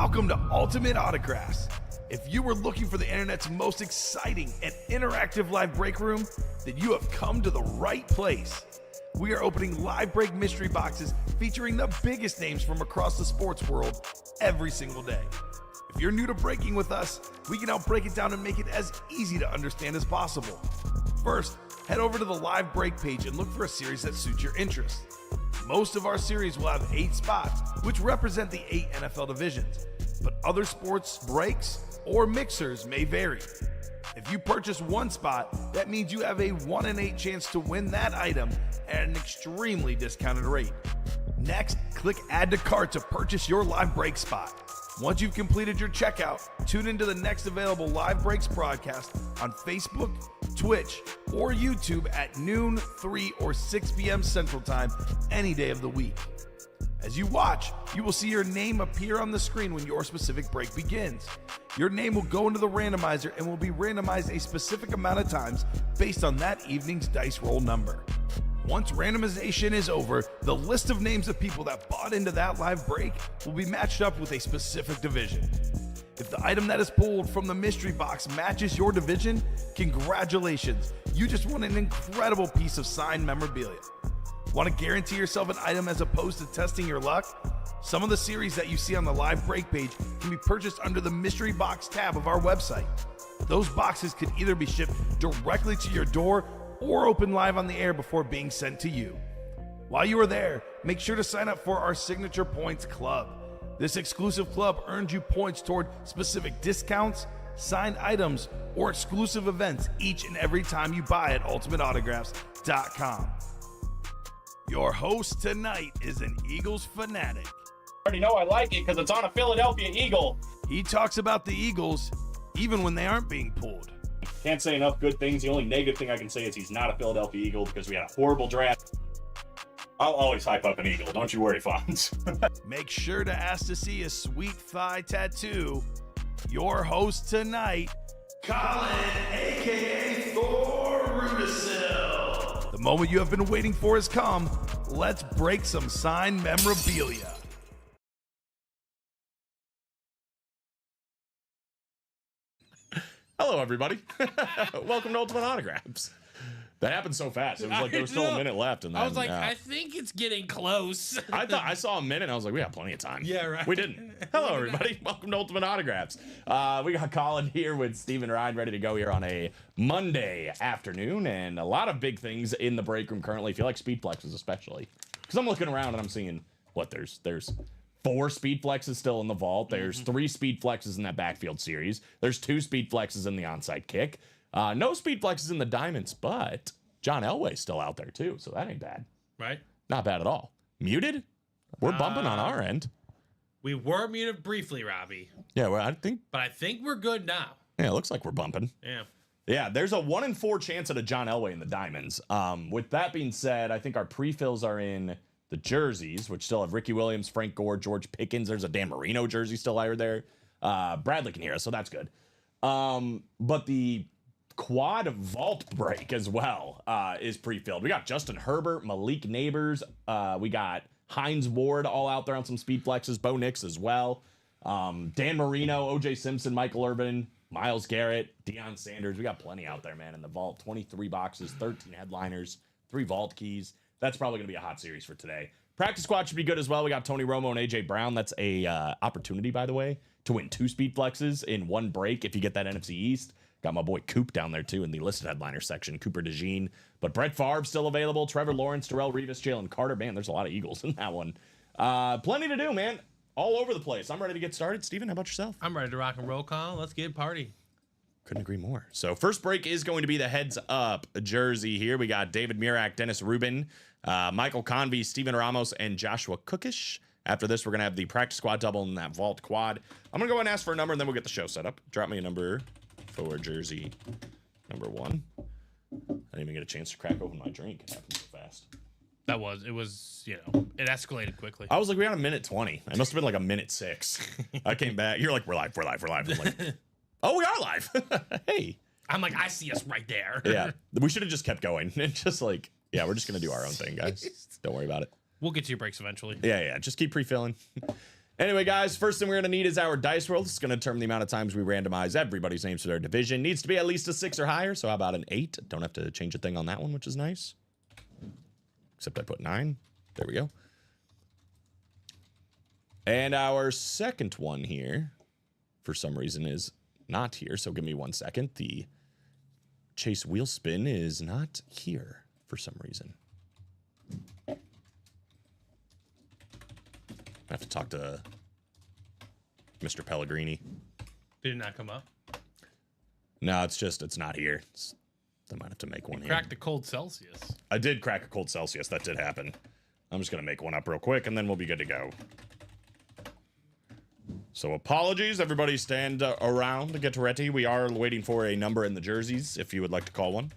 Welcome to Ultimate Autographs. If you were looking for the internet's most exciting and interactive live break room, then you have come to the right place. We are opening live break mystery boxes featuring the biggest names from across the sports world every single day. If you're new to breaking with us, we can help break it down and make it as easy to understand as possible. First, head over to the live break page and look for a series that suits your interests. Most of our series will have 8 spots, which represent the 8 NFL divisions, but other sports breaks or mixers may vary. If you purchase one spot, that means you have a 1 in 8 chance to win that item at an extremely discounted rate. Next, click Add to Cart to purchase your live break spot. Once you've completed your checkout, tune into the next available live breaks broadcast on Facebook, Twitch, or YouTube at noon, 3, or 6 p.m. Central Time any day of the week. As you watch, you will see your name appear on the screen when your specific break begins. Your name will go into the randomizer and will be randomized a specific amount of times based on that evening's dice roll number. Once randomization is over, the list of names of people that bought into that live break will be matched up with a specific division. If the item that is pulled from the mystery box matches your division, congratulations, you just won an incredible piece of signed memorabilia. Want to guarantee yourself an item as opposed to testing your luck? Some of the series that you see on the live break page can be purchased under the mystery box tab of our website. Those boxes can either be shipped directly to your door or open live on the air before being sent to you. While you are there, make sure to sign up for our Signature Points Club. This exclusive club earns you points toward specific discounts, signed items, or exclusive events each and every time you buy at ultimateautographs.com. Your host tonight is an Eagles fanatic. I already know I like it because it's on a Philadelphia Eagle. He talks about the Eagles even when they aren't being pulled. Can't say enough good things. The only negative thing I can say is he's not a Philadelphia Eagle because we had a horrible draft. I'll always hype up an Eagle. Don't you worry, Fonz. Make sure to ask to see a sweet thigh tattoo. Your host tonight, Colin, a.k.a. Thor Rudisill. The moment you have been waiting for has come. Let's break some signed memorabilia. Hello, everybody. Welcome to Ultimate Autographs. That happened so fast. It was like there was still a minute left. And then, I was like, I think it's getting close. I thought I saw a minute and I was like, we have plenty of time. Yeah, right. We didn't. Hello, everybody. Welcome to Ultimate Autographs. We got Colin here with Steven Ryan ready to go here on a Monday afternoon. And a lot of big things in the break room currently. If you like speed flexes especially. Because I'm looking around and I'm seeing, what, there's 4 speed flexes still in the vault. There's 3 speed flexes in that backfield series. There's 2 speed flexes in the onside kick. No speed flexes in the diamonds, but John Elway's still out there too, so that ain't bad. Right? Not bad at all. Muted? We're bumping on our end. We were muted briefly, Robbie. Yeah, well, I think we're good now. Yeah, it looks like we're bumping. Yeah. Yeah, there's a 1 in 4 chance at a John Elway in the diamonds. With that being said, I think our pre-fills are in the jerseys, which still have Ricky Williams, Frank Gore, George Pickens. There's a Dan Marino jersey still out there. Bradley can hear us, so that's good. But the quad vault break as well is pre-filled. We got Justin Herbert, Malik Neighbors. We got Hines Ward all out there on some speed flexes. Bo Nix as well. Dan Marino, O.J. Simpson, Michael Irvin, Myles Garrett, Deion Sanders. We got plenty out there, man, in the vault. 23 boxes, 13 headliners, 3 vault keys. That's probably going to be a hot series for today. Practice squad should be good as well. We got Tony Romo and A.J. Brown. That's a opportunity, by the way, to win 2 speed flexes in 1 break if you get that NFC East. Got my boy Coop down there, too, in the listed headliner section. Cooper DeJean. But Brett Favre still available. Trevor Lawrence, Darrelle Revis, Jalen Carter. Man, there's a lot of Eagles in that one. Plenty to do, man. All over the place. I'm ready to get started. Steven, how about yourself? I'm ready to rock and roll, Colin. Let's get party. Couldn't agree more. So first break is going to be the heads up jersey here. We got David Murak, Dennis Rubin, Michael Convey, Steven Ramos, and Joshua Cookish. After this, we're going to have the practice squad double and that vault quad. I'm going to go ahead and ask for a number, and then we'll get the show set up. Drop me a number for jersey number 1. I didn't even get a chance to crack open my drink. It happened so fast. It was, it escalated quickly. I was like, we got a minute 20. It must have been like a minute 6. I came back. You're like, we're live. I'm like, oh, we are live. Hey. I'm like, I see us right there. Yeah. We should have just kept going. And just like, yeah, we're just going to do our own thing, guys. Don't worry about it. We'll get to your breaks eventually. Yeah. Just keep pre-filling. Anyway, guys, first thing we're going to need is our dice roll. This is going to determine the amount of times we randomize everybody's names for their division. Needs to be at least a 6 or higher, so how about an 8? Don't have to change a thing on that one, which is nice. Except I put 9. There we go. And our second one here, for some reason, is not here, so give me 1 second. The Chase wheel spin is not here for some reason. I have to talk to Mr. Pellegrini. Did it not come up? No, it's not here. I might have to make one here. Crack the cold Celsius. I did crack a cold Celsius. That did happen. I'm just going to make one up real quick, and then we'll be good to go. So apologies. Everybody stand around to get ready. We are waiting for a number in the jerseys, if you would like to call one.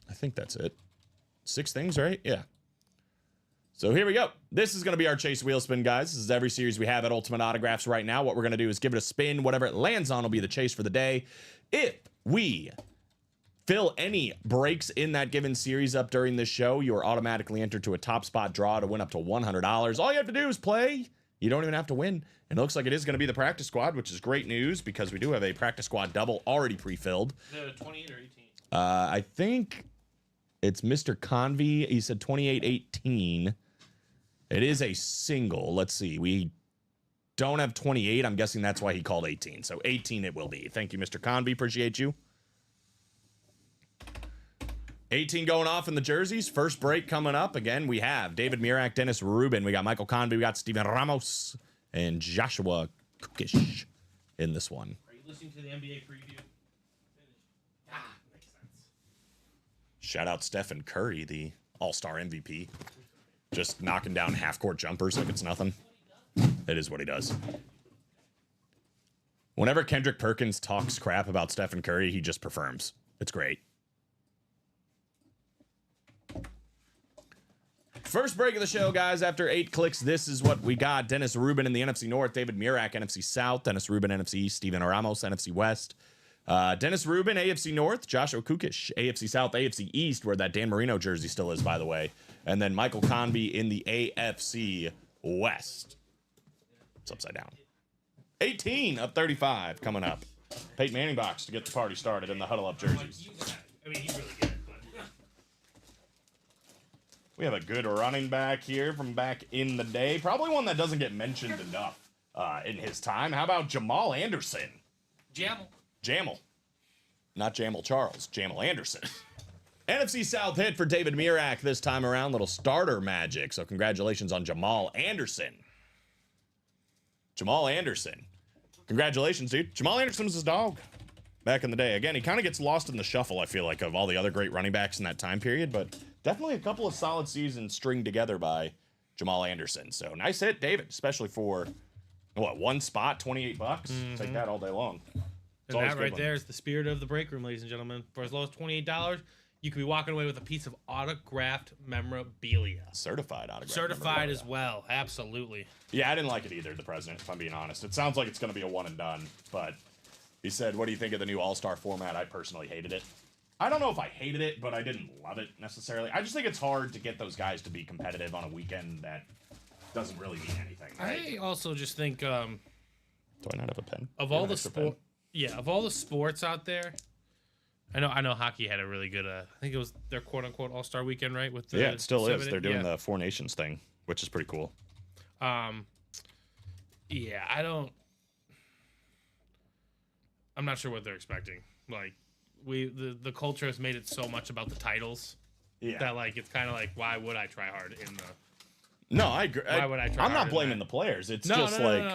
I think that's it. 6 things, right? Yeah. So here we go. This is going to be our Chase wheel spin, guys. This is every series we have at Ultimate Autographs right now. What we're going to do is give it a spin. Whatever it lands on will be the chase for the day. If we fill any breaks in that given series up during this show, you are automatically entered to a top spot draw to win up to $100. All you have to do is play. You don't even have to win. And it looks like it is going to be the practice squad, which is great news because we do have a practice squad double already pre-filled. Is it a 28 or 18? I think it's Mr. Convey. He said 28-18. It is a single. Let's see. We don't have 28. I'm guessing that's why he called 18. So 18 it will be. Thank you, Mr. Convey. Appreciate you. 18 going off in the jerseys. First break coming up. Again, we have David Murak, Dennis Rubin. We got Michael Convey. We got Steven Ramos and Joshua Kukish in this one. Are you listening to the NBA preview? Makes sense. Shout out Stephen Curry, the all-star MVP. Just knocking down half-court jumpers like it's nothing. It is what he does. Whenever Kendrick Perkins talks crap about Stephen Curry, he just performs. It's great. First break of the show, guys. After 8 clicks, this is what we got. Dennis Rubin in the NFC North. David Murak, NFC South. Dennis Rubin, NFC East. Steven Ramos, NFC West. Dennis Rubin, AFC North. Joshua Kukish, AFC South, AFC East, where that Dan Marino jersey still is, by the way. And then Michael Convey in the AFC West. It's upside down. 18 of 35 coming up. Peyton Manning box to get the party started in the Huddle Up jerseys. I mean, he's really good. But... We have a good running back here from back in the day. Probably one that doesn't get mentioned enough in his time. How about Jamal Anderson? Jamal. Not Jamal Charles. Jamal Anderson. NFC South hit for David Murak this time around. Little starter magic. So congratulations on Jamal Anderson. Jamal Anderson. Congratulations, dude. Jamal Anderson was his dog back in the day. Again, he kind of gets lost in the shuffle, I feel like, of all the other great running backs in that time period. But definitely a couple of solid seasons stringed together by Jamal Anderson. So nice hit, David, especially for, what, one spot, $28? Mm-hmm. Take that all day long. And that right there is the spirit of the break room, ladies and gentlemen. For as low as $28, you could be walking away with a piece of autographed memorabilia. Certified autographed. Certified as well. Absolutely. Yeah, I didn't like it either, the president, if I'm being honest. It sounds like it's going to be a one and done, but he said, what do you think of the new All-Star format? I personally hated it. I don't know if I hated it, but I didn't love it necessarily. I just think it's hard to get those guys to be competitive on a weekend that doesn't really mean anything. Right? I also just think do I not have a pen? Of all the sport, yeah, of all the sports out there, I know hockey had a really good. I think it was their quote unquote All-Star weekend, right? With the it still is. They're doing the Four Nations thing, which is pretty cool. Yeah, I'm not sure what they're expecting. Like, the culture has made it so much about the titles that like it's kind of like, why would I try hard in the? No, I agree. Why would I try? I'm not blaming the players. It's no.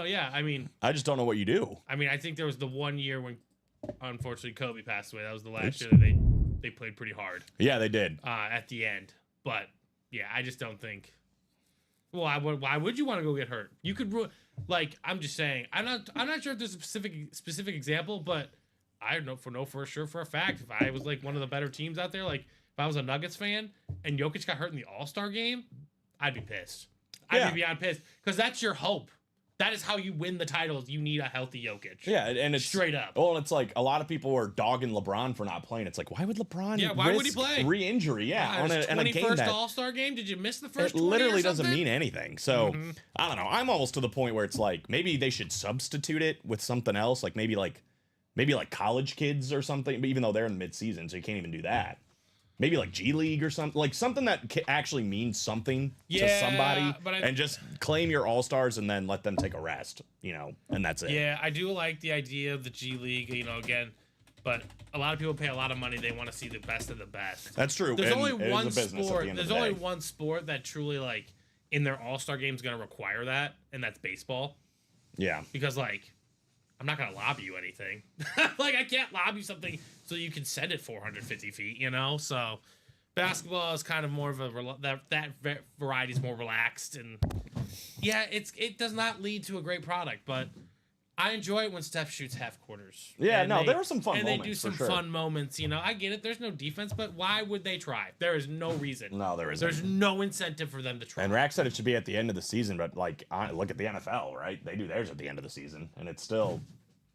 Yeah, I mean, I just don't know what you do. I mean, I think there was the one year when, unfortunately, Kobe passed away. That was the last year that they played pretty hard. Yeah, they did. At the end, but yeah, I just don't think. Well, why would you want to go get hurt? You could like. I'm just saying. I'm not sure if there's a specific example, but I know for sure for a fact, if I was like one of the better teams out there, like if I was a Nuggets fan and Jokic got hurt in the All-Star game, I'd be pissed. I'd be beyond pissed because that's your hope. That is how you win the titles. You need a healthy Jokic. Yeah, and it's straight up. Oh, and it's like a lot of people were dogging LeBron for not playing. It's like, why would LeBron? Yeah, why would he risk play? Re-injury, yeah, on a 21st game that All-Star game. Did you miss the first? it 20 literally or doesn't something? mean anything. So I don't know. I'm almost to the point where it's like maybe they should substitute it with something else, like maybe college kids or something. But even though they're in mid-season, so you can't even do that. Maybe like G League or something, like something that actually means something to Yeah, somebody, but and just claim your all-stars and then let them take a rest, and that's it. Yeah, I do like the idea of the G League, again, but a lot of people pay a lot of money. They want to see the best of the best. That's true. There's and only it is one a business at the sport. end of There's the only day. one sport that truly like in their All-Star game is going to require that, and that's baseball. Yeah. Because like, I'm not going to lob you anything. Like I can't lob you something so you can send it 450 feet. So. Basketball is kind of more of that variety is more relaxed, and yeah, it does not lead to a great product, but I enjoy it when Steph shoots half quarters. Yeah, And no, there were some fun and moments. they do some for sure. fun moments. I get it. There's no defense, but why would they try? There is no reason. No, there isn't. There's no incentive for them to try. And Rack said it should be at the end of the season, but look at the NFL, right? They do theirs at the end of the season, and it's still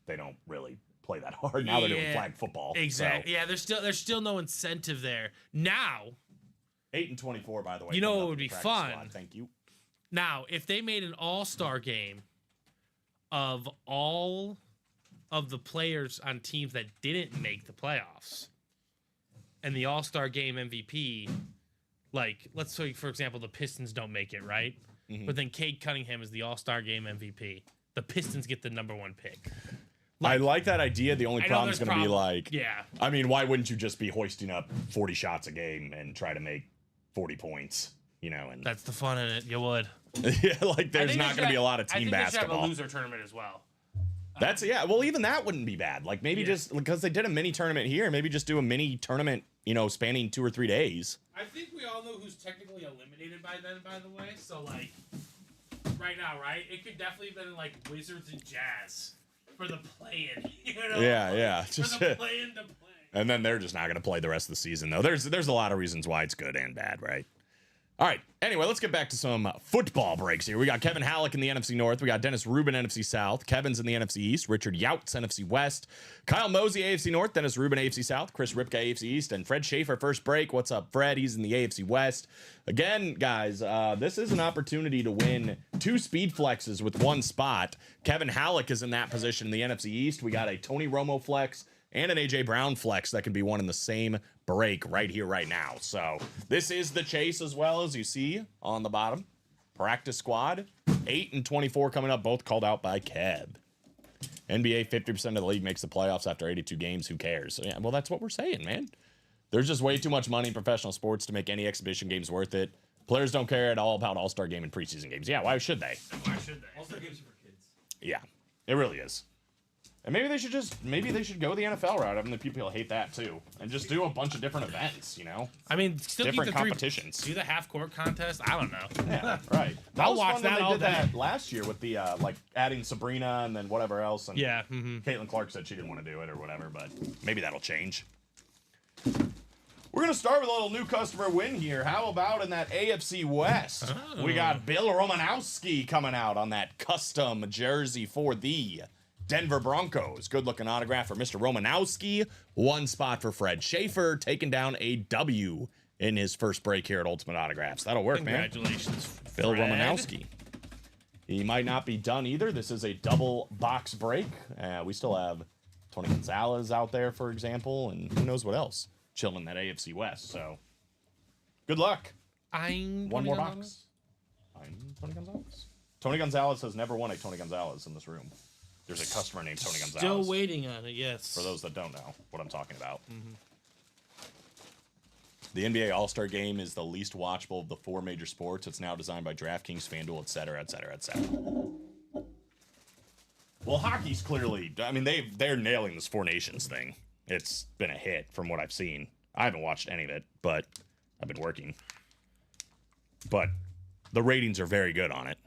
they don't really play that hard. Now they're doing Yeah, flag football. Exactly. Yeah, there's still no incentive there. Now, 8-24, by the way. You know coming what up would in the be practice fun? squad. Thank you. Now, if they made an all-star game of all of the players on teams that didn't make the playoffs, and the all-star game MVP, like, let's say, for example, the Pistons don't make it, right? But then Cade Cunningham is the all-star game MVP. The Pistons get the number 1 pick. I like that idea. The only I know problem is there's going to be problems. like, Yeah. I mean, why wouldn't you just be hoisting up 40 shots a game and try to make 40 points? And That's the fun in it. You would. yeah, like there's not going to be a lot of team I think they should have basketball. a loser tournament as well. Yeah. Well, even that wouldn't be bad. Like maybe just because they did a mini tournament here, maybe just do a mini tournament, spanning 2 or 3 days. I think we all know who's technically eliminated by then, by the way. So, like, right now, right? It could definitely have been, like, Wizards and Jazz for the play-in, Yeah. For the play-in to play. And then they're just not going to play the rest of the season, though. There's a lot of reasons why it's good and bad, right? All right. Anyway, let's get back to some football breaks here. We got Kevin Halleck in the NFC North. We got Dennis Rubin, NFC South. Kevin's in the NFC East. Richard Youts, NFC West. Kyle Mosey, AFC North. Dennis Rubin, AFC South. Chris Ripka, AFC East. And Fred Schaefer, first break. What's up, Fred? He's in the AFC West. Again, guys, this is an opportunity to win 2 speed flexes with 1 spot. Kevin Halleck is in that position in the NFC East. We got a Tony Romo flex and an AJ Brown flex that can be won in the same break right here, right now. So this is the chase as well, as you see on the bottom. Practice squad, 8-24 coming up, both called out by Kev. NBA, 50% of the league makes the playoffs after 82 games. Who cares? Yeah, well, that's what we're saying, man. There's just way too much money in professional sports to make any exhibition games worth it. Players don't care at all about all-star game and preseason games. Yeah, why should they? Why should they? All-Star games are for kids. Yeah, it really is. And maybe they should go the NFL route. I mean, the people hate that too, and just do a bunch of different events. I mean, still Different keep the 3 competitions. Do the half-court contest? I don't know. Yeah, right. That I'll was watch fun when that they all did day. that last year with the like adding Sabrina and then whatever else. And Yeah. Caitlin Clark said she didn't want to do it or whatever, but maybe that'll change. We're going to start with a little new customer win here. How about in that AFC West? Oh. We got Bill Romanowski coming out on that custom jersey for the Denver Broncos. Good looking autograph for Mr. Romanowski. 1 spot for Fred Schaefer, taking down a W in his first break here at Ultimate Autographs. That'll work, man. Congratulations, Bill Fred. Romanowski. He might not be done either. This is a double box break. We still have Tony Gonzalez out there, for example, and who knows what else chilling in that AFC West. So good luck. I'm One more box. I'm Tony Gonzalez. Tony Gonzalez has never won a Tony Gonzalez in this room. There's a customer named Tony Gonzalez. Still waiting on it, yes. For those that don't know what I'm talking about. The NBA All-Star Game is the least watchable of the 4 major sports. It's now designed by DraftKings, FanDuel, et cetera, et cetera, et cetera. Well, hockey's clearly, I mean, they're nailing this 4 Nations thing. It's been a hit from what I've seen. I haven't watched any of it, but I've been working. But the ratings are very good on it.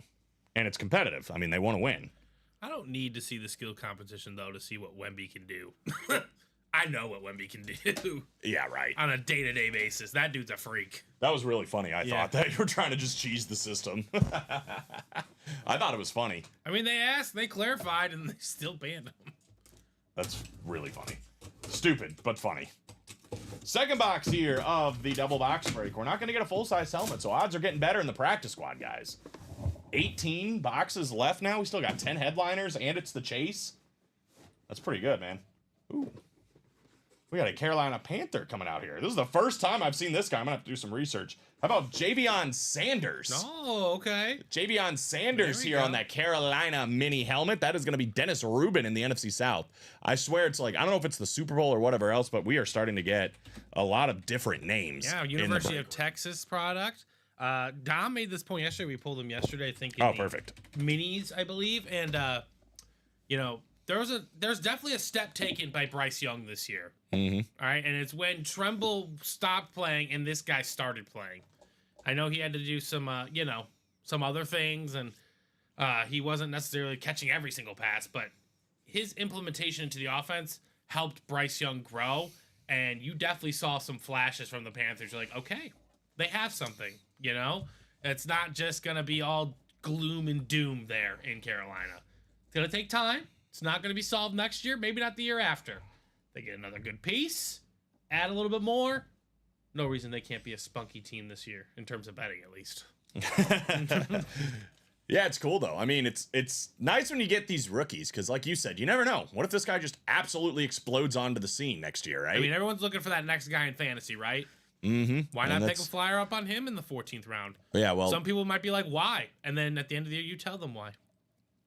And it's competitive. I mean, they want to win. I don't need to see the skill competition, though, to see what Wemby can do. I know what Wemby can do Yeah, right. on a day-to-day basis. That dude's a freak. That was really funny. I Yeah. thought that you were trying to just cheese the system. I thought it was funny. I mean, they asked, they clarified, and they still banned him. That's really funny. Stupid, but funny. Second box here of the double box break. We're not going to get a full-size helmet, so odds are getting better in the practice squad, guys. 18 boxes left now. We still got 10 headliners, and it's the chase. That's pretty good, man. Ooh. We got a Carolina Panther coming out here. This is the first time I've seen this guy. I'm going to have to do some research. How about Javion Sanders? Oh, okay. Javion Sanders There we here go. on that Carolina mini helmet. That is going to be Dennis Rubin in the NFC South. I swear it's like, I don't know if it's the Super Bowl or whatever else, but we are starting to get a lot of different names. Yeah, in the University break. of Texas product. Dom made this point yesterday. We pulled him yesterday, I think. in Oh, the perfect. Minis, I believe. And, you know, there's definitely a step taken by Bryce Young this year. Mm-hmm. All right, and it's when Tremble stopped playing and this guy started playing. I know he had to do some, you know, some other things, and he wasn't necessarily catching every single pass, but his implementation into the offense helped Bryce Young grow, and you definitely saw some flashes from the Panthers. You're like, okay, they have something, you know? It's not just going to be all gloom and doom there in Carolina. It's going to take time. It's not going to be solved next year, maybe not the year after. They get another good piece, add a little bit more. No reason they can't be a spunky team this year, in terms of betting at least. Yeah, it's cool though. I mean, it's nice when you get these rookies because, like you said, you never know. What if this guy just absolutely explodes onto the scene next year, right? I mean, everyone's looking for that next guy in fantasy, right? Mm-hmm. Why not take a flyer up on him in the 14th round? Yeah, well, Some people might be like, why? And then at the end of the year, you tell them why.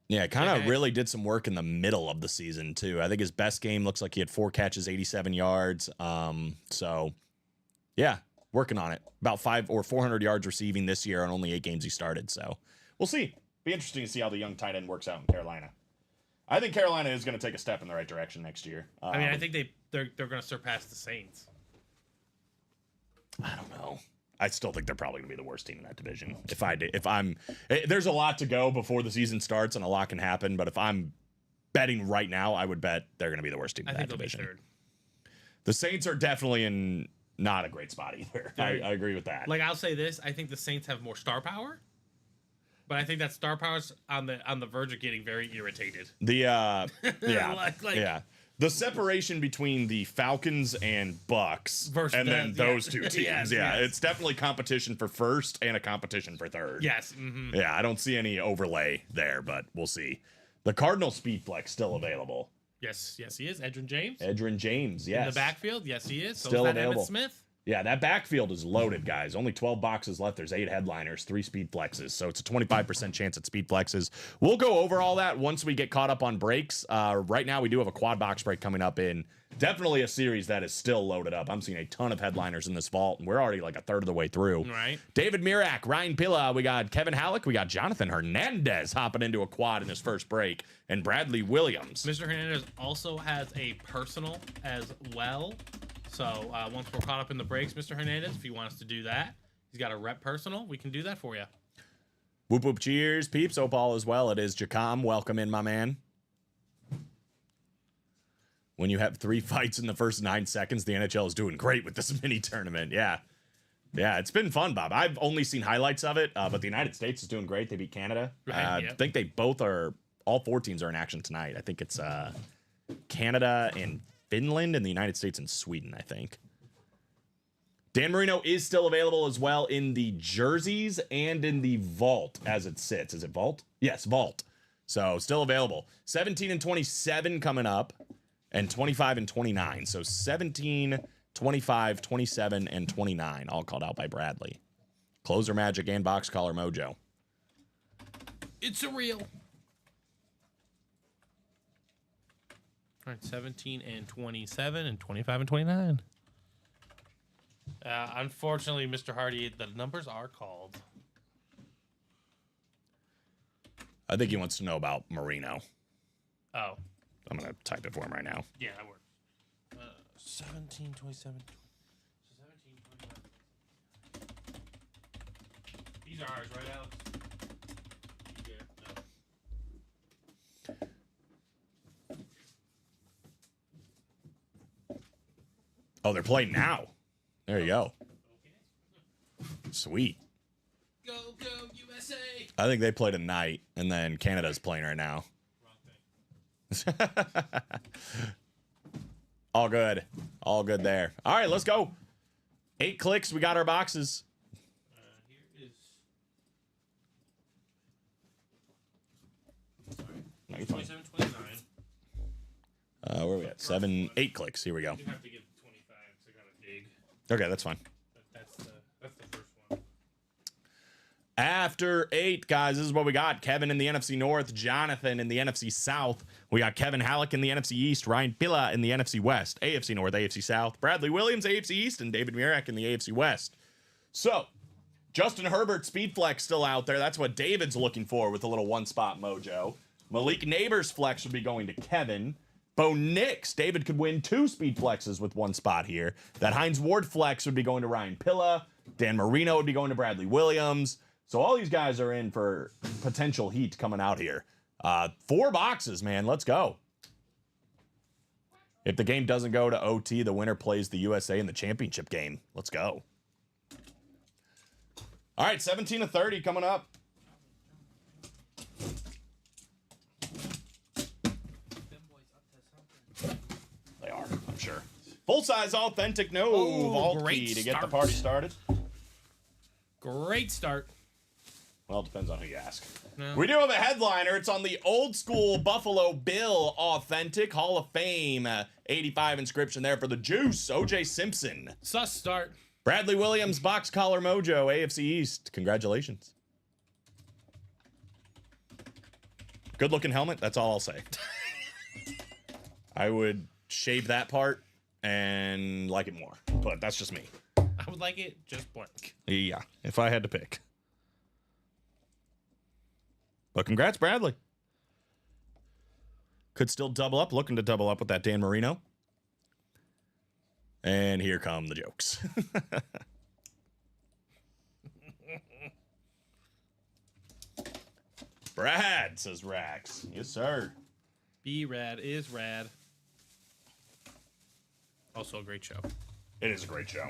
yeah, kind of Okay. really did some work in the middle of the season too. I think his best game looks like he had 4 catches, 87 yards. So yeah, working on it. About 500 or 400 yards receiving this year on only 8 games he started. So we'll see. Be interesting to see how the young tight end works out in Carolina. I think Carolina is going to take a step in the right direction next year. I mean, I think they're going to surpass the Saints. I don't know. I still think they're probably going to be the worst team in that division. There's a lot to go before the season starts and a lot can happen. But if I'm betting right now, I would bet they're going to be the worst team in I that think they'll be division. third. The Saints are definitely in not a great spot either. I agree with that. Like, I'll say this: I think the Saints have more star power, but I think that star power's on the verge of getting very irritated. The yeah, Like- yeah. The separation between the Falcons and Bucks Versus and then them, yeah. those two teams. Yes, yeah, yes. it's definitely competition for first and a competition for third. Yes. Mm-hmm. Yeah, I don't see any overlay there, but we'll see. The Cardinal Speed Flex still available. Yes, he is. Edgerrin James Edgerrin James, yes. in the backfield. Yes, he is. So Still is that available. Emmitt Smith. Yeah, that backfield is loaded, guys. Only 12 boxes left. There's 8 headliners, 3 speed flexes. So it's a 25% chance at speed flexes. We'll go over all that once we get caught up on breaks. Right now, we do have a quad box break coming up in definitely a series that is still loaded up. I'm seeing a ton of headliners in this vault, and we're already like a third of the way through. Right. David Mirak, Ryan Pilla, we got Kevin Halleck, we got Jonathan Hernandez hopping into a quad in his first break, and Bradley Williams. Mr. Hernandez also has a personal as well. So once we're caught up in the breaks, Mr. Hernandez, if you want us to do that, he's got a rep personal. We can do that for you. Whoop whoop cheers, peeps. Opal as well. It is Jacom. Welcome in, my man. When you have 3 fights in the first 9 seconds, the NHL is doing great with this mini tournament. Yeah. Yeah, it's been fun, Bob. I've only seen highlights of it, but the United States is doing great. They beat Canada. Right, I yep. think they both are, all 4 teams are in action tonight. I think it's Canada and Finland and the United States and Sweden, I think. Dan Marino is still available as well in the jerseys and in the vault as it sits. Is it vault? Yes, vault. So still available. 17 and 27 coming up and 25 and 29. So 17, 25, 27, and 29 all called out by Bradley. Closer Magic and Box Collar Mojo. It's a real. All right, 17 and 27 and 25 and 29. Unfortunately, Mr. Hardy, the numbers are called. I think he wants to know about Marino. Oh, I'm going to type it for him right now. yeah, that works. 17, 27, 17, 25. These are ours, right, Alex? Yeah, no. Oh, they're playing now. There you go. Sweet. Go, go, USA. I think they play tonight, and then Canada's playing right now. All good. All good there. All right, let's go. 8 clicks. We got our boxes. Here is. No, you're fine. 27, 29. Where are we at? 8 clicks. Here we go. You have to get 25 because I got to dig. Okay, that's fine. That's the first one. After 8, guys, this is what we got. Kevin in the NFC North, Jonathan in the NFC South. We got Kevin Halleck in the NFC East, Ryan Pilla in the NFC West, AFC North, AFC South, Bradley Williams, AFC East, and David Murak in the AFC West. So, Justin Herbert, Speed Flex still out there. That's what David's looking for with a little one-spot mojo. Malik Neighbors Flex would be going to Kevin. Bo Nix, David could win 2 Speed Flexes with 1 spot here. That Hines Ward Flex would be going to Ryan Pilla. Dan Marino would be going to Bradley Williams. So all these guys are in for potential heat coming out here. 4 boxes, man. Let's go. If the game doesn't go to OT, the winner plays the USA in the championship game. Let's go. All right, 17 of 30 coming up. They are, I'm sure. Full-size authentic, no vault key to get the party started. Great start. Well, it depends on who you ask. No. We do have a headliner. It's on the old school Buffalo Bill authentic Hall of Fame 85 inscription there for the Juice, OJ Simpson. Sus start. Bradley Williams, box collar mojo, AFC East. Congratulations. Good looking helmet. That's all I'll say. I would shave that part and like it more, but that's just me. I would like it just blank. Yeah, if I had to pick. But congrats, Bradley. Could still double up, looking to double up with that Dan Marino. And here come the jokes. Brad, says Rax. Yes, sir. B-Rad is rad. Also a great show. It is a great show.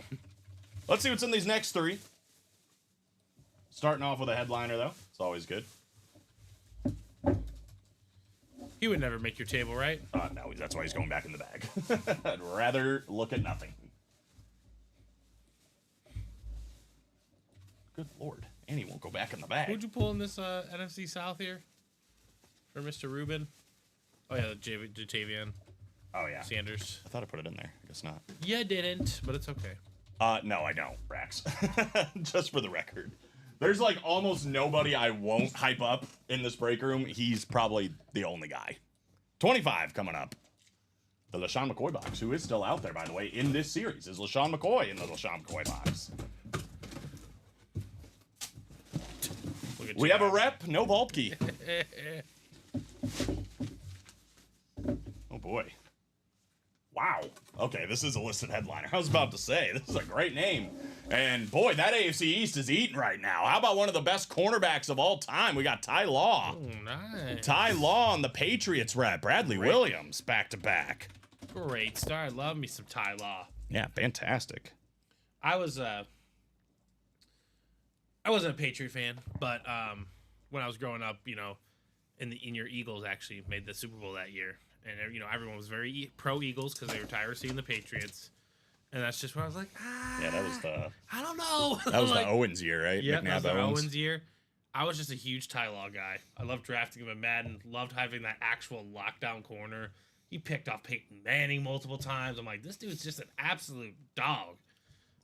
Let's see what's in these next 3. Starting off with a headliner, though. It's always good. He would never make your table, right? No, that's why he's going back in the bag. I'd rather look at nothing. Good Lord. And he won't go back in the bag. Who'd you pull in this NFC South here? For Mr. Rubin? Oh, yeah, Jatavian Oh, yeah. Sanders. I thought I put it in there. I guess not. Yeah, didn't, but it's okay. No, I don't, Rax. Just for the record. There's like almost nobody I won't hype up in this break room. He's probably the only guy. 25 coming up. The LaShawn McCoy box, who is still out there, by the way, in this series, is LaShawn McCoy in the LaShawn McCoy box. We have a rep, no vault key. Oh, boy. Wow. Okay, this is a listed headliner. I was about to say, this is a great name. And, boy, that AFC East is eating right now. How about one of the best cornerbacks of all time? We got Ty Law. Oh, nice. Ty Law on the Patriots rep. Bradley Williams, back-to-back. Great start. I love me some Ty Law. Yeah, fantastic. I wasn't a Patriot fan, but when I was growing up, you know, in your Eagles actually made the Super Bowl that year. And, you know, everyone was very pro Eagles because they were tired of seeing the Patriots. And that's just where I was like, Yeah, that was the I don't know. that was Like, the Owens year, right? yeah, McNabb that was the Owens year. I was just a huge Ty Law guy. I loved drafting him in Madden. Loved having that actual lockdown corner. He picked off Peyton Manning multiple times. I'm like, this dude's just an absolute dog.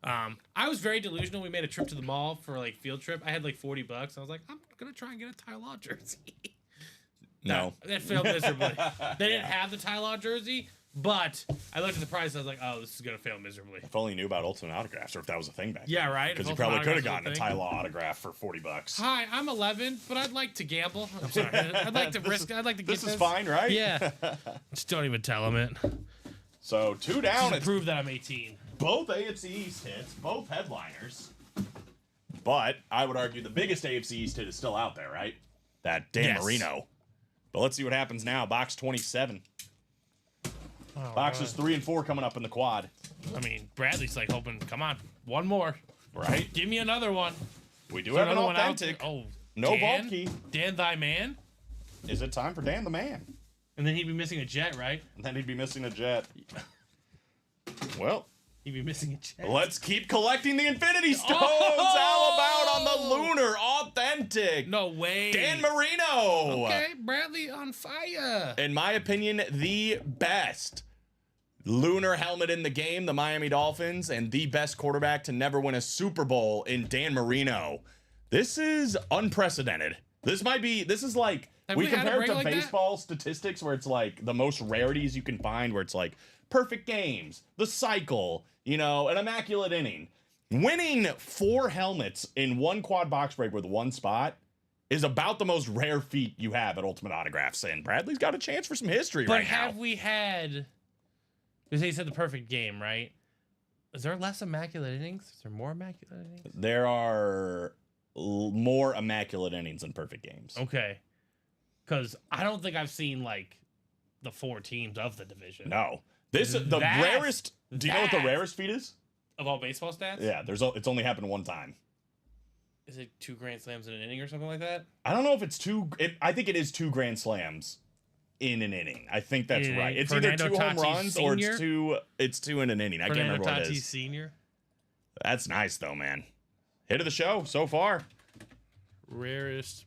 I was very delusional. We made a trip to the mall for like field trip. I had like $40. I was like, I'm gonna try and get a Ty Law jersey. No. That failed miserably. They didn't have the Ty Law jersey, but I looked at the price. I was like, oh, this is gonna fail miserably. If only you knew about Ultimate Autographs, or if that was a thing back Yeah, right. Because you If probably Ultimate could have Autographs gotten a was Ty Law autograph for $40. Hi, I'm 11, but I'd like to gamble. I'm sorry. I'd like to risk. I'd like to get This is fine, right? Yeah. Just don't even tell him it. So 2 down. To It's prove that I'm 18. both AFC East hits, both headliners. But I would argue the biggest AFC East hit is still out there, right? That Dan Yes. Marino. But let's see what happens now. Box 27. Oh, Boxes 3 and 4 coming up in the quad. I mean, Bradley's like hoping, come on, one more. Right? Give me another one. We do So have an another one out. authentic. Oh, No Dan? vault key. Dan thy man? Is it time for Dan the Man? And then he'd be missing a jet, right? And then he'd be missing a jet. Well, He'd be missing a jet. let's keep collecting the Infinity Stones. Oh! How about on the Lunar Authentic? No way. Dan Marino. Okay, Bradley on fire. In my opinion, the best lunar helmet in the game, the Miami Dolphins, and the best quarterback to never win a Super Bowl in Dan Marino. This is unprecedented. This is like, Have we we had a compare it break to like that? baseball statistics where it's like the most rarities you can find, where it's like perfect games, the cycle, you know, an immaculate inning. Winning 4 helmets in one quad box break with one spot is about the most rare feat you have at Ultimate Autographs, and Bradley's got a chance for some history But right have now. we had, because he said the perfect game, right? Is there less immaculate innings? Is there more immaculate innings? There are more immaculate innings than perfect games. Okay. Because I don't think I've seen like the 4 teams of the division. No, the That's- rarest. Do you know what the that's- rarest feat is? Of all baseball stats? Yeah, it's only happened one time. Is it 2 grand slams in an inning or something like that? I don't know if it's I think it is 2 grand slams in an inning. I think that's In right. It's Fernando either 2 home Tatis runs or Sr.? it's two in an inning. I can't Fernando remember what it Tatis is. Sr. That's nice though, man. Hit of the show so far. Rarest.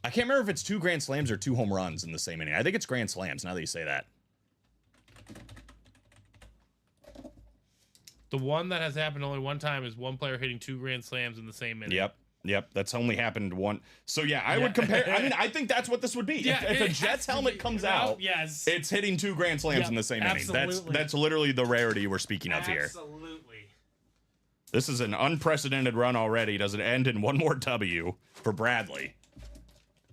I can't remember if it's 2 grand slams or 2 home runs in the same inning. I think it's grand slams now that you say that. The one that has happened only one time is one player hitting 2 grand slams in the same inning. Yep. That's only happened one. So yeah, I would compare. I mean, I think that's what this would be. Yeah, if a it has Jets to helmet be. comes No, out, yes. it's hitting 2 grand slams Yep, in the same inning. absolutely. That's literally the rarity we're speaking of here. Absolutely. This is an unprecedented run already. Does it end in one more W for Bradley?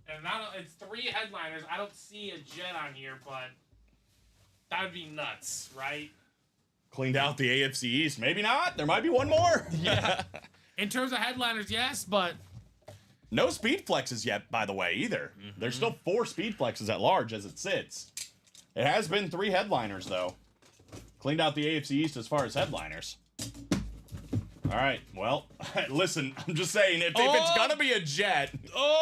And it's 3 headliners. I don't see a jet on here, but that would be nuts, right? Cleaned out the AFC East. Maybe not. There might be one more. Yeah. In terms of headliners, yes, but No speed flexes yet, by the way, either. There's still 4 speed flexes at large as it sits. It has been 3 headliners, though. Cleaned out the AFC East as far as headliners. All right, well, listen, I'm just saying, if it's going to be a Jet,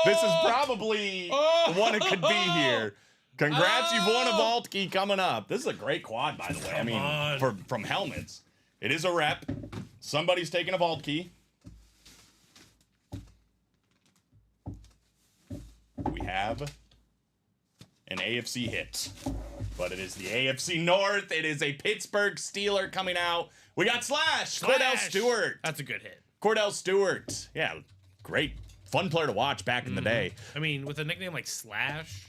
this is probably one it could be here. Congrats, you've won a vault key coming up. This is a great quad, by the way. I mean, from helmets. It is a rep. Somebody's taking a vault key. We have an AFC hit, but it is the AFC North. It is a Pittsburgh Steeler coming out. We got Slash. Cordell Stewart. That's a good hit. Cordell Stewart. Yeah, great. Fun player to watch back in the day. I mean, with a nickname like Slash,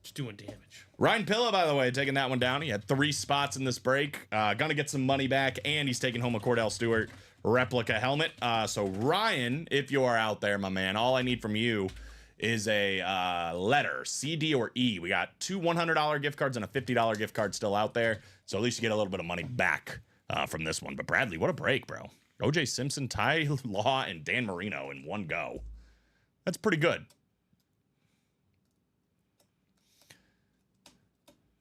just doing damage. Ryan Pilla, by the way, taking that one down. He had 3 spots in this break. Gonna get some money back, and he's taking home a Cordell Stewart replica helmet. So Ryan, if you are out there, my man, all I need from you is a letter, C, D, or E. We got 2 $100 gift cards and a $50 gift card still out there. So at least you get a little bit of money back from this one. But Bradley, what a break, bro. OJ Simpson, Ty Law, and Dan Marino in one go. That's pretty good.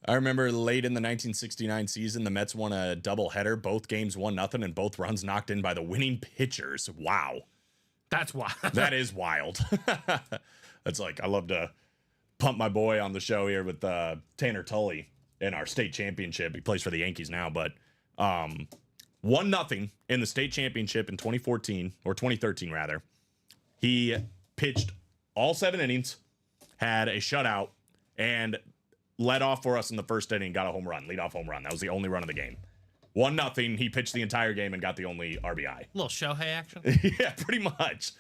I remember late in the 1969 season, the Mets won a doubleheader. Both games 1-0, and both runs knocked in by the winning pitchers. Wow. That's why. That is wild. That's like, I love to pump my boy on the show here with Tanner Tully in our state championship. He plays for the Yankees now, but 1-0 in the state championship in 2014, or 2013 rather. He pitched all 7 innings, had a shutout, and led off for us in the first inning, got a home run, leadoff home run. That was the only run of the game. 1-0. He pitched the entire game and got the only RBI. Little Shohei action. Yeah, pretty much.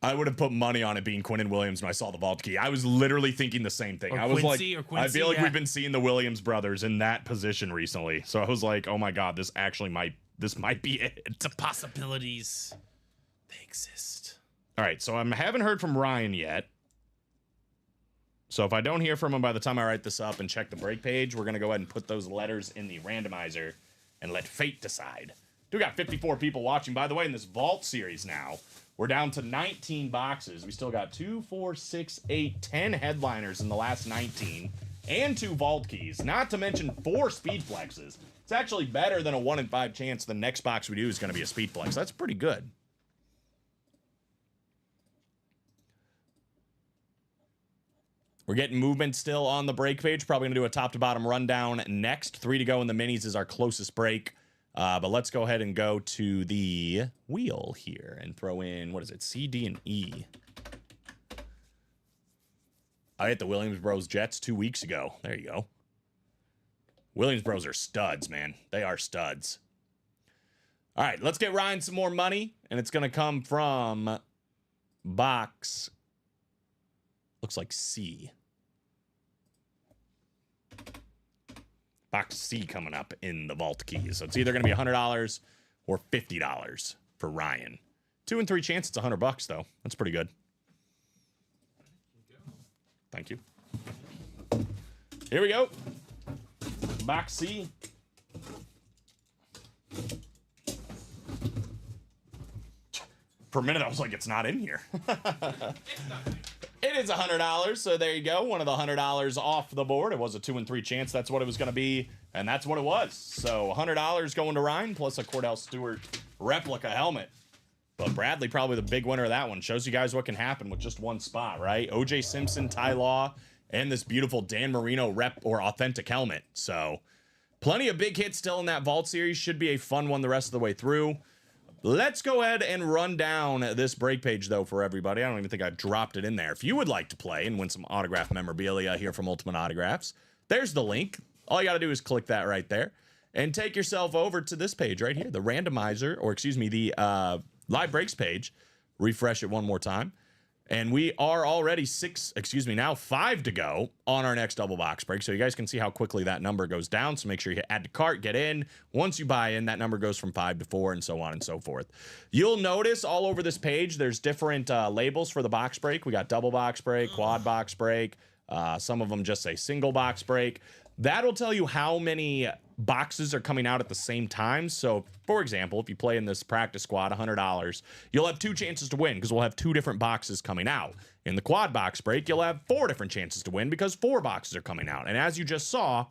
I would have put money on it being Quinnen Williams when I saw the vault key. I was literally thinking the same thing. Or I was Quincy, like, or Quincy, I feel like yeah. we've been seeing the Williams brothers in that position recently. So I was like, oh my God, this might be it. The possibilities, they exist. All right, so I haven't heard from Ryan yet. So if I don't hear from him by the time I write this up and check the break page, we're going to go ahead and put those letters in the randomizer and let fate decide. We got 54 people watching, by the way, in this vault series now. We're down to 19 boxes. We still got 2, 4, 6, 8, 10 headliners in the last 19. and 2 vault keys, not to mention 4 speed flexes. It's actually better than a 1 in 5 chance the next box we do is going to be a speed flex. That's pretty good. We're getting movement still on the break page. Probably going to do a top to bottom rundown next. 3 to go in the minis is our closest break. But let's go ahead and go to the wheel here and throw in, what is it, C, D, and E. I hit the Williams Bros Jets 2 weeks ago. There you go. Williams Bros are studs, man. They are studs. All right, let's get Ryan some more money, and it's going to come from box, looks like C. Box C coming up in the vault keys. So it's either going to be $100 or $50 for Ryan. 2 and 3 chance, it's $100 though. That's pretty good. Thank you. Here we go. Box C. For a minute, I was like, it's not in here. It is $100, so there you go. One of the $100 off the board. It was a 2 and 3 chance. That's what it was going to be, and that's what it was. So $100 going to Ryan, plus a Cordell Stewart replica helmet. But Bradley probably the big winner of that one. Shows you guys what can happen with just one spot, right? O.J. Simpson, Ty Law, and this beautiful Dan Marino rep or authentic helmet. So plenty of big hits still in that vault series. Should be a fun one the rest of the way through. Let's go ahead and run down this break page, though, for everybody. I don't even think I dropped it in there. If you would like to play and win some autograph memorabilia here from Ultimate Autographs, there's the link. All you got to do is click that right there and take yourself over to this page right here, the randomizer, or excuse me, the live breaks page. Refresh it one more time. And we are already now 5 to go on our next double box break. So you guys can see how quickly that number goes down. So make sure you hit add to cart, get in. Once you buy in, that number goes from 5 to 4 and so on and so forth. You'll notice all over this page, there's different labels for the box break. We got double box break, quad box break. Some of them just say single box break. That'll tell you how many boxes are coming out at the same time. So, for example, if you play in this practice squad, $100, you'll have 2 chances to win because we'll have 2 different boxes coming out. In the quad box break, you'll have 4 different chances to win because 4 boxes are coming out. And as you just saw,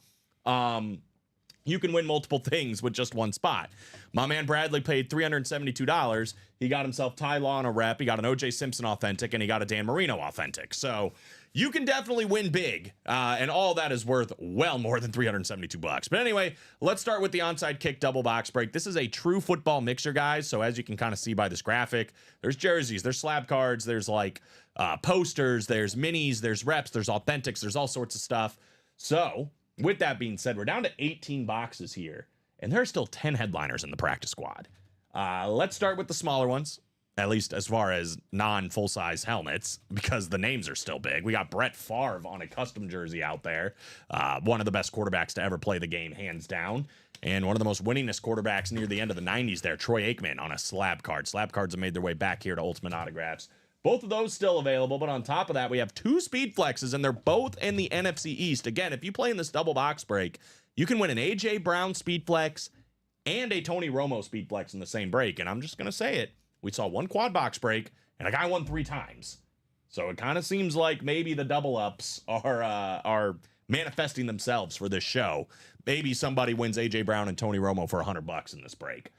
you can win multiple things with just one spot. My man Bradley paid $372. He got himself Ty Law on a rep. He got an O.J. Simpson authentic, and he got a Dan Marino authentic. So you can definitely win big, and all that is worth well more than $372. But anyway, let's start with the onside kick double box break. This is a true football mixer, guys. So as you can kind of see by this graphic, there's jerseys, there's slab cards, there's like posters, there's minis, there's reps, there's authentics, there's all sorts of stuff. So with that being said, we're down to 18 boxes here, and there are still 10 headliners in the practice squad. Let's start with the smaller ones, at least as far as non-full-size helmets, because the names are still big. We got Brett Favre on a custom jersey out there, one of the best quarterbacks to ever play the game, hands down, and one of the most winningest quarterbacks near the end of the 90s there, Troy Aikman, on a slab card. Slab cards have made their way back here to Ultimate Autographs. Both of those still available, but on top of that, we have 2 speed flexes, and they're both in the NFC East. Again, if you play in this double box break, you can win an A.J. Brown speed flex and a Tony Romo speed flex in the same break. And I'm just going to say it. We saw 1 quad box break, and a guy won 3 times. So it kind of seems like maybe the double ups are manifesting themselves for this show. Maybe somebody wins A.J. Brown and Tony Romo for $100 in this break.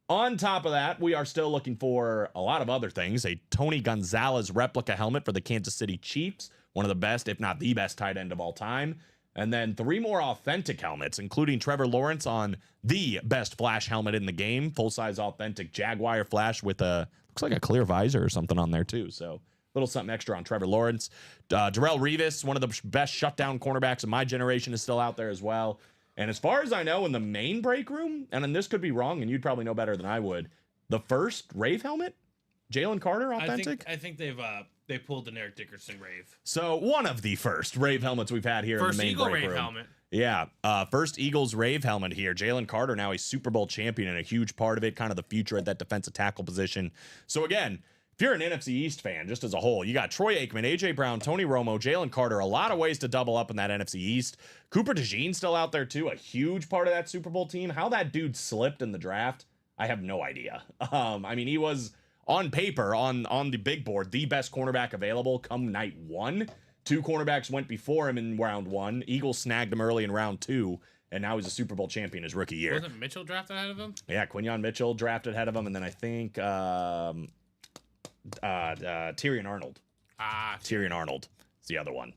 On top of that, we are still looking for a lot of other things. A Tony Gonzalez replica helmet for the Kansas City Chiefs, one of the best, if not the best tight end of all time. And then 3 more authentic helmets, including Trevor Lawrence on the best Flash helmet in the game, full-size authentic Jaguar Flash with looks like a clear visor or something on there too. So a little something extra on Trevor Lawrence. Darrelle Revis, one of the best shutdown cornerbacks of my generation, is still out there as well. And as far as I know, in the main break room, and then this could be wrong, and you'd probably know better than I would, the first Rave helmet, Jalen Carter authentic. I think they pulled the Eric Dickerson Rave. So one of the first Rave helmets we've had here in the main Eagle break Rave room. helmet. Yeah, first Eagles Rave helmet here. Jalen Carter now a Super Bowl champion and a huge part of it, kind of the future at that defensive tackle position. So again, if you're an NFC East fan, just as a whole, you got Troy Aikman, A.J. Brown, Tony Romo, Jalen Carter, a lot of ways to double up in that NFC East. Cooper DeJean still out there too, a huge part of that Super Bowl team. How that dude slipped in the draft, I have no idea. I mean, he was on paper, on the big board, the best cornerback available come night 1. 2 cornerbacks went before him in round 1. Eagles snagged him early in round 2, and now he's a Super Bowl champion his rookie year. Wasn't Mitchell drafted ahead of him? Yeah, Quinyon Mitchell drafted ahead of him, and then I think Tyrion Arnold. Tyrion Arnold is the other one.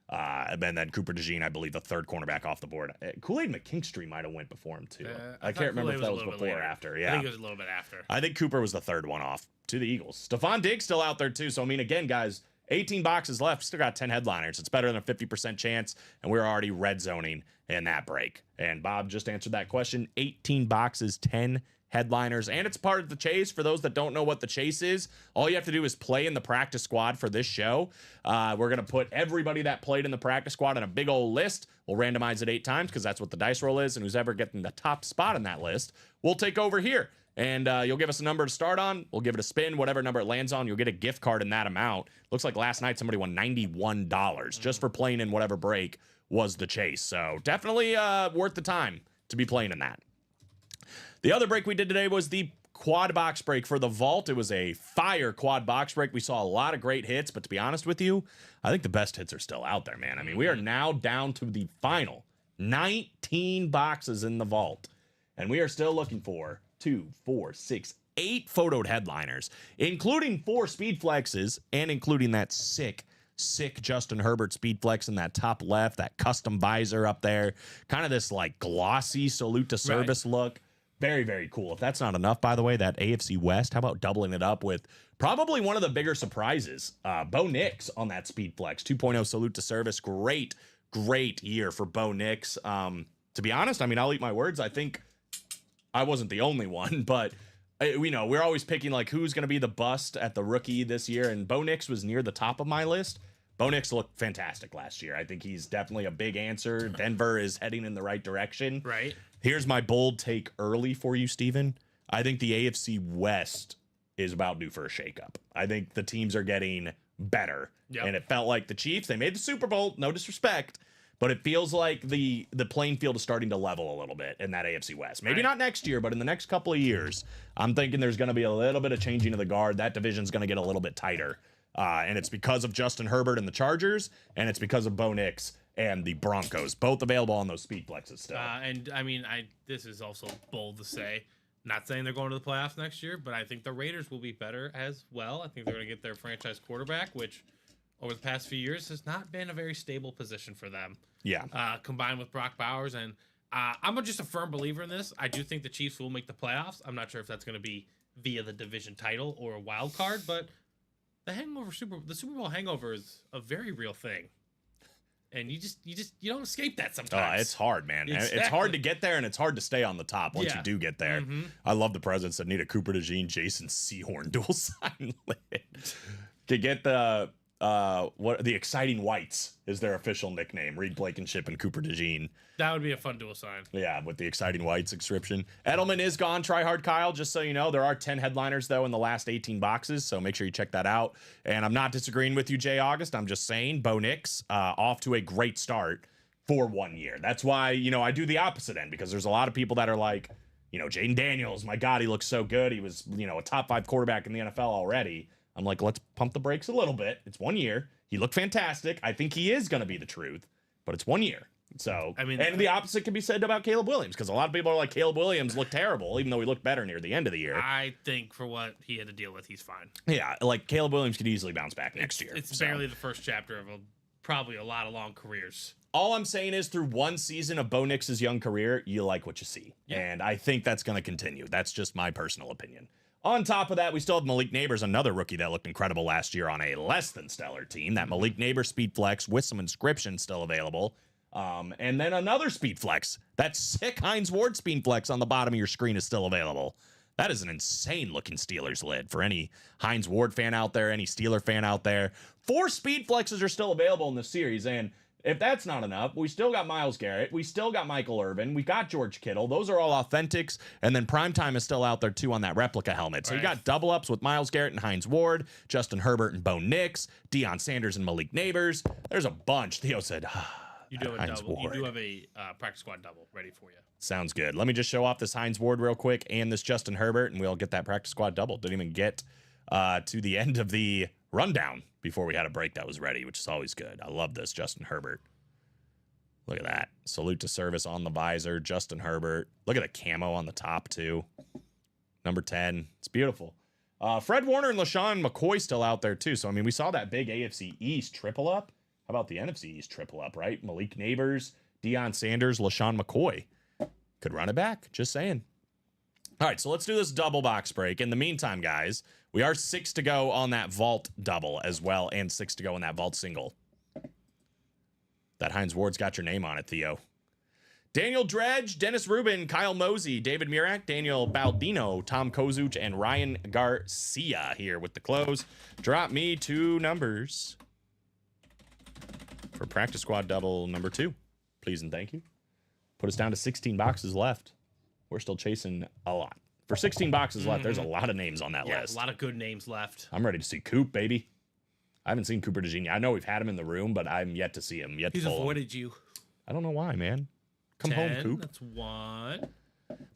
And then Cooper DeJean, I believe, the 3rd cornerback off the board. Kool-Aid McKinstry might have went before him, too. I can't remember if that was before or after. Yeah. I think it was a little bit after. I think Cooper was the 3rd one off to the Eagles. Stephon Diggs still out there, too. So, I mean, again, guys, 18 boxes left. Still got 10 headliners. It's better than a 50% chance, and we're already red zoning in that break. And Bob just answered that question. 18 boxes, 10 headliners, and it's part of the chase. For those that don't know what the chase is, all you have to do is play in the practice squad for this show. We're going to put everybody that played in the practice squad on a big old list. We'll randomize it 8 times because that's what the dice roll is, and who's ever getting the top spot in that list will take over here. And you'll give us a number to start on. We'll give it a spin. Whatever number it lands on, you'll get a gift card in that amount. Looks like last night somebody won $91 just for playing in whatever break was the chase. So definitely worth the time to be playing in that. The other break we did today was the quad box break for the vault. It was a fire quad box break. We saw a lot of great hits, but to be honest with you, I think the best hits are still out there, man. I mean, we are now down to the final 19 boxes in the vault, and we are still looking for 2, 4, 6, 8 photoed headliners, including 4 speed flexes and including that sick Justin Herbert speed flex in that top left, that custom visor up there, kind of this like glossy salute to service look. Very, very cool. If that's not enough, by the way, that AFC West, how about doubling it up with probably one of the bigger surprises, Bo Nix on that speed flex 2.0 salute to service. Great year for Bo Nix. To be honest, I mean, I'll eat my words. I think I wasn't the only one, but we're always picking like who's going to be the bust at the rookie this year, and Bo Nix was near the top of my list. Bo Nix looked fantastic last year. I think he's definitely a big answer. Denver is heading in the right direction. Right. Here's my bold take early for you, Steven. I think the AFC West is about due for a shakeup. I think the teams are getting better. Yep. And it felt like the Chiefs, they made the Super Bowl, no disrespect, but it feels like the playing field is starting to level a little bit in that AFC West. Maybe not next year, but in the next couple of years, I'm thinking there's going to be a little bit of changing of the guard. That division's going to get a little bit tighter. And it's because of Justin Herbert and the Chargers, and it's because of Bo Nix and the Broncos, both available on those speed flexes still. And I mean, this is also bold to say. Not saying they're going to the playoffs next year, but I think the Raiders will be better as well. I think they're going to get their franchise quarterback, which over the past few years has not been a very stable position for them. Yeah. Combined with Brock Bowers. And I'm just a firm believer in this. I do think the Chiefs will make the playoffs. I'm not sure if that's going to be via the division title or a wild card, but the Super Bowl hangover is a very real thing. And you don't escape that sometimes. It's hard, man. Exactly. It's hard to get there, and it's hard to stay on the top once you do get there. Mm-hmm. I love the presence that Nita Cooper DeJean, Jason Sehorn dual sign lit. To get the Exciting Whites is their official nickname. Reed Blankenship and Cooper DeJean. That would be a fun dual sign. Yeah, with the Exciting Whites inscription. Edelman is gone. Try hard Kyle, just so you know. There are 10 headliners, though, in the last 18 boxes, so make sure you check that out. And I'm not disagreeing with you, Jay August. I'm just saying Bo Nix off to a great start for 1 year. That's why, I do the opposite end, because there's a lot of people that are like, Jaden Daniels, my God, he looks so good. He was, a top 5 quarterback in the NFL already. I'm like, let's pump the brakes a little bit. It's 1 year. He looked fantastic. I think he is going to be the truth, but it's 1 year. So, and the opposite can be said about Caleb Williams, because a lot of people are like, Caleb Williams looked terrible, even though he looked better near the end of the year. I think for what he had to deal with, he's fine. Yeah, like Caleb Williams could easily bounce back next year. It's barely the first chapter of probably a lot of long careers. All I'm saying is through one season of Bo Nix's young career, you like what you see. Yeah. And I think that's going to continue. That's just my personal opinion. On top of that, we still have Malik Neighbors, another rookie that looked incredible last year on a less than stellar team. That Malik Neighbors speed flex with some inscription still available. And then another speed flex. That sick Hines Ward speed flex on the bottom of your screen is still available. That is an insane looking Steelers lid for any Hines Ward fan out there, any Steeler fan out there. 4 speed flexes are still available in this series. And if that's not enough, we still got Myles Garrett. We still got Michael Irvin. We got George Kittle. Those are all authentics. And then Primetime is still out there, too, on that replica helmet. So you got double ups with Myles Garrett and Hines Ward, Justin Herbert and Bo Nix, Deion Sanders and Malik Neighbors. There's a bunch. Theo said, you do have a Hines double. Ward. You do have a practice squad double ready for you. Sounds good. Let me just show off this Hines Ward real quick and this Justin Herbert, and we'll get that practice squad double. Didn't even get to the end of the rundown before we had a break that was ready, which is always good. I love this, Justin Herbert. Look at that. Salute to service on the visor, Justin Herbert. Look at the camo on the top, too. Number 10. It's beautiful. Fred Warner and LaShawn McCoy still out there, too. So, I mean, we saw that big AFC East triple up. How about the NFC East triple up, right? Malik Neighbors, Deion Sanders, LaShawn McCoy. Could run it back. Just saying. All right, so let's do this double box break. In the meantime, guys, we are 6 to go on that vault double as well, and 6 to go on that vault single. That Hines Ward's got your name on it, Theo. Daniel Dredge, Dennis Rubin, Kyle Mosey, David Murak, Daniel Baldino, Tom Kozuch, and Ryan Garcia here with the close. Drop me 2 numbers for practice squad double number 2. Please and thank you. Put us down to 16 boxes left. We're still chasing a lot. For 16 boxes left, there's a lot of names on that list. A lot of good names left. I'm ready to see Coop, baby. I haven't seen Cooper DeJean. I know we've had him in the room, but I'm yet to see him. He's avoided you. I don't know why, man. Come 10, home, Coop. That's 1.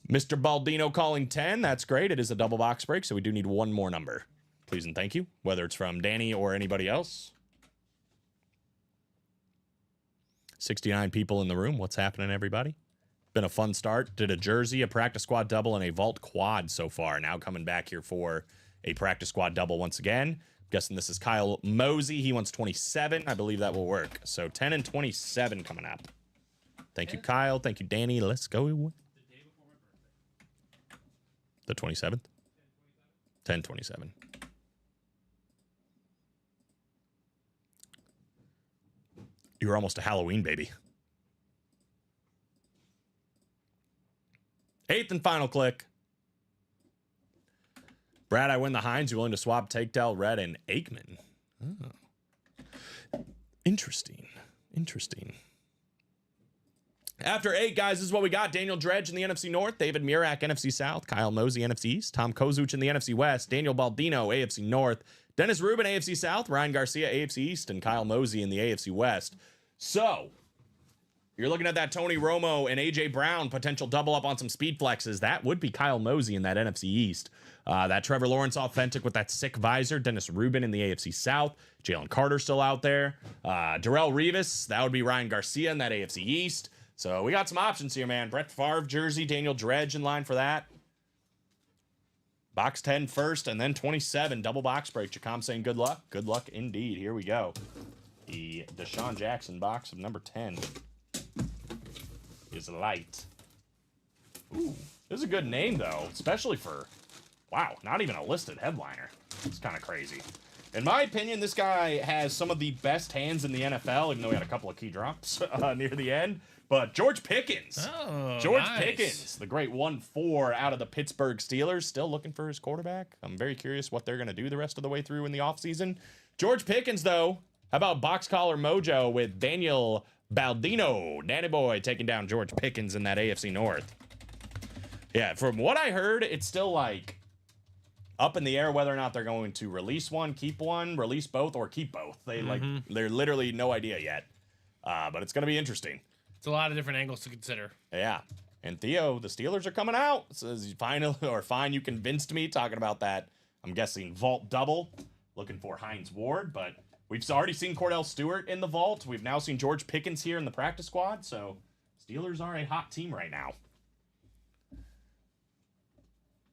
Mr. Baldino calling 10. That's great. It is a double box break, so we do need 1 more number. Please and thank you. Whether it's from Danny or anybody else. 69 people in the room. What's happening, everybody? Been a fun start. Did a jersey, a practice squad double, and a vault quad so far. Now coming back here for a practice squad double once again. Guessing this is Kyle Mosey. He wants 27. I believe that will work. So 10 and 27 coming up. Thank you, Kyle. Thank you, Danny. Let's go. The 27th? 10/27. You were almost a Halloween baby. 8th and final click. Brad, I win the Hines. You willing to swap Takedale, Red, and Aikman? Oh. Interesting. After 8, guys, this is what we got. Daniel Dredge in the NFC North, David Murak, NFC South, Kyle Mosey, NFC East, Tom Kozuch in the NFC West, Daniel Baldino, AFC North, Dennis Rubin, AFC South, Ryan Garcia, AFC East, and Kyle Mosey in the AFC West. So, you're looking at that Tony Romo and A.J. Brown potential double up on some speed flexes. That would be Kyle Mosey in that NFC East. That Trevor Lawrence authentic with that sick visor. Dennis Rubin in the AFC South. Jalen Carter still out there. Darrelle Revis. That would be Ryan Garcia in that AFC East. So we got some options here, man. Brett Favre jersey. Daniel Dredge in line for that. Box 10 first and then 27. Double box break. Jacom saying good luck. Good luck indeed. Here we go. The Deshaun Jackson box of number 10. Is light. Ooh, this is a good name though, especially for, wow, not even a listed headliner. It's kind of crazy. In my opinion, this guy has some of the best hands in the NFL, even though he had a couple of key drops near the end. But George Pickens. Oh, George nice. Pickens, the great 1-4 out of the Pittsburgh Steelers, still looking for his quarterback. I'm very curious what they're going to do the rest of the way through in the offseason. George Pickens, though, how about box collar mojo with Daniel Baldino? Danny boy taking down George Pickens in that AFC North. Yeah, from what I heard, it's still like up in the air whether or not they're going to release one, keep one, release both, or keep both. They're literally no idea yet. But it's going to be interesting. It's a lot of different angles to consider. Yeah. And Theo, the Steelers are coming out. Says fine, you convinced me talking about that. I'm guessing vault double. Looking for Hines Ward, but we've already seen Cordell Stewart in the vault. We've now seen George Pickens here in the practice squad. So Steelers are a hot team right now.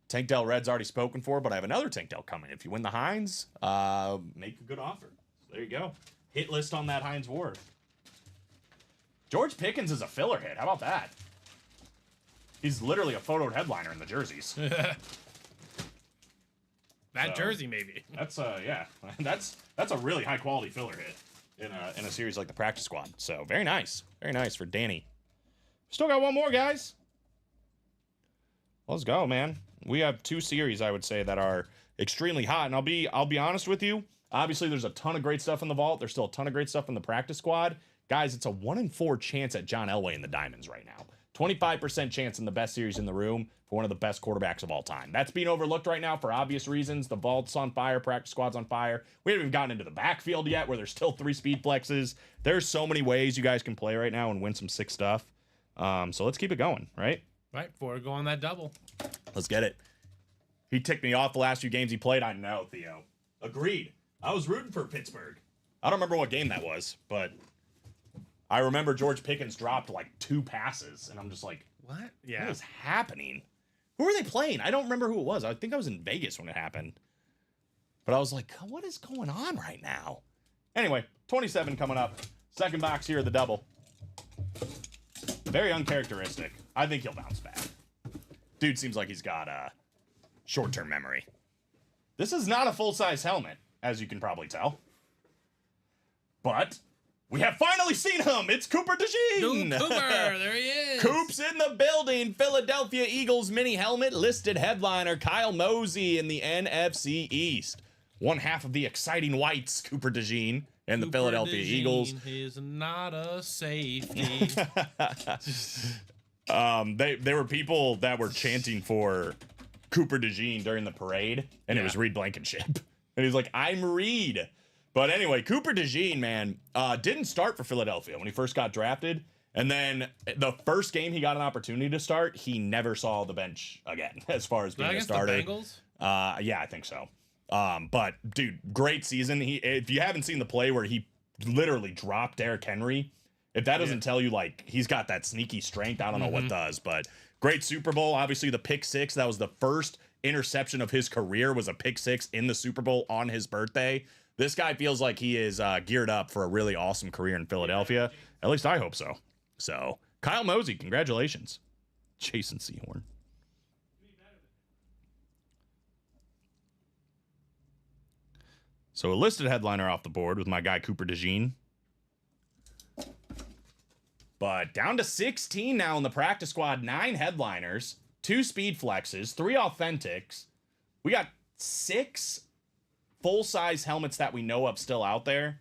Tankdale Red's already spoken for, but I have another Tankdale coming. If you win the Hines, make a good offer. So there you go. Hit list on that Hines Ward. George Pickens is a filler hit. How about that? He's literally a photoed headliner in the jerseys. That jersey, maybe. That's yeah. That's a really high quality filler hit in a series like the practice squad. So very nice for Danny. Still got one more, guys. Let's go, man. We have 2 series, I would say, that are extremely hot, and I'll be honest with you. Obviously, there's a ton of great stuff in the vault. There's still a ton of great stuff in the practice squad. Guys, it's a 1 in 4 chance at John Elway in the Diamonds right now. 25% chance in the best series in the room for one of the best quarterbacks of all time. That's being overlooked right now for obvious reasons. The vault's on fire, practice squad's on fire. We haven't even gotten into the backfield yet where there's still 3 speed flexes. There's so many ways you guys can play right now and win some sick stuff. So let's keep it going, right? Right, before we go on that double. Let's get it. He ticked me off the last few games he played. I know, Theo. Agreed. I was rooting for Pittsburgh. I don't remember what game that was, but I remember George Pickens dropped like 2 passes, and I'm just like, What? what Yeah. is happening? Who were they playing? I don't remember who it was. I think I was in Vegas when it happened. But I was like, what is going on right now? Anyway, 27 coming up. Second box here of the double. Very uncharacteristic. I think he'll bounce back. Dude seems like he's got a short-term memory. This is not a full-size helmet, as you can probably tell. But we have finally seen him. It's Cooper DeJean. Dude, Cooper, there he is. Coop's in the building. Philadelphia Eagles mini helmet. Listed headliner Kyle Mosey in the NFC East. One half of the exciting whites, Cooper DeJean and the Cooper Philadelphia DeJean Eagles. is not a safety. There were people that were chanting for Cooper DeJean during the parade, and it was Reed Blankenship. And he's like, I'm Reed. But anyway, Cooper DeJean, man, didn't start for Philadelphia when he first got drafted. And then the first game he got an opportunity to start, he never saw the bench again as far as being a Against starter. the Bengals? Yeah, I think so. But dude, great season. If you haven't seen the play where he literally dropped Derrick Henry, if that doesn't tell you like he's got that sneaky strength, I don't know what does. But great Super Bowl. Obviously, the pick 6, that was the first interception of his career, was a pick 6 in the Super Bowl on his birthday. This guy feels like he is geared up for a really awesome career in Philadelphia. At least I hope so. So, Kyle Mosey, congratulations. Jason Sehorn. So a listed headliner off the board with my guy Cooper DeJean. But down to 16 now in the practice squad. 9 headliners, 2 speed flexes, 3 authentics. We got 6 full-size helmets that we know of still out there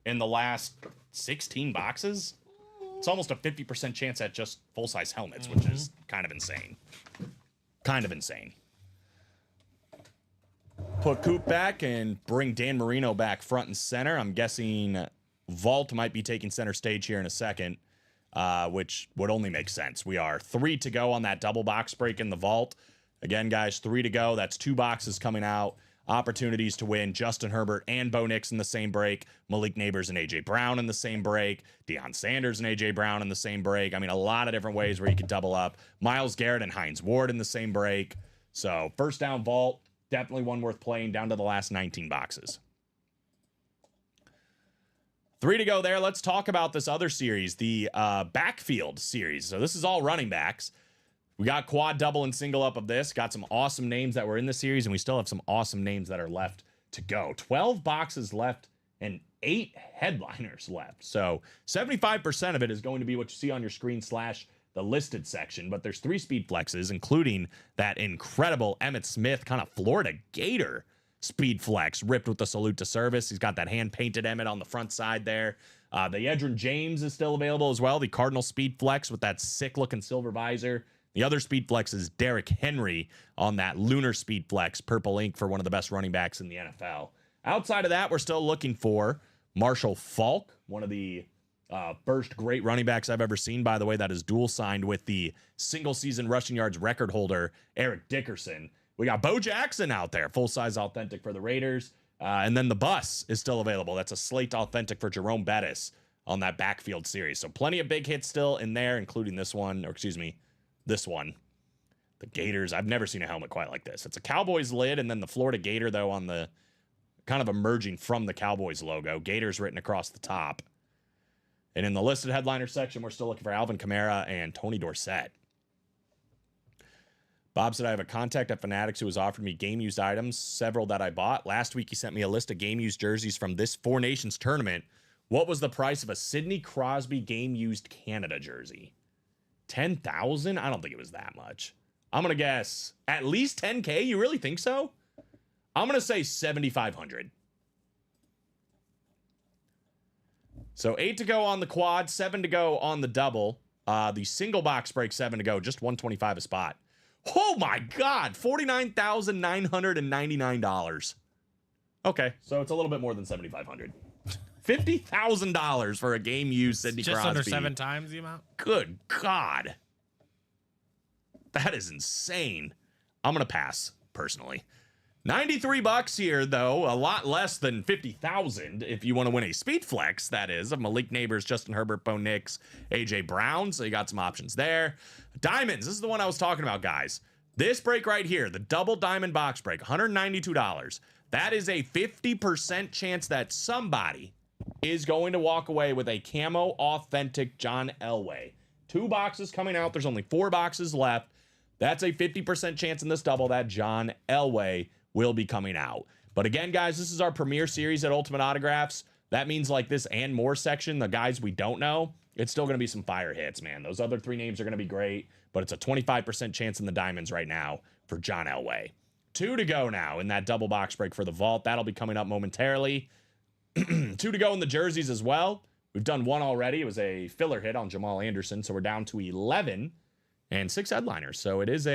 in the last 16 boxes. It's almost a 50% chance at just full-size helmets, which is kind of insane. Kind of insane. Put Coop back and bring Dan Marino back front and center. I'm guessing Vault might be taking center stage here in a second, which would only make sense. We are 3 to go on that double box break in the Vault. Again, guys, 3 to go. That's 2 boxes coming out. Opportunities to win Justin Herbert and Bo Nix in the same break. Malik Neighbors and A.J. Brown in the same break. Deion Sanders and A.J. Brown in the same break. I mean, a lot of different ways where you could double up. Myles Garrett and Hines Ward in the same break. So, first down Vault. Definitely one worth playing down to the last 19 boxes. 3 to go there. Let's talk about this other series, the backfield series. So this is all running backs. We got quad, double, and single up of this. Got some awesome names that were in the series, and we still have some awesome names that are left to go. 12 boxes left and 8 headliners left. So 75% of it is going to be what you see on your screen / the listed section, but there's 3 speed flexes, including that incredible Emmitt Smith kind of Florida Gator speed flex ripped with the salute to service. He's got that hand painted Emmitt on the front side there. The Edgerrin James is still available as well. The Cardinal speed flex with that sick looking silver visor. The other speed flex is Derrick Henry on that lunar speed flex, purple ink for one of the best running backs in the NFL. Outside of that, we're still looking for Marshall Faulk, one of the first great running backs I've ever seen, by the way. That is dual signed with the single season rushing yards record holder, Eric Dickerson. We got Bo Jackson out there, full-size authentic for the Raiders. And then the bus is still available. That's a slate authentic for Jerome Bettis on that backfield series. So plenty of big hits still in there, including this one, or excuse me, this one. The Gators, I've never seen a helmet quite like this. It's a Cowboys lid, and then the Florida Gator, though, on the kind of emerging from the Cowboys logo. Gators written across the top. And in the listed headliner section, we're still looking for Alvin Kamara and Tony Dorsett. Bob said, I have a contact at Fanatics who has offered me game-used items, several that I bought. Last week, he sent me a list of game-used jerseys from this Four Nations tournament. What was the price of a Sidney Crosby game-used Canada jersey? $10,000? I don't think it was that much. I'm going to guess at least $10K. You really think so? I'm going to say $7,500. So 8 to go on the quad, 7 to go on the double. The single box break, 7 to go, just $125 a spot. Oh my God, $49,999. Okay, so it's a little bit more than $7,500. $50,000 for a game used Sidney Just Crosby. under 7 times the amount. Good God. That is insane. I'm going to pass, personally. $93 here, though, a lot less than 50,000 if you want to win a speed flex, that is, of Malik Neighbors, Justin Herbert, Bo Nix, AJ Brown. So you got some options there. Diamonds, this is the one I was talking about, guys. This break right here, the double diamond box break, $192. That is a 50% chance that somebody is going to walk away with a camo authentic John Elway. 2 boxes coming out. There's only 4 boxes left. That's a 50% chance in this double that John Elway will be coming out. But again, guys, this is our premiere series at Ultimate Autographs. That means like this and more section, the guys we don't know, it's still going to be some fire hits, man. Those other 3 names are going to be great, but it's a 25% chance in the diamonds right now for John Elway. 2 to go now in that double box break for the vault. That'll be coming up momentarily. 2 to go in the jerseys as well. We've done 1 already. It was a filler hit on Jamal Anderson, so we're down to 11 and 6 headliners. So it is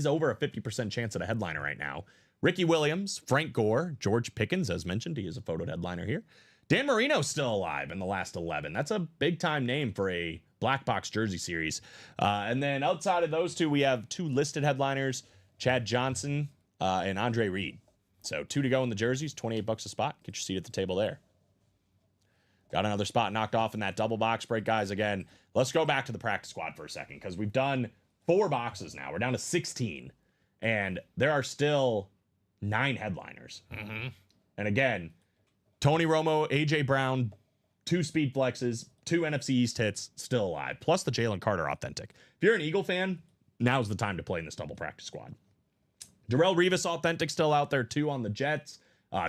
over a 50% chance at a headliner right now. Ricky Williams, Frank Gore, George Pickens, as mentioned, he is a photoed headliner here. Dan Marino's still alive in the last 11. That's a big time name for a black box jersey series. And then outside of those 2, we have 2 listed headliners, Chad Johnson and Andre Reed. So 2 to go in the jerseys, $28 a spot. Get your seat at the table there. Got another spot knocked off in that double box break, guys. Again, let's go back to the practice squad for a second because we've done 4 boxes now. We're down to 16, and there are still 9 headliners. Mm-hmm. And again, Tony Romo, AJ Brown, 2 speed flexes, 2 NFC East hits still alive, plus the Jalen Carter authentic. If you're an Eagle fan, now's the time to play in this double practice squad. Darrelle Revis authentic still out there, 2 on the Jets.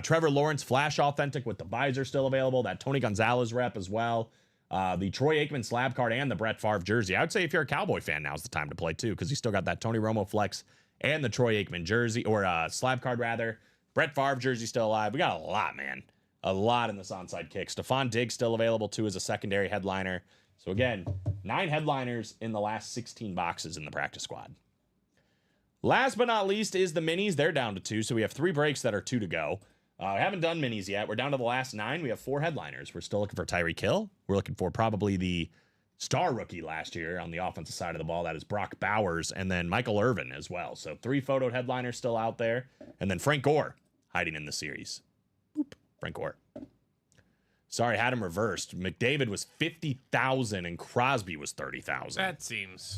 Trevor Lawrence Flash authentic with the visor still available. That Tony Gonzalez rep as well. The Troy Aikman slab card and the Brett Favre jersey. I would say if you're a Cowboy fan, now's the time to play too, because you still got that Tony Romo flex and the Troy Aikman jersey, or slab card rather. Brett Favre jersey still alive. We got a lot, man. A lot in this onside kick. Stephon Diggs still available too as a secondary headliner. So again, 9 headliners in the last 16 boxes in the practice squad. Last but not least is the minis. They're down to 2, so we have 3 breaks that are 2 to go. I haven't done minis yet. We're down to the last 9. We have 4 headliners. We're still looking for Tyreek Hill. We're looking for probably the star rookie last year on the offensive side of the ball. That is Brock Bowers, and then Michael Irvin as well. So 3 photoed headliners still out there. And then Frank Gore hiding in the series. Boop. Frank Gore. Sorry, had him reversed. McDavid was 50,000 and Crosby was 30,000.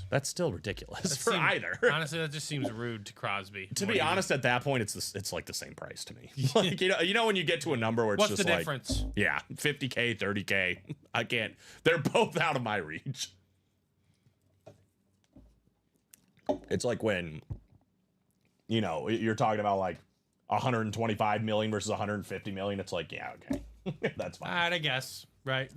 That's still ridiculous for either. Honestly, that just seems rude to Crosby. To be honest, at that point, it's like the same price to me. Like, you know when you get to a number where it's What's just the like, difference? yeah, 50K, 30K. I can't. They're both out of my reach. It's like when, you're talking about like 125 million versus 150 million. It's like, yeah, okay. That's fine. I guess, right?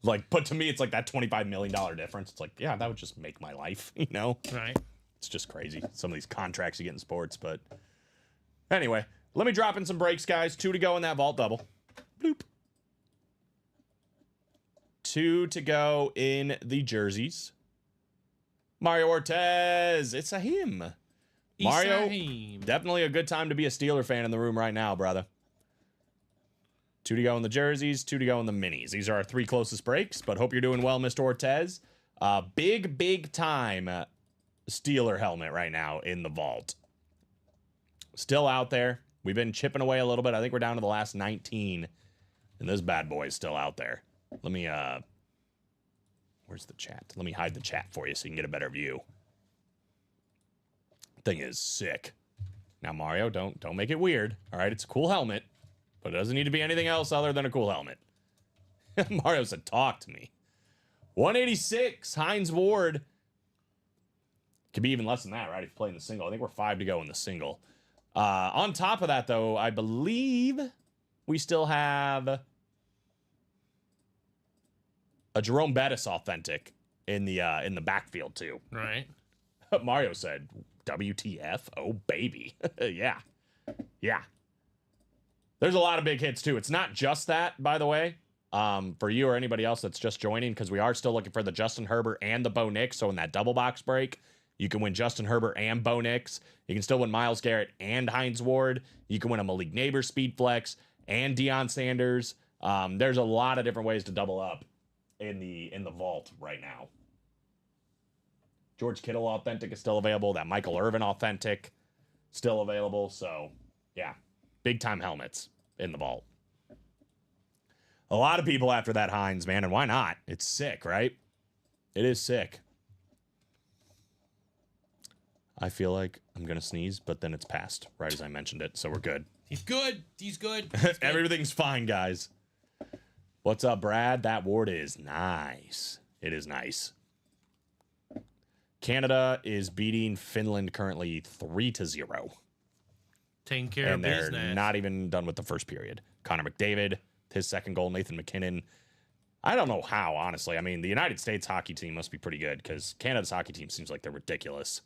Like, but to me, it's like that $25 million difference. It's like, yeah, that would just make my life, Right. It's just crazy. Some of these contracts you get in sports, but anyway, let me drop in some breaks, guys. 2 to go in that vault double. Bloop. 2 to go in the jerseys. Mario Ortiz. It's a him. Mario, definitely a good time to be a Steeler fan in the room right now, brother. 2 to go in the jerseys, 2 to go in the minis. These are our 3 closest breaks, but hope you're doing well, Mr. Ortiz. Big time Steeler helmet right now in the vault. Still out there. We've been chipping away a little bit. I think we're down to the last 19, and this bad boy is still out there. Let me, where's the chat? Let me hide the chat for you so you can get a better view. Thing is sick. Now, Mario, don't make it weird. All right, it's a cool helmet. But it doesn't need to be anything else other than a cool helmet. Mario said, talk to me. 186, Hines Ward. Could be even less than that, right? If you play in the single. I think we're 5 to go in the single. On top of that, though, I believe we still have a Jerome Bettis authentic in the backfield, too. Right. Mario said, WTF? Oh, baby. Yeah. There's a lot of big hits, too. It's not just that, by the way, for you or anybody else that's just joining, because we are still looking for the Justin Herbert and the Bo Nix. So in that double box break, you can win Justin Herbert and Bo Nix. You can still win Myles Garrett and Hines Ward. You can win a Malik Neighbors speed flex and Deion Sanders. There's a lot of different ways to double up in the vault right now. George Kittle authentic is still available. That Michael Irvin authentic. still available. So, yeah, big time helmets in the vault. A lot of people after that Hines, man, and why not? It's sick, right? It is sick. I feel like I'm going to sneeze, but then it's passed right as I mentioned it, so we're good. He's good. He's good. He's good. Everything's fine, guys. What's up, Brad? That ward is nice. It is nice. Canada is beating Finland currently 3-0. Taking care And of they're business. not even done with the first period. Connor McDavid, his second goal, Nathan McKinnon. I don't know how, honestly. I mean, the United States hockey team must be pretty good because Canada's hockey team seems like they're ridiculous.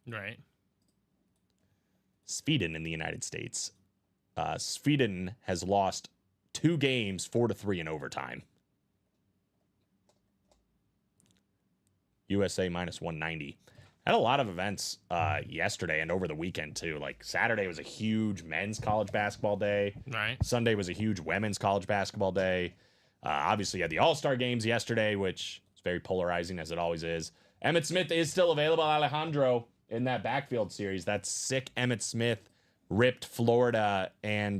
Right. Sweden in the United States. Sweden has lost 2 games 4-3 in overtime. USA minus 190. Had a lot of events yesterday and over the weekend too. Like Saturday was a huge men's college basketball day. Right. Sunday was a huge women's college basketball day. Obviously, you had the All-Star games yesterday, which is very polarizing as it always is. Emmitt Smith is still available, Alejandro, in that backfield series. That sick Emmitt Smith ripped Florida and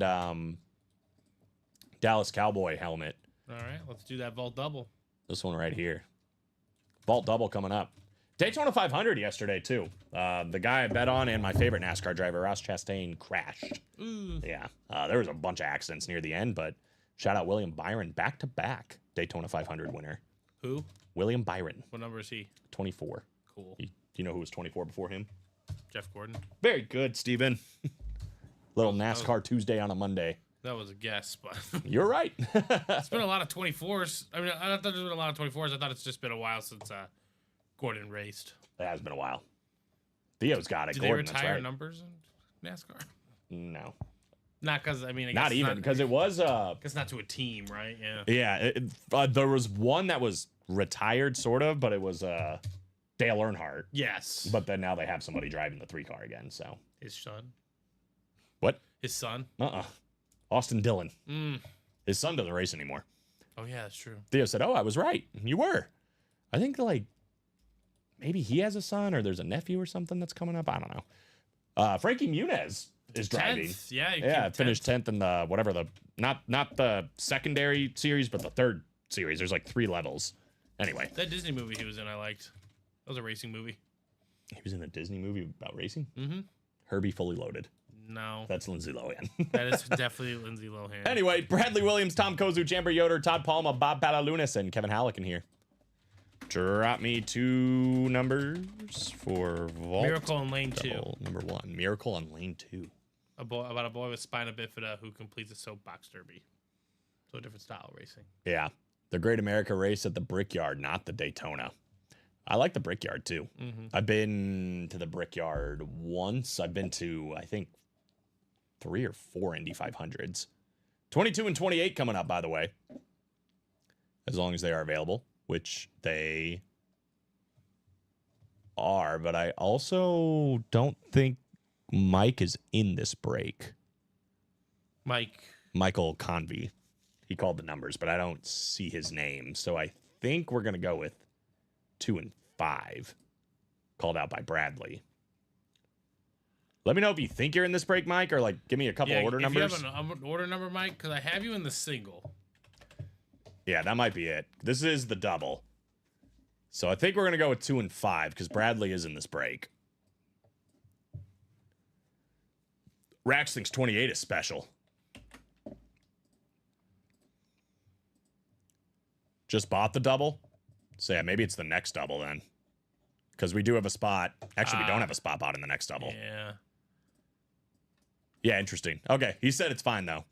Dallas Cowboy helmet. All right. Let's do that vault double. This one right here. Vault double coming up. Daytona 500 yesterday, too. The guy I bet on and my favorite NASCAR driver, Ross Chastain, crashed. Ooh. Yeah, there was a bunch of accidents near the end, but shout out William Byron, back-to-back Daytona 500 winner. Who? William Byron, What number is he? 24. Cool. Do you know who was 24 before him? Jeff Gordon. Very good, Steven. Little NASCAR Tuesday on a Monday. That was a guess, but You're right. it's been a lot of 24s. I mean, I thought there's been a lot of 24s. I thought it's just been a while since Gordon raced. It has been a while. Theo's got it. Did Gordon, they that's retire right. numbers in NASCAR? No. Not because, I mean, I guess Not it's even, because it was... It's not to a team, right? Yeah. Yeah, there was one that was retired, sort of, but it was Dale Earnhardt. Yes. But then now they have somebody driving the 3-car again, so... His son. What? His son. Austin Dillon. Mm. His son doesn't race anymore. Oh, yeah, that's true. Theo said, "Oh, I was right. You were." I think, like, maybe he has a son or there's a nephew or something that's coming up. I don't know. Frankie Muniz is driving. 10th. Yeah, he Yeah, came finished 10th in the, whatever, the not the secondary series, but the third series. There's like 3 levels. Anyway. That Disney movie he was in, I liked. That was a racing movie. He was in a Disney movie about racing? Mm-hmm. Herbie Fully Loaded. No. That's Lindsay Lohan. That is definitely Lindsay Lohan. Anyway, Bradley Williams, Tom Kozu, Amber Yoder, Todd Palma, Bob Palalunas, and Kevin Halleck in here. Drop me 2 numbers for Vault. Miracle on Lane 2. Double number 1. Miracle on Lane 2. About a boy with spina bifida who completes a soapbox derby. So a different style of racing. Yeah. The Great America race at the Brickyard, not the Daytona. I like the Brickyard too. Mm-hmm. I've been to the Brickyard once. I've been to, I think, 3 or 4 Indy 500s. 22 and 28 coming up, by the way. As long as they are available, which they are. But I also don't think Mike is in this break. Michael Convey. He called the numbers, but I don't see his name. So I think we're going to go with 2 and 5. Called out by Bradley. Let me know if you think you're in this break, Mike, or like give me a couple order numbers. If you have an order number, Mike, because I have you in the single. Yeah, that might be it. This is the double. So I think we're going to go with 2 and 5 because Bradley is in this break. Rax thinks 28 is special. Just bought the double? So yeah, maybe it's the next double then. Because we do have a spot. Actually, we don't have a spot bought in the next double. Yeah. Yeah, interesting. Okay, he said it's fine though.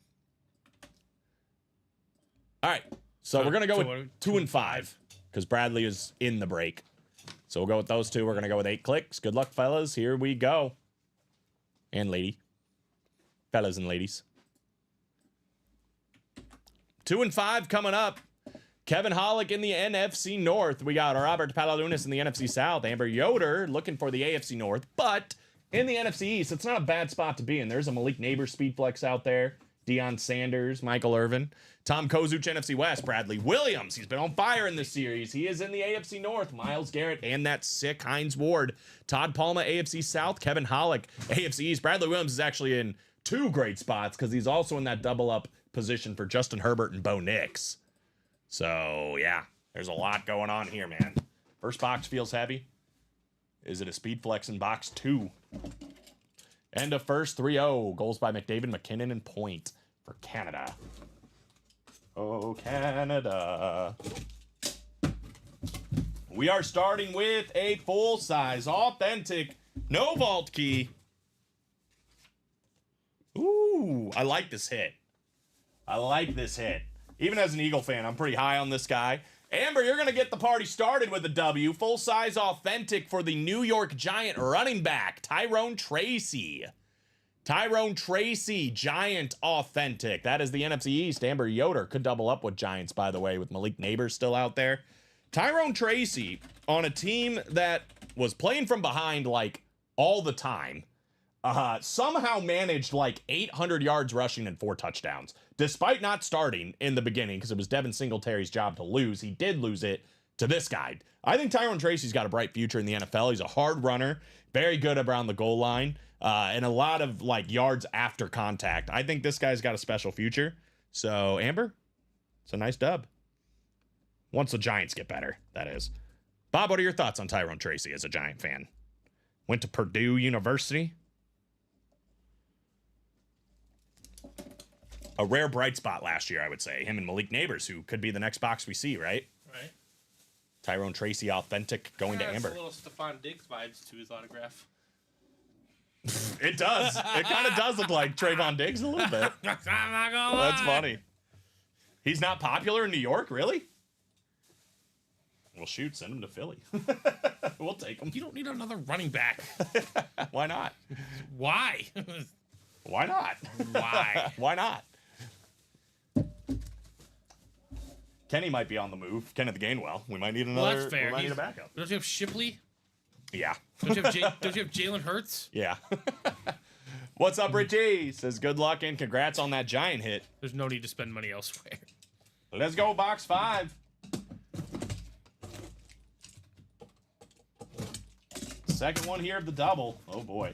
All right, so we're gonna go with 2 and 5 because Bradley is in the break. So we'll go with those 2. We're gonna go with 8 clicks. Good luck, fellas. Here we go. And lady, fellas and ladies. 2 and 5 coming up. Kevin Hollick in the NFC North. We got Robert Palalunas in the NFC South. Amber Yoder looking for the AFC North. But in the NFC East, it's not a bad spot to be in. There's a Malik Neighbors speed flex out there. Deion Sanders, Michael Irvin. Tom Kozuch, NFC West. Bradley Williams. He's been on fire in this series. He is in the AFC North. Myles Garrett and that sick Hines Ward. Todd Palma, AFC South. Kevin Hollick, AFC East. Bradley Williams is actually in 2 great spots because he's also in that double up position for Justin Herbert and Bo Nix. So, yeah, there's a lot going on here, man. First box feels heavy. Is it a speed flex in box 2? End of first, 3-0. Goals by McDavid, McKinnon, and Point for Canada. Oh, Canada. We are starting with a full-size, authentic, no vault key. Ooh, I like this hit. I like this hit. Even as an Eagle fan, I'm pretty high on this guy. Amber, you're going to get the party started with a W. Full-size authentic for the New York Giant running back, Tyrone Tracy. Tyrone Tracy, Giant authentic. That is the NFC East. Amber Yoder could double up with Giants, by the way, with Malik Neighbors still out there. Tyrone Tracy on a team that was playing from behind like all the time. Somehow managed like 800 yards rushing and 4 touchdowns, despite not starting in the beginning because it was Devin Singletary's job to lose. He did lose it to this guy. I think Tyrone Tracy's got a bright future in the NFL. He's a hard runner, very good around the goal line, and a lot of like yards after contact. I think this guy's got a special future. So, Amber, it's a nice dub. Once the Giants get better, that is. Bob, what are your thoughts on Tyrone Tracy as a Giant fan? Went to Purdue University. A rare bright spot last year, I would say. Him and Malik Neighbors, who could be the next box we see, right? Right. Tyrone Tracy, authentic, going to Amber. A little Stephon Diggs vibes to his autograph. It does. It kind of does look like Trayvon Diggs a little bit. I'm not gonna lie. That's funny. He's not popular in New York, really? Well, shoot, send him to Philly. We'll take him. You don't need another running back. Why not? Why? Why not? Why? Why not? Kenny might be on the move. Kenneth Gainwell. We might need another. Well, that's fair. We might need a backup. Don't you have Shipley? Yeah. Don't you have Jalen Hurts? Yeah. What's up, Richie? Says good luck and congrats on that Giant hit. There's no need to spend money elsewhere. Let's go, box 5. Second one here of the double. Oh, boy.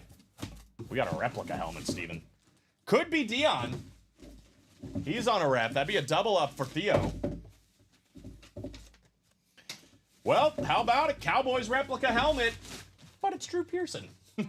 We got a replica helmet, Steven. Could be Dion. He's on a rep. That'd be a double up for Theo. Well, how about it? Cowboys replica helmet. But it's Drew Pearson. It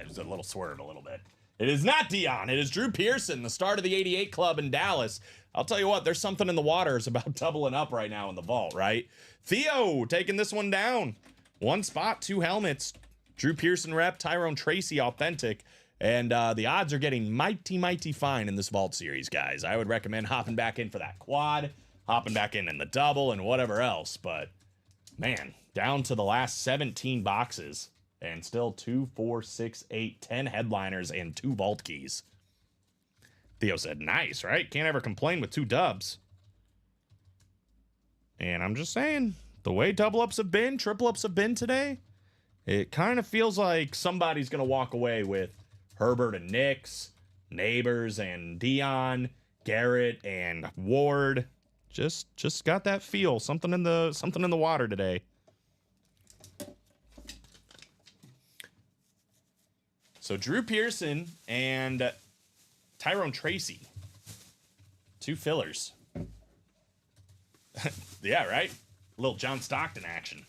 was a little swerved a little bit. It is not Dion. It is Drew Pearson, the start of the 88 club in Dallas. I'll tell you what, there's something in the waters about doubling up right now in the vault, right? Theo taking this one down. 1 spot, 2 helmets. Drew Pearson rep, Tyrone Tracy authentic. And the odds are getting mighty, mighty fine in this vault series, guys. I would recommend hopping back in for that quad, hopping back in the double, and whatever else. But, man, down to the last 17 boxes. And still 2, 4, 6, 8, 10 headliners and 2 vault keys. Theo said, nice, right? Can't ever complain with 2 dubs. And I'm just saying, the way double ups have been, triple ups have been today, it kind of feels like somebody's going to walk away with Herbert and Nix, Neighbors and Dion, Garrett and Ward. Just got that feel. Something in the water today. So Drew Pearson and Tyrone Tracy. 2 fillers. Yeah, right? A little John Stockton action.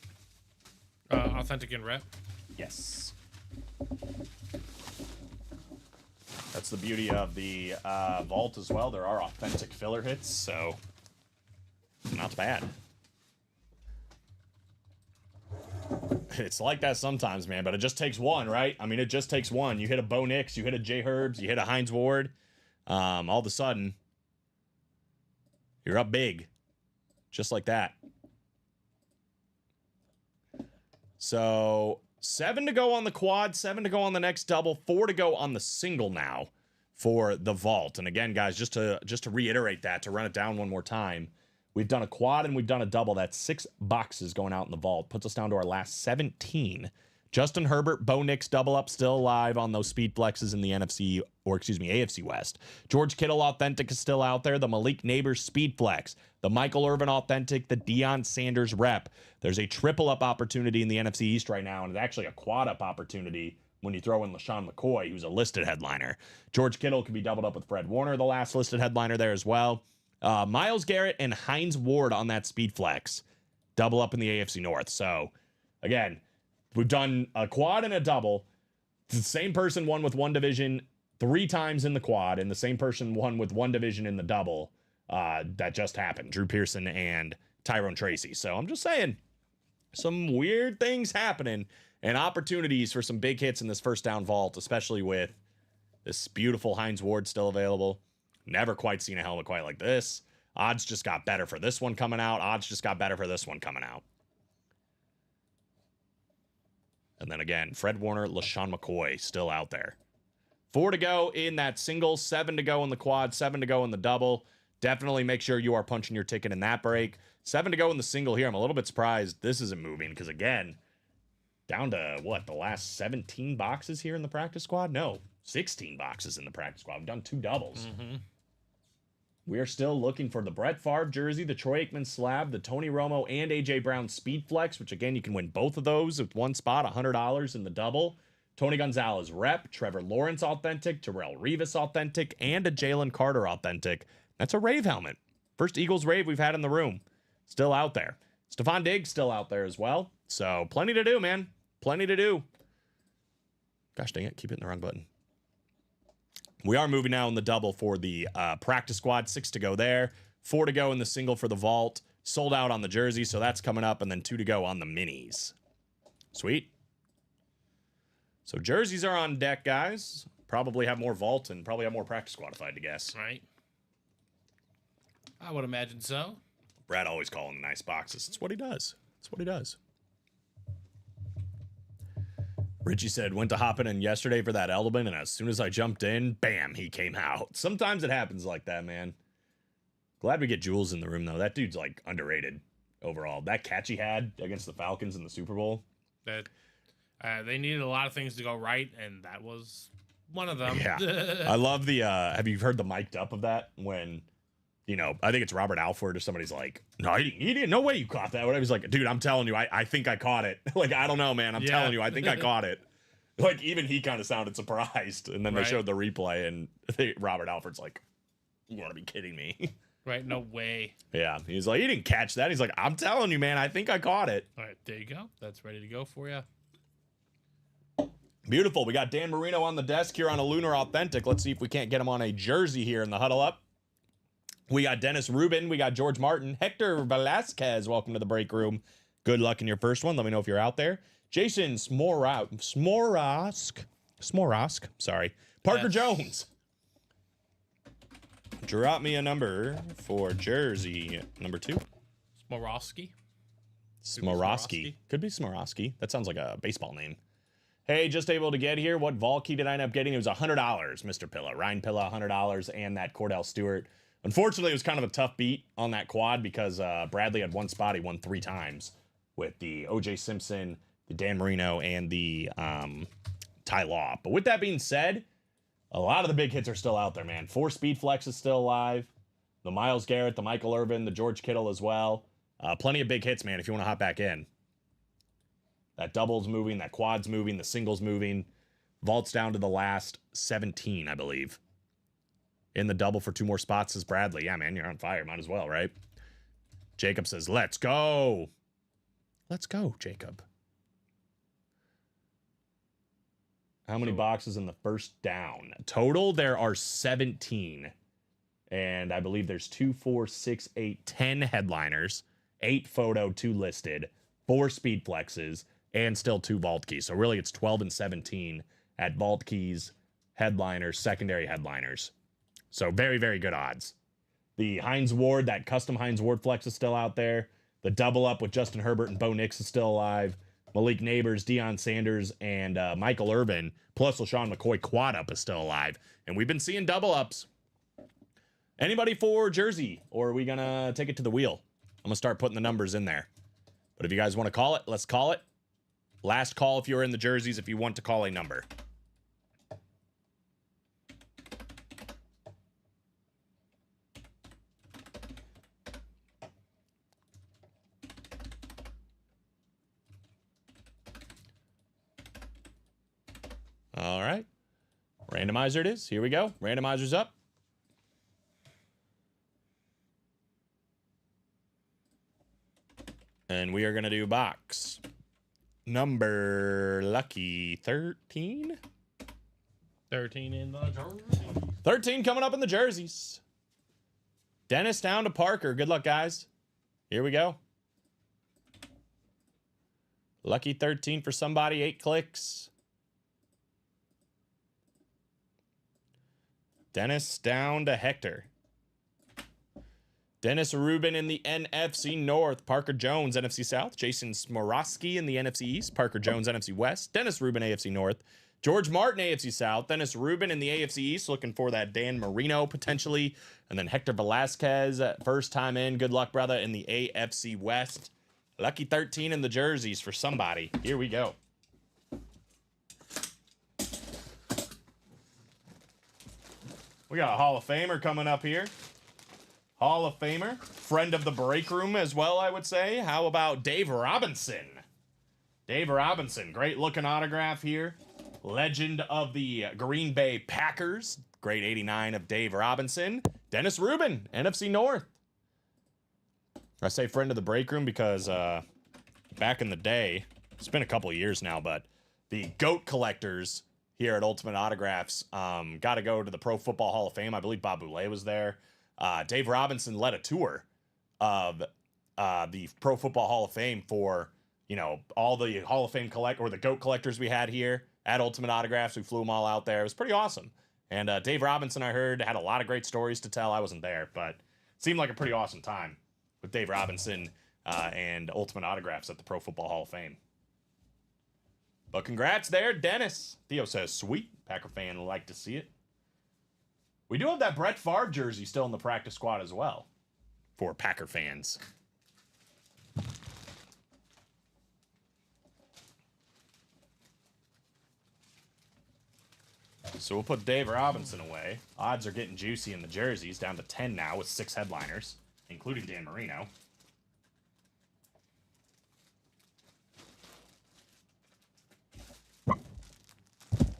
Authentic and rep. Yes. That's the beauty of the vault as well. There are authentic filler hits, so not bad. It's like that sometimes, man, but it just takes one, right? I mean, it just takes one. You hit a Bo Nix, you hit a Jay Herbs, you hit a Hines Ward. All of a sudden, you're up big. Just like that. So 7 to go on the quad, 7 to go on the next double, 4 to go on the single now for the vault. And again, guys, just to reiterate that, to run it down one more time, we've done a quad and we've done a double. That's 6 boxes going out in the vault. Puts us down to our last 17. Justin Herbert, Bo Nix double up still alive on those speed flexes in the AFC West. George Kittle authentic is still out there. The Malik Neighbors speed flex. The Michael Irvin authentic. The Deion Sanders rep. There's a triple up opportunity in the NFC East right now, and it's actually a quad up opportunity when you throw in LaShawn McCoy, who's a listed headliner. George Kittle could be doubled up with Fred Warner, the last listed headliner there as well. Myles Garrett and Hines Ward on that speed flex. Double up in the AFC North. So, again, we've done a quad and a double. The same person won with one division 3 times in the quad, and the same person won with one division in the double. That just happened. Drew Pearson and Tyrone Tracy. So I'm just saying, some weird things happening and opportunities for some big hits in this first down vault, especially with this beautiful Hines Ward still available. Never quite seen a helmet quite like this. Odds just got better for this one coming out. Odds just got better for this one coming out. And then again, Fred Warner, LaShawn McCoy still out there. 4 to go in that single, 7 to go in the quad, 7 to go in the double. Definitely make sure you are punching your ticket in that break. 7 to go in the single here. I'm a little bit surprised this isn't moving because, again, down to, what, the last 17 boxes here in the practice squad? No, 16 boxes in the practice squad. We've done 2 doubles. We are still looking for the Brett Favre jersey, the Troy Aikman slab, the Tony Romo, and A.J. Brown speed flex, which, again, you can win both of those with one spot, $100 in the double. Tony Gonzalez rep, Trevor Lawrence authentic, Terrell Revis authentic, and a Jalen Carter authentic. That's a Rave helmet. First Eagles Rave we've had in the room. Still out there. Stephon Diggs still out there as well. So plenty to do, man. Plenty to do. Gosh dang it. Keep hitting the wrong button. We are moving now in the double for the practice squad. 6 to go there. 4 to go in the single for the vault. Sold out on the jersey, so that's coming up. And then 2 to go on the minis. Sweet. So jerseys are on deck, guys. Probably have more vault and probably have more practice squad, if I had to guess. Right. I would imagine so. Brad always calling the nice boxes. It's what he does. It's what he does. Richie said, went to hopping in yesterday for that Edelman, and as soon as I jumped in, bam, he came out. Sometimes it happens like that, man. Glad we get Jules in the room, though. That dude's, like, underrated overall. That catch he had against the Falcons in the Super Bowl. That they needed a lot of things to go right, and that was one of them. Yeah. I love the, have you heard the mic'd up of that? When, you know, I think it's Robert Alford or somebody's like, no, he didn't, no way you caught that. Whatever. He's like, dude, I'm telling you, I think I caught it. Like, I don't know, man. I'm telling you, I think I caught it. Like, even he kind of sounded surprised. And then they showed the replay, and Robert Alford's like, you gotta be kidding me. Right, no way. Yeah, he's like, he didn't catch that. He's like, I'm telling you, man, I think I caught it. All right, there you go. That's ready to go for you. Beautiful. We got Dan Marino on the desk here on a Lunar Authentic. Let's see if we can't get him on a jersey here in the huddle up. We got Dennis Rubin. We got George Martin. Hector Velasquez, welcome to the break room. Good luck in your first one. Let me know if you're out there. Jason Smorosk. Sorry. Parker Jones. Drop me a number for jersey number 2. Smorowski. Could be Smorowski. That sounds like a baseball name. Hey, just able to get here. What vault key did I end up getting? It was $100, Mr. Pilla. Ryan Pilla, $100, and that Cordell Stewart. Unfortunately, it was kind of a tough beat on that quad because Bradley had one spot. He won 3 times with the O.J. Simpson, the Dan Marino, and the Ty Law. But with that being said, a lot of the big hits are still out there, man. 4 speed flex is still alive. The Myles Garrett, the Michael Irvin, the George Kittle as well. Plenty of big hits, man, if you want to hop back in. That double's moving, that quad's moving, the single's moving. Vault's down to the last 17, I believe. In the double for 2 more spots is Bradley. Yeah, man, you're on fire. Might as well, right? Jacob says, let's go. Let's go, Jacob. How many boxes in the first down? Total, there are 17. And I believe there's 2, 4, 6, 8, 10 headliners, 8 photo, 2 listed, 4 speed flexes, and still 2 vault keys. So really it's 12 and 17 at vault keys, headliners, secondary headliners. So very, very good odds. The Hines Ward, that custom Hines Ward flex is still out there. The double up with Justin Herbert and Bo Nix is still alive. Malik Neighbors, Deion Sanders, and Michael Irvin, plus LaShawn McCoy quad up is still alive. And we've been seeing double ups. Anybody for jersey, or are we going to take it to the wheel? I'm going to start putting the numbers in there. But if you guys want to call it, let's call it. Last call if you're in the jerseys, if you want to call a number. All right. Randomizer it is. Here we go. Randomizer's up. And we are going to do box number lucky 13. 13 in the jersey. 13 coming up in the jerseys. Dennis down to Parker. Good luck, guys. Here we go. Lucky 13 for somebody. 8 clicks. Dennis down to Hector. Dennis Rubin in the NFC North. Parker Jones, NFC South. Jason Smorosky in the NFC East. Parker Jones, NFC West. Dennis Rubin, AFC North. George Martin, AFC South. Dennis Rubin in the AFC East, looking for that Dan Marino potentially. And then Hector Velasquez, first time in. Good luck, brother, in the AFC West. Lucky 13 in the jerseys for somebody. Here we go. We got a Hall of Famer coming up here. Hall of Famer, friend of the break room as well, I would say. How about Dave Robinson? Dave Robinson, great looking autograph here. Legend of the Green Bay Packers. Great 89 of Dave Robinson. Dennis Rubin, NFC North. I say friend of the break room because back in the day, it's been a couple of years now, but the GOAT collectors here at Ultimate Autographs got to go to the Pro Football Hall of Fame. I believe Bob Boulay was there. Dave Robinson led a tour of the Pro Football Hall of Fame for, you know, all the Hall of Fame the GOAT collectors we had here at Ultimate Autographs. We flew them all out there. It was pretty awesome. And Dave Robinson, I heard, had a lot of great stories to tell. I wasn't there, but it seemed like a pretty awesome time with Dave Robinson and Ultimate Autographs at the Pro Football Hall of Fame. But congrats there, Dennis. Theo says, sweet. Packer fan would like to see it. We do have that Brett Favre jersey still in the practice squad as well for Packer fans. So we'll put Dave Robinson away. Odds are getting juicy in the jerseys, down to 10 now with 6 headliners, including Dan Marino.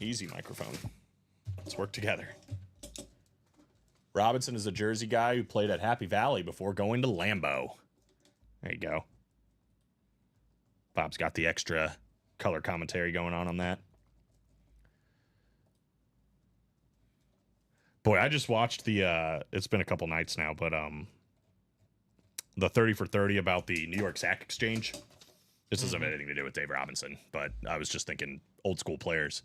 Easy, microphone. Let's work together. Robinson is a Jersey guy who played at Happy Valley before going to Lambeau. There you go. Bob's got the extra color commentary going on that. Boy, I just watched the, it's been a couple nights now, but the 30 for 30 about the New York Sack Exchange. This doesn't have anything to do with Dave Robinson, but I was just thinking old school players.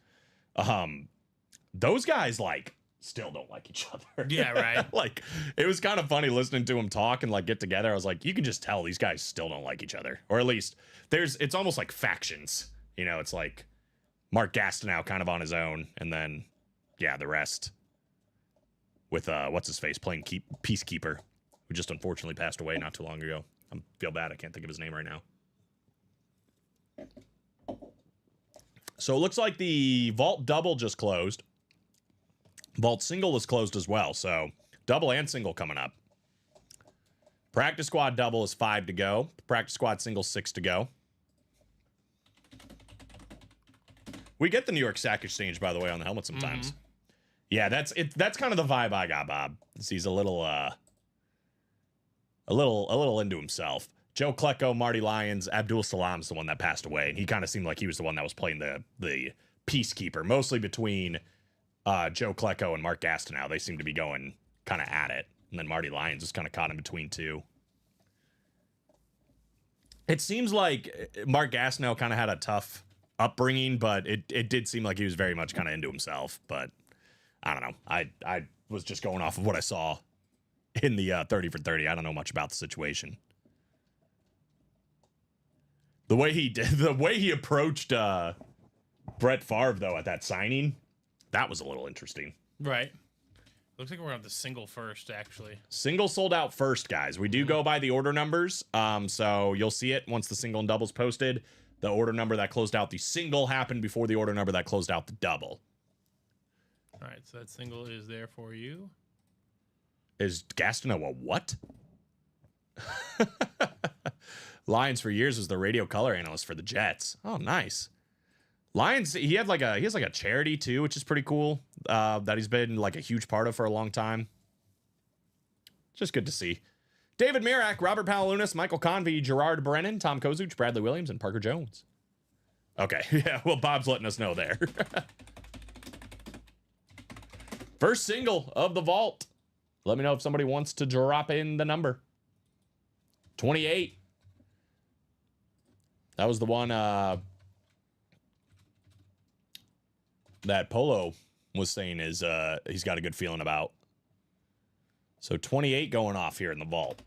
Those guys, like, still don't like each other. Yeah, right. Like, it was kind of funny listening to them talk and, like, get together. I was like, you can just tell these guys still don't like each other. Or at least, it's almost like factions. You know, it's like Mark Gastineau kind of on his own, and then, yeah, the rest with, what's-his-face, playing Peacekeeper, who just unfortunately passed away not too long ago. I feel bad. I can't think of his name right now. So it looks like the Vault Double just closed. Vault Single is closed as well. So double and single coming up. Practice Squad Double is 5 to go. Practice Squad Single 6 to go. We get the New York Sack Exchange, by the way, on the helmet sometimes. Mm-hmm. Yeah, that's kind of the vibe I got, Bob. He's a little into himself. Joe Klecko, Marty Lyons, Abdul Salam's the one that passed away, and he kind of seemed like he was the one that was playing the peacekeeper, mostly between Joe Klecko and Mark Gastineau. They seem to be going kind of at it, and then Marty Lyons is kind of caught in between two. It seems like Mark Gastineau kind of had a tough upbringing, but it did seem like he was very much kind of into himself. But I don't know. I was just going off of what I saw in the 30 for 30. I don't know much about the situation. The way he approached Brett Favre, though, at that signing, that was a little interesting. Right. Looks like we're on the single first, actually. Single sold out first, guys. We do go by the order numbers, so you'll see it once the single and double's posted. The order number that closed out the single happened before the order number that closed out the double. All right, so that single is there for you. Is Gastineau a what? Lyons for years was the radio color analyst for the Jets. Oh, nice. Lyons, he has like a charity too, which is pretty cool. That he's been like a huge part of for a long time. Just good to see. David Mirak, Robert Palalunas, Michael Convey, Gerard Brennan, Tom Kozuch, Bradley Williams, and Parker Jones. Okay, yeah, well, Bob's letting us know there. First single of the vault. Let me know if somebody wants to drop in the number. 28. That was the one that Polo was saying is he's got a good feeling about. So 28 going off here in the vault.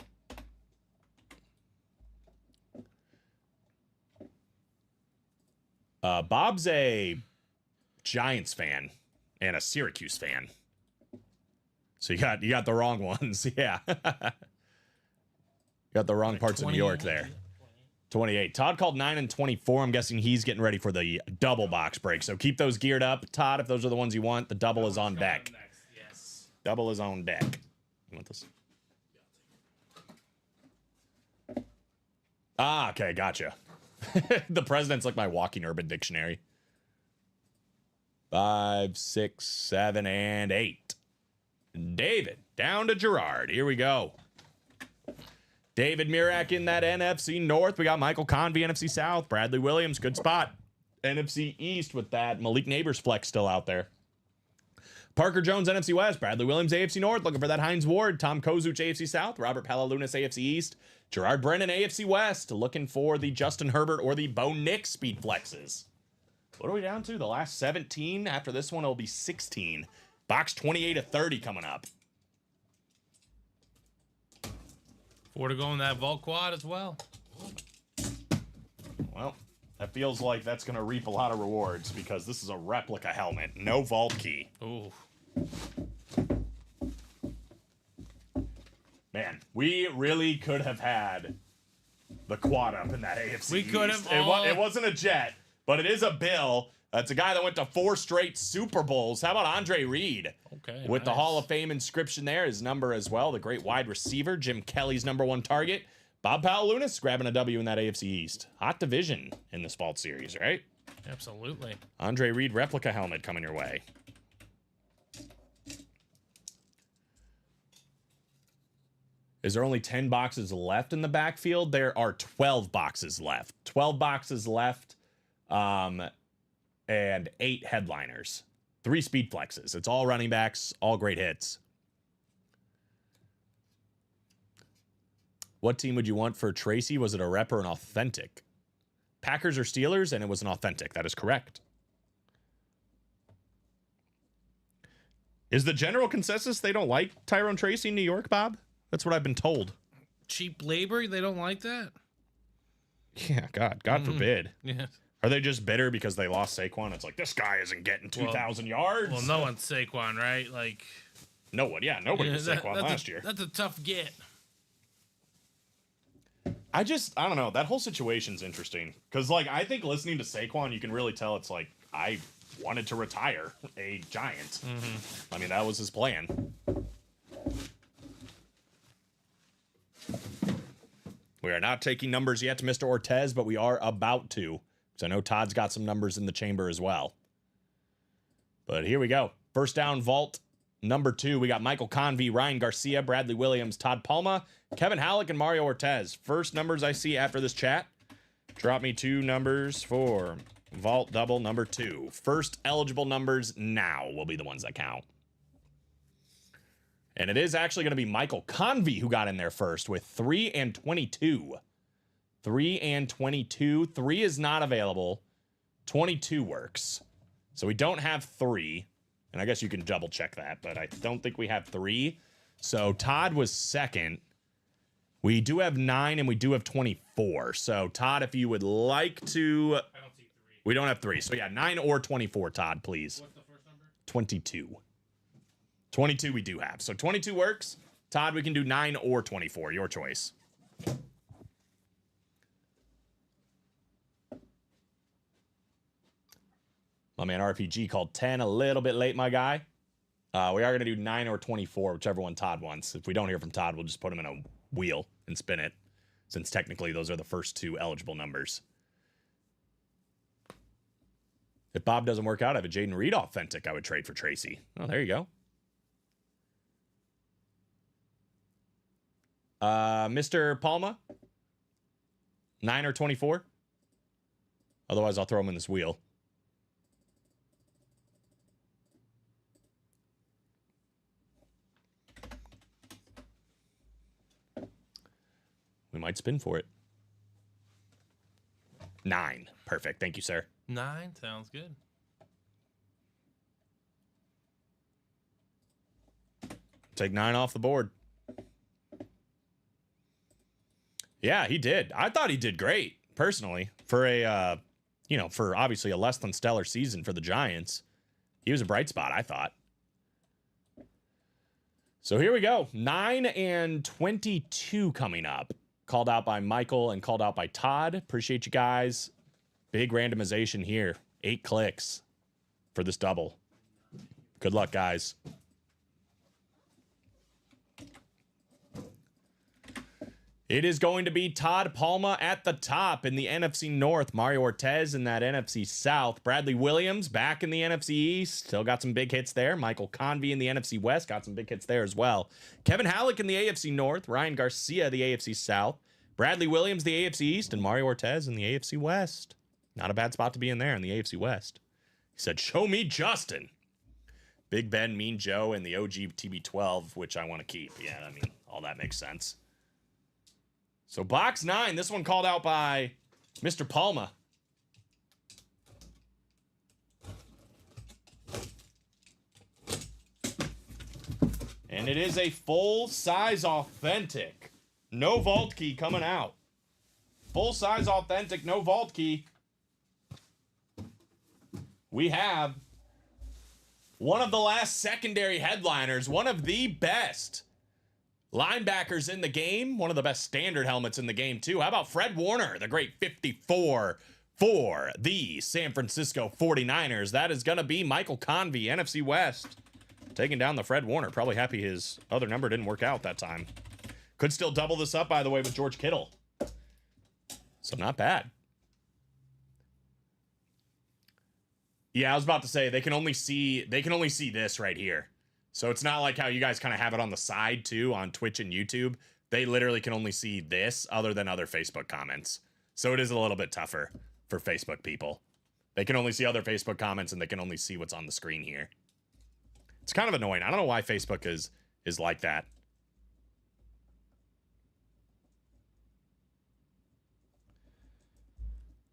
Bob's a Giants fan and a Syracuse fan. So you got the wrong ones. Yeah. Got the wrong parts of New York there. 28. Todd called 9 and 24. I'm guessing he's getting ready for the double box break. So keep those geared up, Todd, if those are the ones you want. The double is on deck. Yes. Double is on deck. You want this? Ah, okay, gotcha. The president's like my walking urban dictionary. 5, 6, 7, and 8. David, down to Gerard. Here we go. David Mirak in that NFC North. We got Michael Convey, NFC South. Bradley Williams, good spot. NFC East with that Malik Neighbors flex still out there. Parker Jones, NFC West. Bradley Williams, AFC North. Looking for that Hines Ward. Tom Kozuch, AFC South. Robert Palalunas, AFC East. Gerard Brennan, AFC West. Looking for the Justin Herbert or the Bo Nix speed flexes. What are we down to? The last 17. After this one, it'll be 16. Box 28 of 30 coming up. 4 to go in that vault quad as well. Well, that feels like that's going to reap a lot of rewards because this is a replica helmet. No vault key. Ooh. Man, we really could have had the quad up in that AFC We could East. have It wasn't a Jet, but it is a Bill. That's a guy that went to 4 straight Super Bowls. How about Andre Reed? Okay. With the nice. Hall of Fame inscription there, his number as well. The great wide receiver, Jim Kelly's #1 target. Bob Palalunas grabbing a W in that AFC East. Hot division in this vault series, right? Absolutely. Andre Reed replica helmet coming your way. Is there only 10 boxes left in the backfield? There are 12 boxes left. 12 boxes left. And 8 headliners. 3 speed flexes. It's all running backs, all great hits. What team would you want for Tracy? Was it a rep or an authentic? Packers or Steelers, and it was an authentic. That is correct. Is the general consensus they don't like Tyrone Tracy in New York, Bob? That's what I've been told. Cheap labor, they don't like that? Yeah, God forbid. Yeah. Are they just bitter because they lost Saquon? It's like, this guy isn't getting 2,000 yards. Well, no one's Saquon, right? Like, No one. Yeah, nobody was Saquon last year. That's a tough get. I don't know. That whole situation's interesting. Because, like, I think listening to Saquon, you can really tell it's like, I wanted to retire a Giant. I mean, that was his plan. We are not taking numbers yet to Mr. Ortez, but we are about to. Because I know Todd's got some numbers in the chamber as well. But here we go. First down vault number 2. We got Michael Convey, Ryan Garcia, Bradley Williams, Todd Palma, Kevin Halleck, and Mario Ortez. First numbers I see after this chat. Drop me 2 numbers for vault double number 2. First eligible numbers now will be the ones that count. And it is actually going to be Michael Convey who got in there first with 3 and 22. 3 and 22. 3 is not available. 22 works. So we don't have 3. And I guess you can double check that, but I don't think we have 3. So Todd was second. We do have 9 and we do have 24. So Todd, if you would like to... I don't see 3. We don't have 3. So yeah, 9 or 24, Todd, please. What's the first number? 22. 22 we do have. So 22 works. Todd, we can do 9 or 24. Your choice. My man RPG called 10 a little bit late, my guy. We are going to do 9 or 24, whichever one Todd wants. If we don't hear from Todd, we'll just put him in a wheel and spin it, since technically those are the first 2 eligible numbers. If Bob doesn't work out, I have a Jaden Reed authentic I would trade for Tracy. Oh, there you go. Mr. Palma, 9 or 24. Otherwise, I'll throw him in this wheel. We might spin for it. 9. Perfect. Thank you, sir. 9 sounds good. Take 9 off the board. Yeah, he did. I thought he did great, personally. For a, for obviously a less than stellar season for the Giants. He was a bright spot, I thought. So here we go. 9 and 22 coming up. Called out by Michael and called out by Todd. Appreciate you guys. Big randomization here. 8 clicks for this double. Good luck, guys. It is going to be Todd Palma at the top in the NFC North. Mario Ortiz in that NFC South. Bradley Williams back in the NFC East. Still got some big hits there. Michael Convey in the NFC West. Got some big hits there as well. Kevin Halleck in the AFC North. Ryan Garcia, the AFC South. Bradley Williams, the AFC East. And Mario Ortiz in the AFC West. Not a bad spot to be in there in the AFC West. He said, show me Justin. Big Ben, Mean Joe, and the OG TB12, which I want to keep. Yeah, I mean, all that makes sense. So box 9, this one called out by Mr. Palma. And it is a full-size authentic. No vault key coming out. Full-size authentic, no vault key. We have one of the last secondary headliners, one of the best linebackers in the game, one of the best standard helmets in the game, too. How about Fred Warner, the great 54 for the San Francisco 49ers? That is going to be Michael Convey, NFC West, taking down the Fred Warner. Probably happy his other number didn't work out that time. Could still double this up, by the way, with George Kittle. So not bad. Yeah, I was about to say, they can only see this right here. So it's not like how you guys kind of have it on the side, too, on Twitch and YouTube. They literally can only see this other than other Facebook comments. So it is a little bit tougher for Facebook people. They can only see other Facebook comments, and they can only see what's on the screen here. It's kind of annoying. I don't know why Facebook is like that.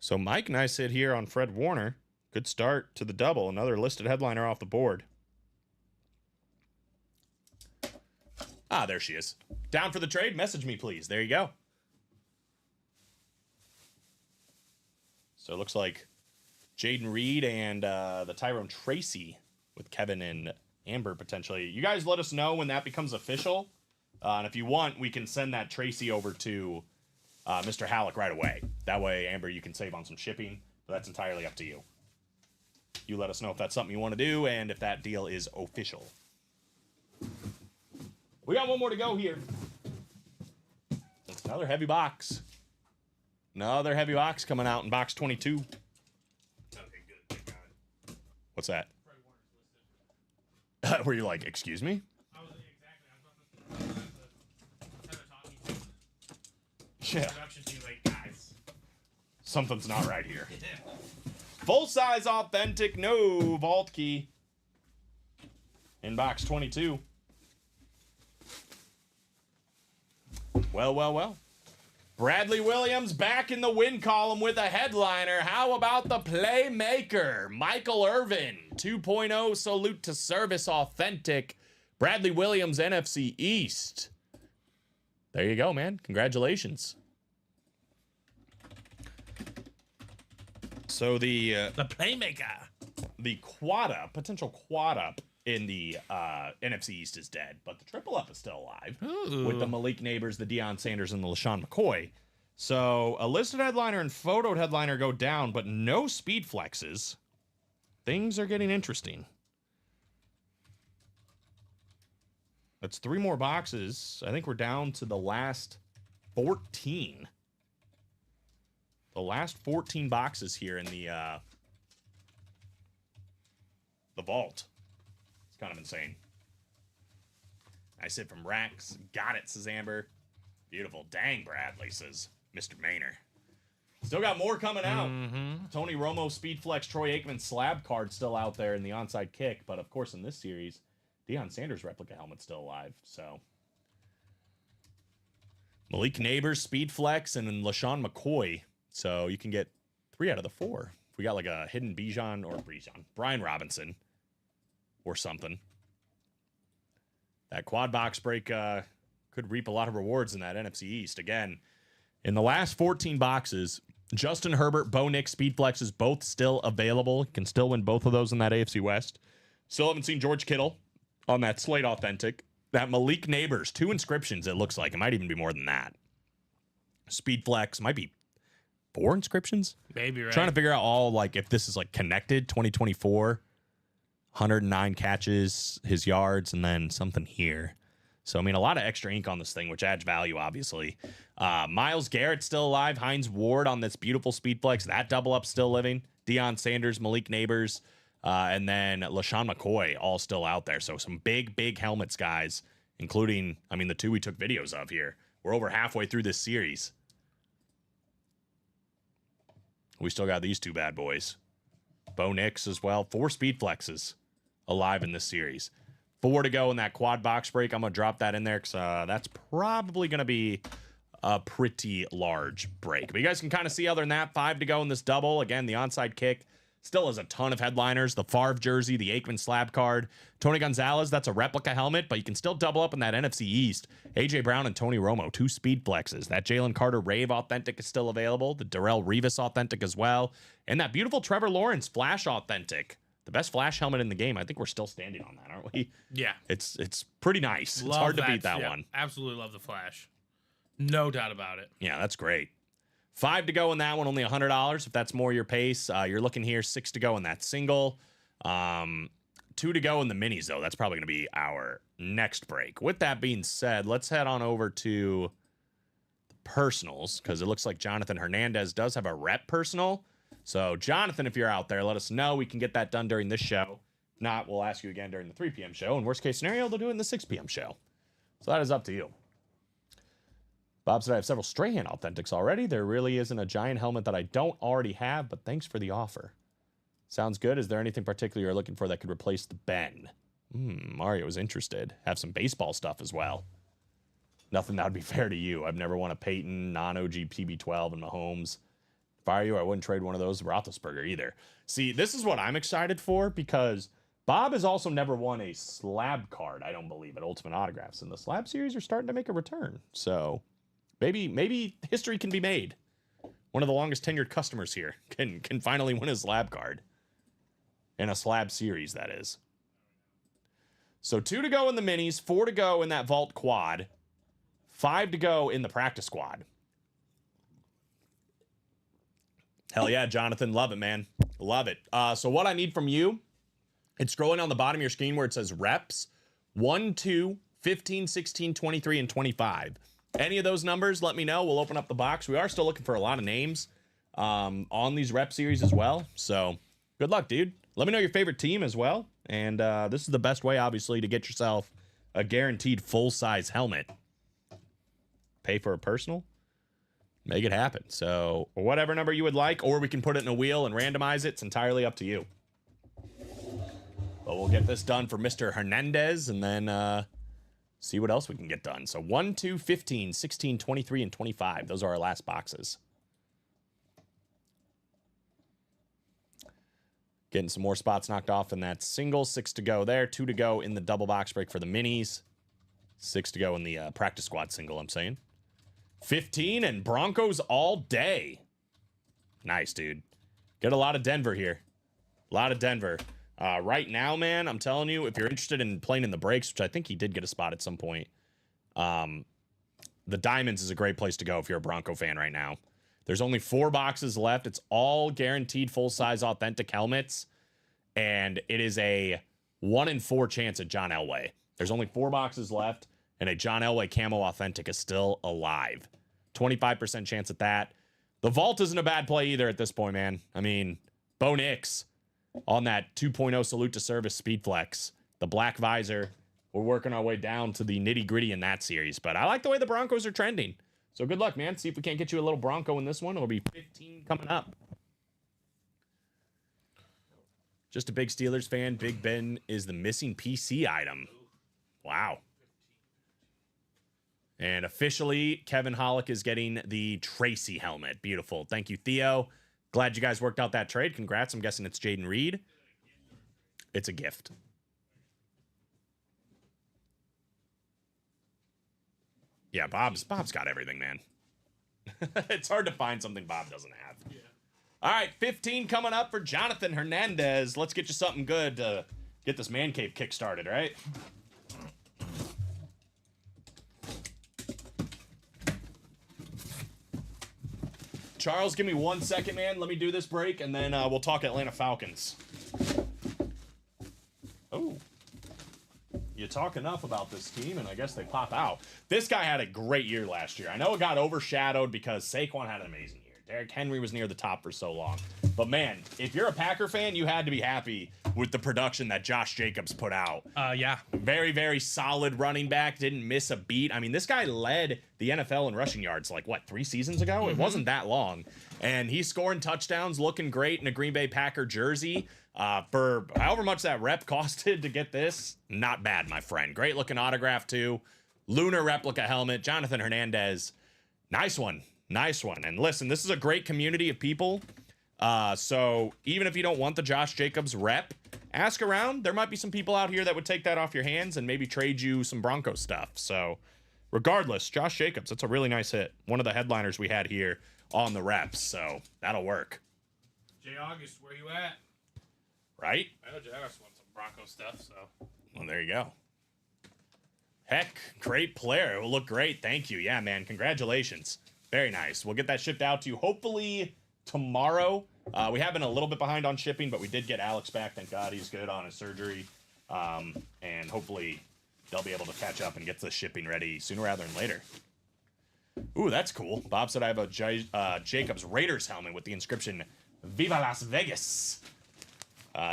So Mike and I sit here on Fred Warner. Good start to the double. Another listed headliner off the board. Ah, there she is. Down for the trade? Message me, please. There you go. So it looks like Jaden Reed and the Tyrone Tracy with Kevin and Amber potentially. You guys let us know when that becomes official. And if you want, we can send that Tracy over to Mr. Halleck right away. That way, Amber, you can save on some shipping. But that's entirely up to you. You let us know if that's something you want to do and if that deal is official. We got one more to go here. It's another heavy box. Another heavy box coming out in box 22. Okay, good. Thank God. What's that? Fred Warner's listed. Were you like, excuse me? I was exactly. I was about to talking to Yeah. production team, like, guys. Something's not right here. Full-size authentic, no vault key. In box 22. Well. Bradley Williams back in the win column with a headliner. How about the playmaker? Michael Irvin, 2.0 salute to service authentic. Bradley Williams, NFC East. There you go, man. Congratulations. So the playmaker. the quad up, potential quad up in the NFC East is dead, but the triple up is still alive with the Malik Neighbors, the Deion Sanders, and the LaShawn McCoy. So a listed headliner and photoed headliner go down, but no speed flexes. Things are getting interesting. That's 3 more boxes. I think we're down to the last 14. The last 14 boxes here in the vault. It's kind of insane. Nice hit from Rex. Got it, says Amber. Beautiful. Dang, Bradley, says Mr. Maynor. Still got more coming out. Tony Romo, Speed Flex, Troy Aikman slab card still out there in the onside kick. But, of course, in this series, Deion Sanders replica helmet still alive. So, Malik Neighbors, Speed Flex, and then LaShawn McCoy. So, you can get 3 out of the 4. If we got like a hidden Brian Robinson or something. That quad box break could reap a lot of rewards in that NFC East. Again, in the last 14 boxes, Justin Herbert, Bo Nix, Speed Flexes, both still available. You can still win both of those in that AFC West. Still haven't seen George Kittle on that Slate Authentic. That Malik Neighbors, 2 inscriptions, it looks like. It might even be more than that. Speed Flex might be 4 inscriptions. Maybe, right? Trying to figure out all, like, if this is, like, connected. 2024, 109 catches, his yards, and then something here. So, I mean, a lot of extra ink on this thing, which adds value, obviously. Myles Garrett still alive. Hines Ward on this beautiful Speed Flex. That double up still living. Deion Sanders, Malik Neighbors, and then LaShawn McCoy all still out there. So some big helmets, guys, including, I mean, the 2 we took videos of here. We're over halfway through this series. We still got these 2 bad boys. Bo Nix as well. 4 Speed Flexes alive in this series. 4 to go in that quad box break. I'm going to drop that in there because that's probably going to be a pretty large break. But you guys can kind of see other than that, 5 to go in this double. Again, the onside kick still has a ton of headliners. The Favre jersey, the Aikman slab card. Tony Gonzalez, that's a replica helmet, but you can still double up in that NFC East. A.J. Brown and Tony Romo, 2 Speed Flexes. That Jalen Carter Rave Authentic is still available. The Darrell Revis Authentic as well. And that beautiful Trevor Lawrence Flash Authentic. The best Flash helmet in the game. I think we're still standing on that, aren't we? Yeah. It's pretty nice. It's hard to beat that one. Absolutely love the Flash. No doubt about it. Yeah, that's great. 5 to go in that one, only $100. If that's more your pace, you're looking here. 6 to go in that single. 2 to go in the minis, though. That's probably going to be our next break. With that being said, let's head on over to the personals, because it looks like Jonathan Hernandez does have a rep personal. So, Jonathan, if you're out there, let us know. We can get that done during this show. If not, we'll ask you again during the 3 p.m. show. And worst case scenario, they'll do it in the 6 p.m. show. So that is up to you. Bob said, I have several Strahan Authentics already. There really isn't a giant helmet that I don't already have, but thanks for the offer. Sounds good. Is there anything particular you're looking for that could replace the Ben? Mario was interested. Have some baseball stuff as well. Nothing that would be fair to you. I've never won a Peyton, non-OG PB12, and Mahomes. If I were you, I wouldn't trade one of those Roethlisberger either. See, this is what I'm excited for, because Bob has also never won a slab card, I don't believe, at Ultimate Autographs. And the slab series are starting to make a return. So maybe history can be made. One of the longest tenured customers here can finally win a slab card. In a slab series, that is. So 2 to go in the minis, 4 to go in that vault quad, 5 to go in the practice squad. Hell yeah, Jonathan. Love it, man. Love it. So what I need from you, it's scrolling on the bottom of your screen where it says reps 1, 2, 15, 16, 23, and 25. Any of those numbers, let me know. We'll open up the box. We are still looking for a lot of names on these rep series as well. So good luck, dude. Let me know your favorite team as well. And this is the best way, obviously, to get yourself a guaranteed full-size helmet. Pay for a personal. Make it happen. So whatever number you would like, or we can put it in a wheel and randomize it. It's entirely up to you. But we'll get this done for Mr. Hernandez and then see what else we can get done. So 1, 2, 15, 16, 23, and 25. Those are our last boxes. Getting some more spots knocked off in that single. 6 to go there. 2 to go in the double box break for the minis. 6 to go in the practice squad single, I'm saying. 15 and Broncos all day. Nice, dude. Get a lot of Denver here. A lot of Denver. Right now, man, I'm telling you, if you're interested in playing in the breaks, which I think he did get a spot at some point, the Diamonds is a great place to go if you're a Bronco fan right now. There's only 4 boxes left. It's all guaranteed full-size authentic helmets. and it is a 1 in 4 chance at John Elway. There's only 4 boxes left, and a John Elway Camo Authentic is still alive. 25% chance at that. The vault isn't a bad play either at this point, man. I mean, Bo Nix on that 2.0 salute to service speed flex. The black visor. We're working our way down to the nitty gritty in that series, but I like the way the Broncos are trending. So good luck, man. See if we can't get you a little Bronco in this one. It'll be 15 coming up. Just a big Steelers fan. Big Ben is the missing PC item. Wow. And officially, Kevin Hollick is getting the Tracy helmet. Beautiful. Thank you, Theo. Glad you guys worked out that trade. Congrats. I'm guessing it's Jaden Reed. It's a gift. Yeah, Bob's got everything, man. It's hard to find something Bob doesn't have. Yeah. All right, 15 coming up for Jonathan Hernandez. Let's get you something good to get this man cave kick started, right? Charles, give me 1 second, man. Let me do this break, and then we'll talk Atlanta Falcons. Oh. You talk enough about this team, and I guess they pop out. This guy had a great year last year. I know it got overshadowed because Saquon had an amazing year. Derrick Henry was near the top for so long. But, man, if you're a Packer fan, you had to be happy with the production that Josh Jacobs put out. Yeah. Very, very solid running back. Didn't miss a beat. I mean, this guy led the NFL in rushing yards like, 3 seasons ago? Mm-hmm. It wasn't that long. And he's scoring touchdowns, looking great in a Green Bay Packer jersey. For however much that rep costed to get this, not bad, my friend. Great looking autograph, too. Lunar replica helmet. Jonathan Hernandez. Nice one. Nice one. And listen, this is a great community of people. So even if you don't want the Josh Jacobs rep, ask around. There might be some people out here that would take that off your hands and maybe trade you some Broncos stuff. So regardless, Josh Jacobs, that's a really nice hit. One of the headliners we had here on the reps. So that'll work. Jay August, where you at? Right? I know Jay August wants some Bronco stuff, so. Well, there you go. Heck, great player. It will look great. Thank you. Yeah, man. Congratulations. Very nice. We'll get that shipped out to you hopefully tomorrow. We have been a little bit behind on shipping, but we did get Alex back. Thank God he's good on his surgery. And hopefully they'll be able to catch up and get the shipping ready sooner rather than later. Ooh, that's cool. Bob said I have a Jacobs Raiders helmet with the inscription Viva Las Vegas.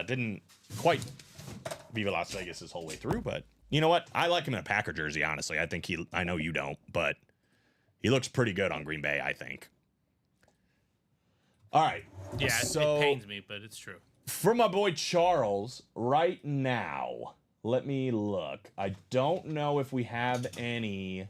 Didn't quite Viva Las Vegas his whole way through, but you know what? I like him in a Packer jersey, honestly. I know you don't, but he looks pretty good on Green Bay, I think. All right. Yeah, so it pains me, but it's true. For my boy Charles, right now, let me look. I don't know if we have any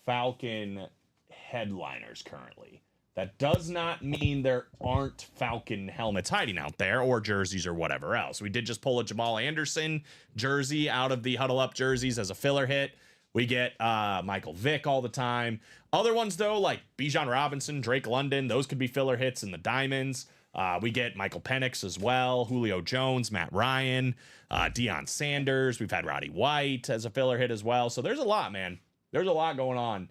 Falcon headliners currently. That does not mean there aren't Falcon helmets hiding out there or jerseys or whatever else. We did just pull a Jamal Anderson jersey out of the Huddle Up jerseys as a filler hit. We get Michael Vick all the time. Other ones, though, like Bijan Robinson, Drake London, those could be filler hits in the Diamonds. We get Michael Penix as well, Julio Jones, Matt Ryan, Deion Sanders. We've had Roddy White as a filler hit as well. So there's a lot, man. There's a lot going on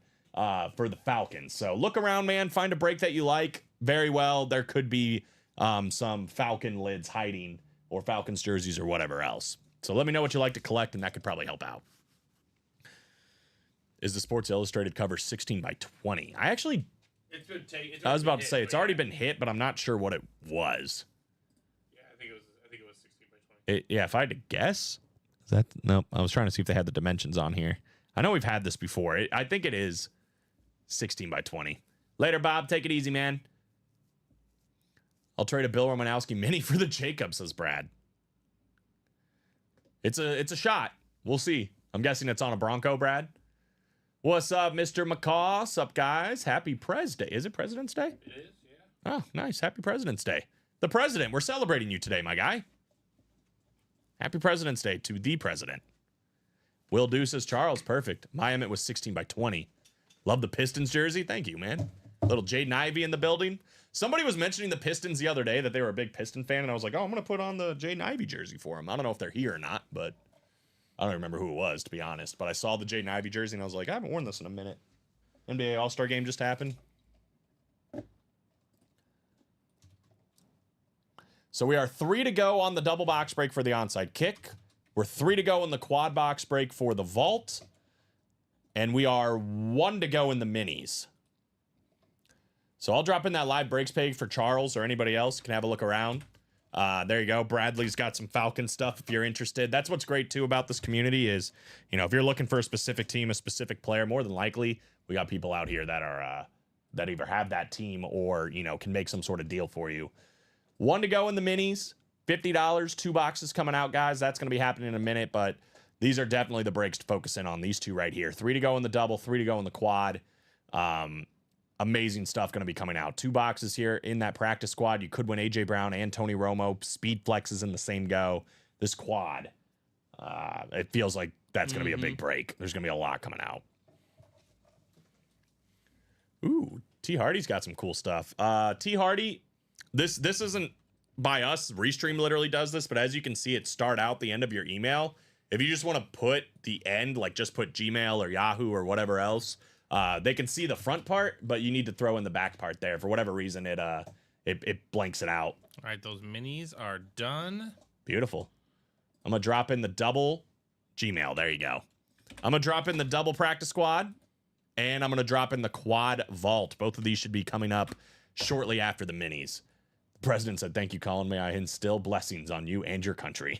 for the Falcons. So look around, man. Find a break that you like. Very well. There could be some Falcon lids hiding or Falcons jerseys or whatever else. So let me know what you like to collect, and that could probably help out. Is the Sports Illustrated cover 16 by 20? It's been I was about to say it's already been hit, but I'm not sure what it was. Yeah, I think it was 16 by 20. Yeah, if I had to guess, is that no? I was trying to see if they had the dimensions on here. I know we've had this before. I think it is 16 by 20. Later, Bob. Take it easy, man. I'll trade a Bill Romanowski mini for the Jacobs, says Brad. It's a shot. We'll see. I'm guessing it's on a Bronco, Brad. What's up, Mr. McCaw? Sup, guys? Happy Pres Day. Is it President's Day? It is, yeah. Oh, nice. Happy President's Day. The President. We're celebrating you today, my guy. Happy President's Day to the President. Will Do says Charles. Perfect. My Emmett was 16 by 20. Love the Pistons jersey. Thank you, man. Little Jaden Ivey in the building. Somebody was mentioning the Pistons the other day that they were a big Piston fan, and I was like, oh, I'm going to put on the Jaden Ivey jersey for him. I don't know if they're here or not, but I don't remember who it was, to be honest. But I saw the Jaden Ivey jersey, and I was like, I haven't worn this in a minute. NBA All-Star game just happened. So we are 3 to go on the double box break for the onside kick. We're 3 to go in the quad box break for the vault. And we are 1 to go in the minis. So I'll drop in that live breaks page for Charles or anybody else. Can have a look around. There you go. Bradley's got some Falcon stuff if you're interested. That's what's great too about this community is, you know, if you're looking for a specific team, a specific player, more than likely we got people out here that are that either have that team or, you know, can make some sort of deal for you. 1 to go in the minis, $50, 2 boxes coming out, guys. That's going to be happening in a minute, but these are definitely the breaks to focus in on, these two right here. 3 to go in the double, 3 to go in the quad. Amazing stuff going to be coming out. 2 boxes here in that practice squad. You could win A.J. Brown and Tony Romo. Speed flexes in the same go. This quad, it feels like that's going to be a big break. There's going to be a lot coming out. Ooh, T. Hardy's got some cool stuff. T. Hardy, this isn't by us. Restream literally does this, but as you can see, it start out the end of your email. If you just want to put the end, like just put Gmail or Yahoo or whatever else, they can see the front part, but you need to throw in the back part there. For whatever reason, it blanks it out. All right, those minis are done. Beautiful. I'm going to drop in the double Gmail. There you go. I'm going to drop in the double practice squad, and I'm going to drop in the quad vault. Both of these should be coming up shortly after the minis. The president said, "Thank you, Colin. May I instill blessings on you and your country."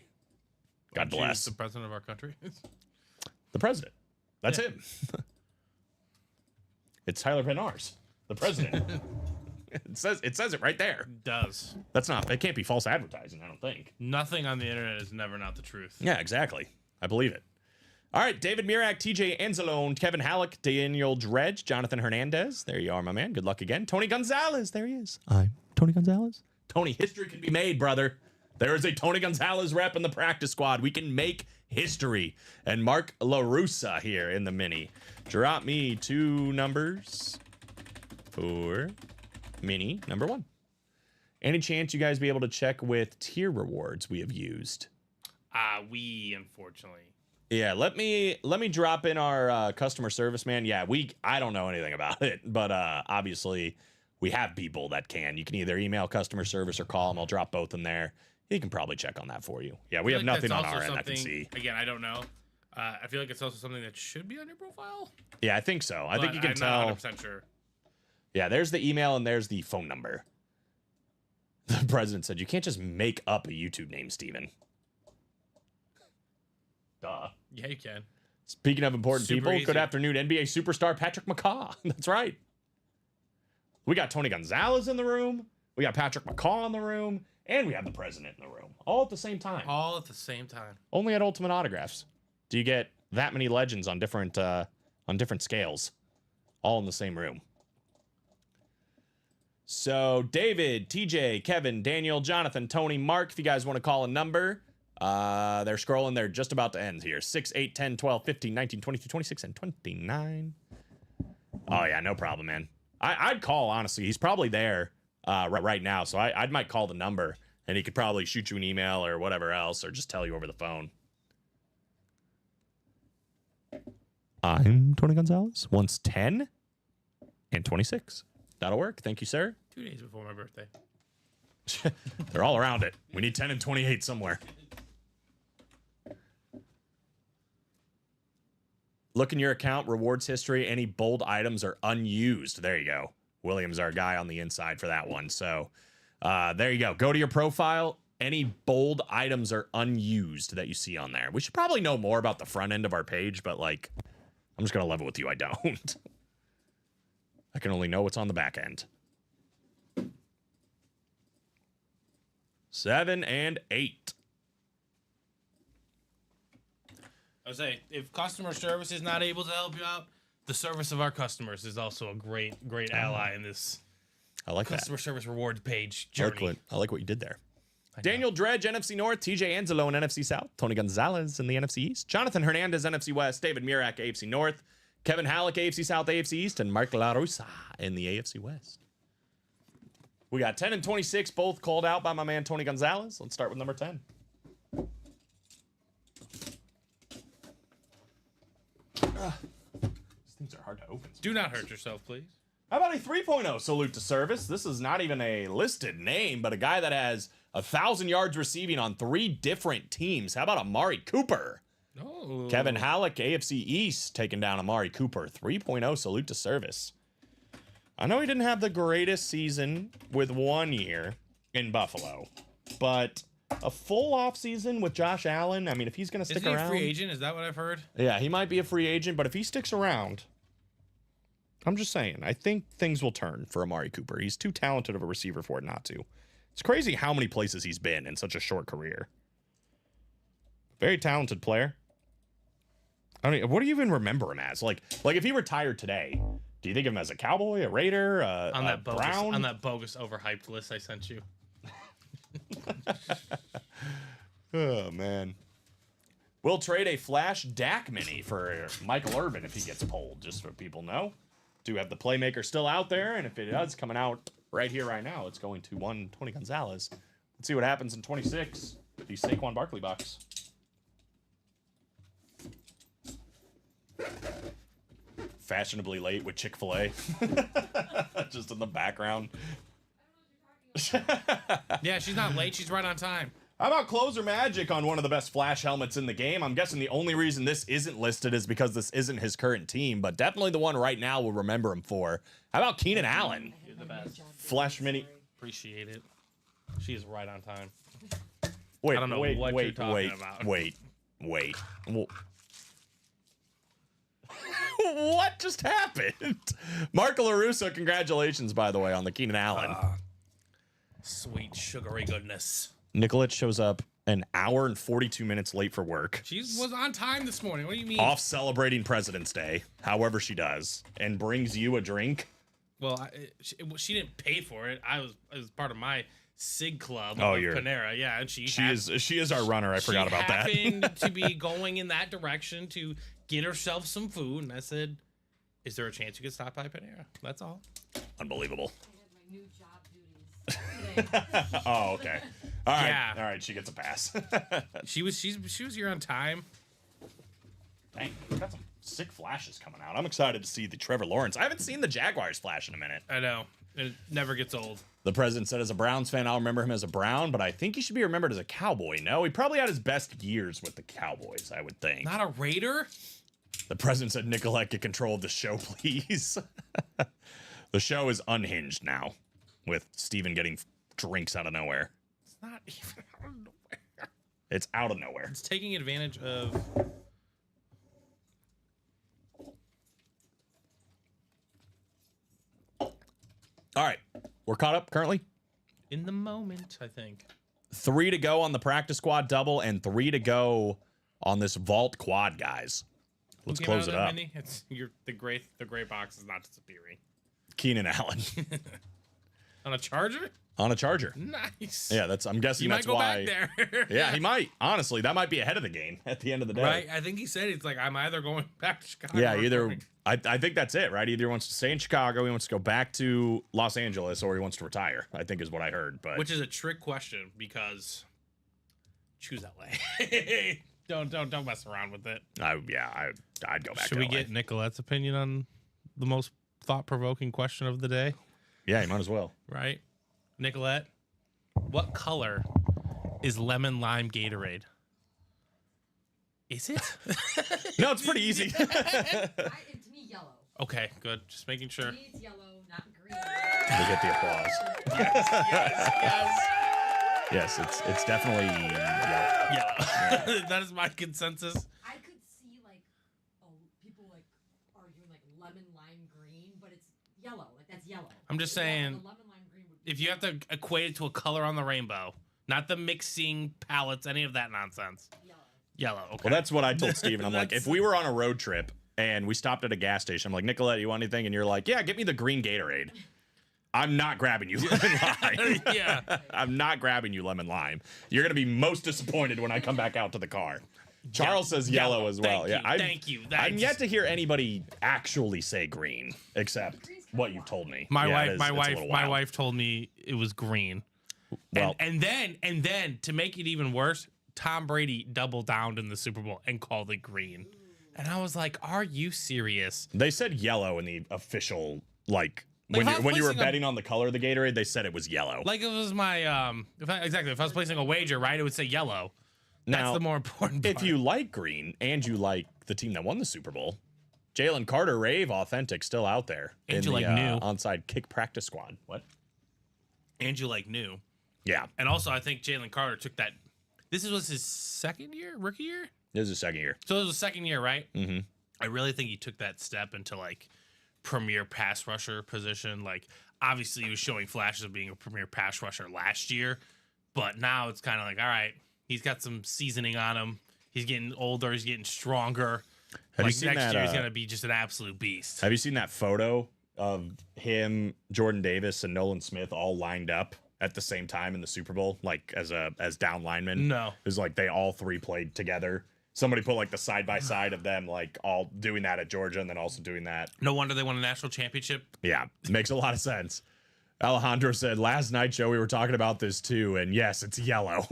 God Choose bless. the president of our country. The president. That's him. It's Tyler Van Ars, the president. It says it right there. Does. That's not. It can't be false advertising, I don't think. Nothing on the internet is never not the truth. Yeah, exactly. I believe it. All right, David Murak, TJ Anzalone, Kevin Halleck, Daniel Dredge, Jonathan Hernandez. There you are, my man. Good luck again. Tony Gonzalez. There he is. I'm Tony Gonzalez. Tony, history can be made, brother. There is a Tony Gonzalez rep in the practice squad. We can make history. And Mark LaRussa here in the mini. Drop me 2 numbers for mini number 1. Any chance you guys be able to check with tier rewards we have used? We unfortunately. Yeah, let me drop in our customer service man. Yeah, I don't know anything about it, but obviously we have people that can. You can either email customer service or call them. I'll drop both in there. He can probably check on that for you. Yeah, we have nothing on our end I can see. Again, I don't know. I feel like it's also something that should be on your profile. Yeah, I think so. I think you can I'm tell. not 100% sure. Yeah, there's the email and there's the phone number. The president said, "You can't just make up a YouTube name, Steven." Duh. Yeah, you can. Speaking of important Super people, easy. good afternoon, NBA superstar Patrick McCaw. That's right. We got Tony Gonzalez in the room. We got Patrick McCaw in the room. And we have the president in the room. All at the same time. All at the same time. Only at Ultimate Autographs do you get that many legends on different scales. All in the same room. So, David, TJ, Kevin, Daniel, Jonathan, Tony, Mark, if you guys want to call a number, they're scrolling. They're just about to end here. 6, 8, 10, 12, 15, 19, 22, 26, and 29. Oh, yeah, no problem, man. I'd call, honestly. He's probably there right now, so I might call the number, and he could probably shoot you an email or whatever else, or just tell you over the phone. I'm Tony Gonzalez. Once 10 and 26. That'll work. Thank you, sir. 2 days before my birthday. They're all around it. We need 10 and 28 somewhere. Look in your account, rewards history. Any bold items are unused. There you go. William's our guy on the inside for that one. So there you go. Go to your profile. Any bold items are unused that you see on there. We should probably know more about the front end of our page, but like, I'm just going to level with you. I don't. I can only know what's on the back end. 7 and 8. I would say, if customer service is not able to help you out, the service of our customers is also a great ally in this I like customer that. service rewards page I like journey. I like what you did there. Daniel Dredge, NFC North. TJ Anzalone, NFC South. Tony Gonzalez in the NFC East. Jonathan Hernandez, NFC West. David Murak, AFC North. Kevin Halleck, AFC South, AFC East. And Mark LaRussa in the AFC West. We got 10 and 26, both called out by my man Tony Gonzalez. Let's start with number 10. These things are hard to open. Do not hurt yourself, please. How about a 3.0 salute to service? This is not even a listed name, but a guy that has 1,000 yards receiving on 3 different teams. How about Amari Cooper? Oh. Kevin Halleck, AFC East, taking down Amari Cooper. 3.0 salute to service. I know he didn't have the greatest season with 1 year in Buffalo, but a full offseason with Josh Allen, I mean, if he's going to stick Isn't he a around. free agent? Is that what I've heard? Yeah, he might be a free agent, but if he sticks around, I'm just saying, I think things will turn for Amari Cooper. He's too talented of a receiver for it not to. It's crazy how many places he's been in such a short career. Very talented player. I mean, what do you even remember him as? Like if he retired today, do you think of him as a Cowboy, a Raider, On a that bogus, Brown? on that bogus overhyped list I sent you. Oh, man. We'll trade a Flash Dak mini for Michael Irvin if he gets pulled, just so people know. Do have the playmaker still out there, and if it does, coming out right here, right now, it's going to one Tony Gonzalez. Let's see what happens in 26 with the Saquon Barkley box. Fashionably late with Chick-fil-A. Just in the background. Yeah, she's not late. She's right on time. How about Closer Magic on one of the best Flash helmets in the game? I'm guessing the only reason this isn't listed is because this isn't his current team, but definitely the one right now we'll remember him for. How about Keenan Allen? You're the best. Flash mini. Appreciate it. She is right on time. Wait, I don't know wait, what wait, you're talking wait, about. wait. Well, what just happened? Marco LaRusso, congratulations, by the way, on the Keenan Allen. Sweet sugary goodness. Nicolette shows up an hour and 42 minutes late for work. She was on time this morning. What do you mean? Off celebrating President's Day, however she does, and brings you a drink. Well, she didn't pay for it. It was part of my SIG club Oh, of you're- Panera. Yeah, and She is our runner. I forgot about that. She happened to be going in that direction to get herself some food, and I said, "Is there a chance you could stop by Panera?" That's all. Unbelievable. My new job duties today. Oh, okay. All right. Yeah. All right. She gets a pass. She was here on time. Dang, we got some sick flashes coming out. I'm excited to see the Trevor Lawrence. I haven't seen the Jaguars flash in a minute. I know. It never gets old. The president said, as a Browns fan, I'll remember him as a Brown, but I think he should be remembered as a Cowboy. No, he probably had his best years with the Cowboys, I would think. Not a Raider? The president said, Nicolette, get control of the show, please. The show is unhinged now, with Steven getting drinks out of nowhere. It's not even out of nowhere. It's out of nowhere. It's taking advantage of... All right. We're caught up currently. in the moment, I think. 3 to go on the practice squad double and 3 to go on this vault quad, guys. Let's Who came out close of it that up. mini? It's the gray box is not disappearing. Keenan Allen On a Charger? on a Charger. Nice. Yeah, I'm guessing You that's might go why. back there. Yeah, he might. Honestly, that might be ahead of the game at the end of the day. Right? I think he said it's like I'm either going back to Chicago. Yeah, or either going- I think that's it, right? Either he wants to stay in Chicago, he wants to go back to Los Angeles, or he wants to retire. I think is what I heard. But Which is a trick question because choose LA. don't mess around with it. I'd go back. Should to we LA. get Nicolette's opinion on the most thought-provoking question of the day? Yeah, you might as well. Right, Nicolette, what color is lemon lime Gatorade? Is it? No, it's pretty easy. To me, yellow. Okay, good. Just making To sure. me, it's yellow, not green. We get the applause. Yes. Yes, it's definitely yellow. Yeah, that is my consensus. I could see people arguing lemon lime green, but it's yellow. That's yellow. I'm just The saying, lemon lime green would be if you have to equate it to a color on the rainbow, not the mixing palettes, any of that nonsense. yellow. Yellow. Okay. Well, that's what I told Steven. I'm like, That's- if we were on a road trip and we stopped at a gas station, I'm like, Nicolette, you want anything? And you're like, yeah, get me the green Gatorade. I'm not grabbing you lemon lime. Yeah. I'm not grabbing you lemon lime. You're gonna be most disappointed when I come back out to the car. Charles says yellow as well. Thank you. I'm yet to hear anybody actually say green, except what you told me. My Yeah, wife, it's a little my wild. wife told me it was green. Well, And then to make it even worse, Tom Brady doubled down in the Super Bowl and called it green. And I was like, "Are you serious?" they said yellow in the official When if I was you were placing a- betting on the color of the Gatorade, they said it was yellow. Like, if it was my if I was placing a wager, right, it would say yellow. That's Now, the more important part. if you like green and you like the team that won the Super Bowl, Jalen Carter, Rave Authentic, still out there And in you the like new. onside kick practice squad. What? and you like new. Yeah, And also, I think Jalen Carter took that. This was his rookie year? this is his second year. So it was his second year, right? Mm-hmm. I really think he took that step into like premier pass rusher position. Like, obviously, he was showing flashes of being a premier pass rusher last year, but now it's kind of like, all right, he's got some seasoning on him. He's getting older. He's getting stronger. Have you Like, seen next that, year, he's gonna be just an absolute beast. Have you seen that photo of him, Jordan Davis, and Nolan Smith all lined up at the same time in the Super Bowl, like as down linemen? No. It was like they all three played together. Somebody put like the side by side of them, like all doing that at Georgia and then also doing that. No wonder they won a national championship. Yeah, makes a lot of sense. Alejandro said last night show we were talking about this too, and yes, it's yellow.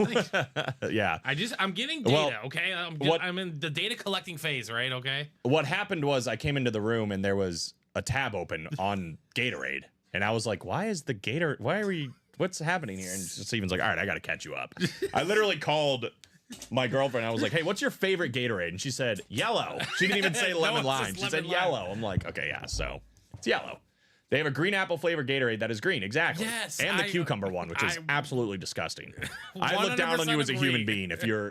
Yeah. I'm getting data, Well, okay? I'm in the data collecting phase, right? Okay. What happened was I came into the room and there was a tab open on Gatorade, and I was like, "Why is the Gator? Why are we? What's happening here?" And Steven's like, "All right, I got to catch you up." I literally called my girlfriend. I was like, "Hey, what's your favorite Gatorade?" And she said, "Yellow." She didn't even say No, lemon it's lime. just She said lemon lime. yellow. I'm like, okay, yeah, so it's yellow. They have a green apple flavored Gatorade that is green, exactly. Yes, and the I- cucumber one, which is I- absolutely discusking. I look down on you 100% as a human agree. being.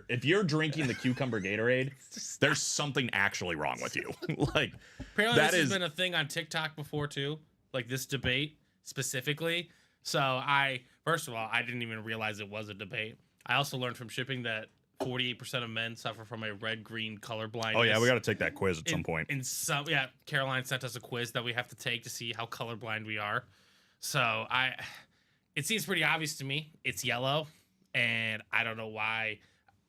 If you're drinking the cucumber Gatorade, there's something actually wrong with you. Like Apparently, that this is has been a thing on TikTok before too, like this debate specifically. So first of all, I didn't even realize it was a debate. I also learned from shipping that 48% of men suffer from a red-green color blindness. Oh yeah, we got to take that quiz at some point. Caroline sent us a quiz that we have to take to see how colorblind we are. So it seems pretty obvious to me. It's yellow, and I don't know why.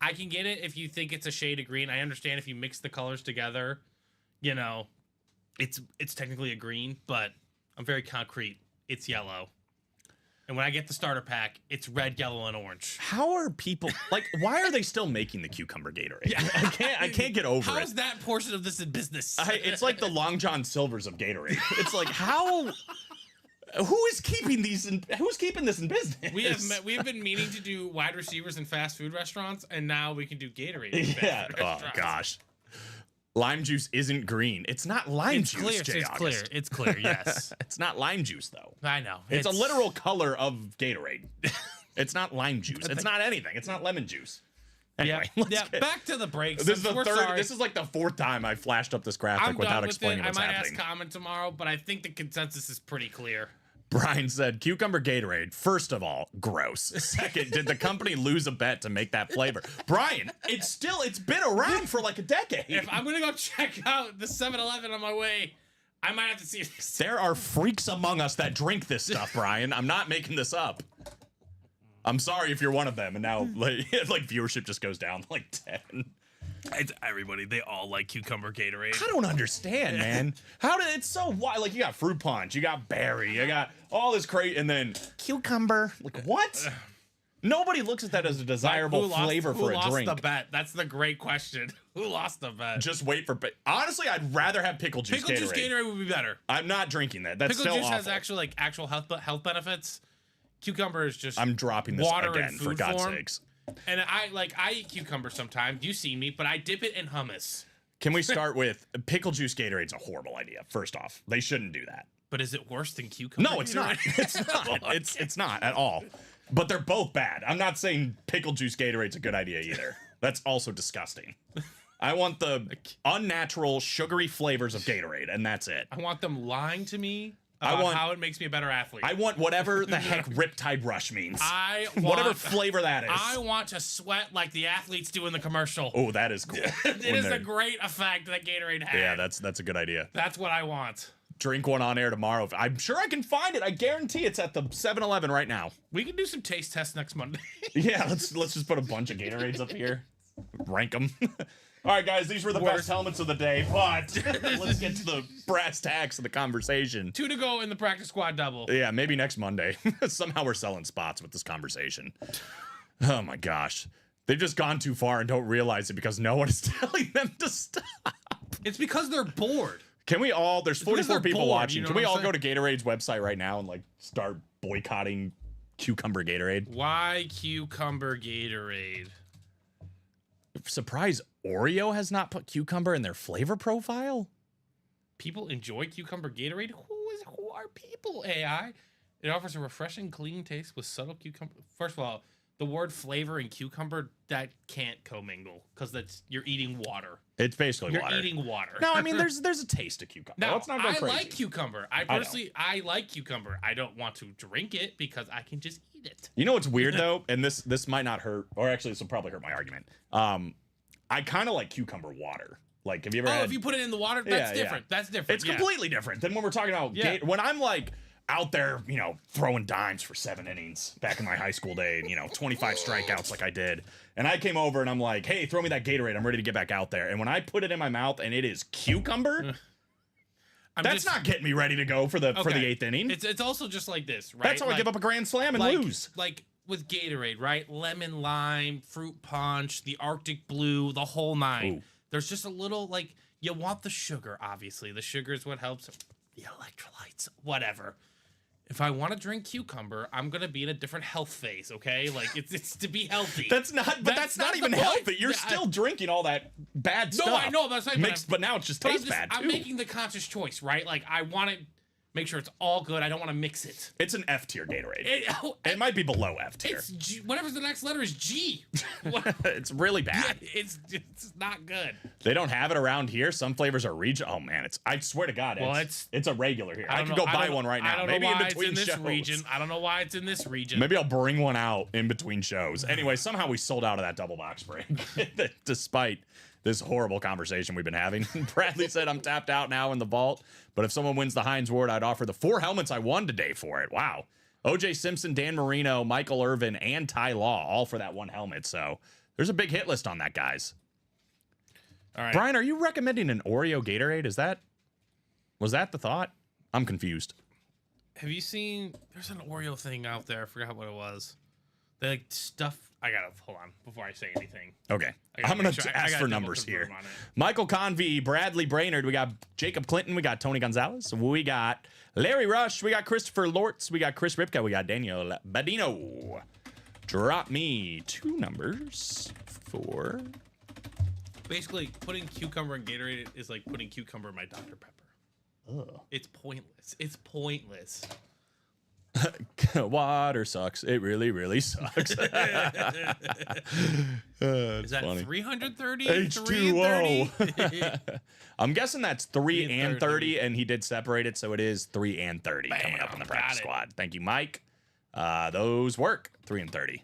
I can get it if you think it's a shade of green. I understand if you mix the colors together, you know, it's technically a green, but I'm very concrete. It's yellow. And when I get the starter pack, it's red, yellow, and orange. How are people like? Why are they still making the cucumber Gatorade? I can't get over How's it. that portion of this in business? It's like the Long John Silvers of Gatorade. It's like how. Who is keeping these? Who's keeping this in business? We have been meaning to do wide receivers in fast food restaurants, and now we can do Gatorade. In fast Yeah. food Oh restaurants. gosh. Lime juice isn't green. It's not lime It's juice. clear. Jay It's August. clear. It's clear. Yes, It's not lime juice though. I know. It's a literal color of Gatorade. It's not lime juice. It's not anything. It's not lemon juice. Yeah. Anyway, let's Yeah. get- Back to the breaks. This is the We're third. sorry. This is like the fourth time I flashed up this graphic I'm without done with explaining it. what's I might happening. ask comment tomorrow, but I think the consensus is pretty clear. Brian said cucumber Gatorade. First of all, gross. Second, did the company lose a bet to make that flavor? Brian, it's been around for like a decade. If I'm gonna go check out the 7-Eleven on my way, I might have to see this. There are freaks among us that drink this stuff, Brian. I'm not making this up. I'm sorry if you're one of them, and now like viewership just goes down like 10. It's everybody. They all like cucumber Gatorade. I don't understand, man. How did it's so wild? Like you got fruit punch, you got berry, you got all this crazy, and then cucumber. Like what? Nobody looks at that as a desirable flavor for a drink. Who lost the bet? That's the great question. Who lost the bet? Just wait for. Honestly, I'd rather have pickle juice. Pickle juice Gatorade would be better. I'm not drinking that. That's Pickle so juice awful. has actual health benefits. Cucumber is just I'm dropping this water in again for food God's form. sakes. And I eat cucumber sometimes. You see me, but I dip it in hummus. Can we start with pickle juice Gatorade's a horrible idea. First off, they shouldn't do that. But is it worse than cucumber? No, it's not. Gatorade? It's not. It's not at all. But they're both bad. I'm not saying pickle juice Gatorade's a good idea either. That's also disgusting. I want the unnatural sugary flavors of Gatorade, and that's it. I want them lying to me I about want- how it makes me a better athlete. I want whatever the heck Riptide Rush means. I Whatever want- flavor that is. I want to sweat like the athletes do in the commercial. Oh, that is cool. It When is they're- a great effect that Gatorade has. Yeah, that's a good idea. That's what I want. Drink one on air tomorrow. I'm sure I can find it. I guarantee it's at the 7-Eleven right now. We can do some taste tests next Monday. Yeah, let's just put a bunch of Gatorades up here. Rank them. All right, guys, these were the best helmets of the day, but let's get to the brass tacks of the conversation. 2 to go in the practice squad double. Yeah, maybe next Monday. Somehow we're selling spots with this conversation. Oh my gosh. They've just gone too far and don't realize it because no one is telling them to stop. It's because they're bored. Can we all? There's 44 they're people bored, watching. you know Can we what all I'm go to Gatorade's website right now and like start boycotting cucumber Gatorade? Why cucumber Gatorade? Surprise! Oreo has not put cucumber in their flavor profile. People enjoy cucumber Gatorade. Who are people? AI. It offers a refreshing, clean taste with subtle cucumber. First of all, the word flavor and cucumber that can't commingle because you're eating water. It's basically You're water. eating water. No, I mean there's a taste of cucumber. No, Let's not go I crazy. like cucumber. I personally, I like cucumber. I don't want to drink it because I can just eat it. You know what's weird though, and this might not hurt, or actually this will probably hurt my argument. I kind of like cucumber water. Like, have you ever? Oh, had, if you put it in the water, that's Yeah, different. yeah. That's different. It's yeah. completely different than when we're talking about Yeah. when I'm like out there, you know, throwing dimes for 7 innings back in my high school day, and, you know, 25 strikeouts like I did. And I came over and I'm like, hey, throw me that Gatorade. I'm ready to get back out there. And when I put it in my mouth and it is cucumber, that's not getting me ready to go for the 8th inning. It's also just like this, right? That's how I give up a grand slam and lose. Like with Gatorade, right? Lemon, lime, fruit punch, the Arctic Blue, the whole nine. Ooh. There's just a little like you want the sugar. Obviously, the sugar is what helps. The electrolytes, whatever. If I want to drink cucumber, I'm gonna be in a different health phase. Okay, like it's to be healthy. That's not the even point. healthy. You're Yeah, still drinking all that bad stuff. No, I know, but I'm saying, mixed, but now it just tastes bad too. I'm making the conscious choice, right? Like I want to make sure it's all good. I don't want to mix it. It's an F tier Gatorade. It might be below F tier. It's G, whatever's the next letter is G. It's really bad. It's not good. They don't have it around here. Some flavors are regional. Oh man, I swear to God, Well, it's a regular here. I don't could know- go buy don't- one right I now. don't Maybe know in why between it's in this shows. region. I don't know why it's in this region. Maybe I'll bring one out in between shows. Anyway, somehow we sold out of that double box break, despite this horrible conversation we've been having. Bradley said, I'm tapped out now in the vault, but if someone wins the Heinz Award, I'd offer the 4 helmets I won today for it. Wow. OJ Simpson, Dan Marino, Michael Irvin, and Ty Law, all for that 1 helmet. So there's a big hit list on that, guys. All right. Brian, are you recommending an Oreo Gatorade? Was that the thought? I'm confused. Have you seen? There's an Oreo thing out there. I forgot what it was. They like stuff. I gotta hold on before I say anything. Okay. I gotta I'm going make to sure- I ask gotta for double numbers confirm here. on it. Michael Convey, Bradley Brainerd. We got Jacob Clinton. We got Tony Gonzalez. We got Larry Rush. We got Christopher Lortz. We got Chris Ripka. We got Daniel Badino. Drop me 2 numbers for... Basically, putting cucumber in Gatorade is like putting cucumber in my Dr. Pepper. Ugh. It's pointless. It's pointless. Water sucks. It really, really sucks. Is that funny. 330? H2O. 330? I'm guessing that's 3 3 and and 30, and he did separate it, so it is 3 and 30 coming up Bam, on the got practice it. squad. Thank you, Mike. Those work. 3 and 30.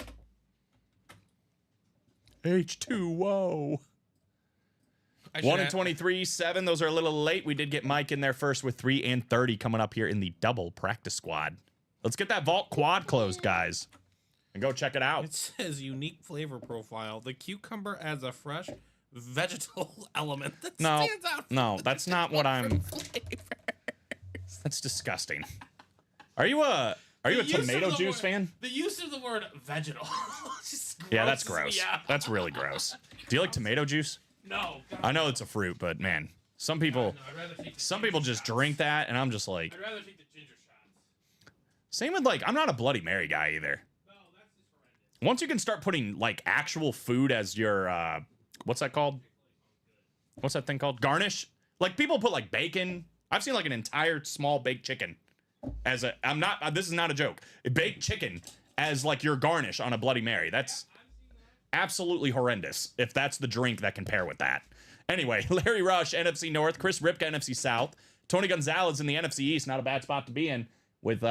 H2O. 1 and 23, 7. Those are a little late. We did get Mike in there first with 3 and 30 coming up here in the double practice squad. Let's get that vault quad closed, guys, and go check it out. It says unique flavor profile. The cucumber adds a fresh vegetal element that No, stands out. no, that's not what I'm. That's disgusting. Are you a tomato juice fan? The use of the word vegetal. just Yeah, that's grosses gross. me out. That's really gross. Do you like tomato juice? No. God, I know it's a fruit, but man, some people no, I'd rather take the some ginger people just shots. drink that, and I'm just like, I'd rather take the ginger shots. same with like, I'm not a Bloody Mary guy either. No, that's just horrendous. Once you can start putting like actual food as your what's that called? What's that thing called? Garnish. Like people put like bacon. I've seen like an entire small baked chicken as a. I'm not. This is not a joke. A baked chicken as like your garnish on a Bloody Mary. That's absolutely horrendous. If that's the drink that can pair with that. Anyway, Larry Rush, NFC North. Chris Ripka, NFC South. Tony Gonzalez in the NFC East. Not a bad spot to be in. With 3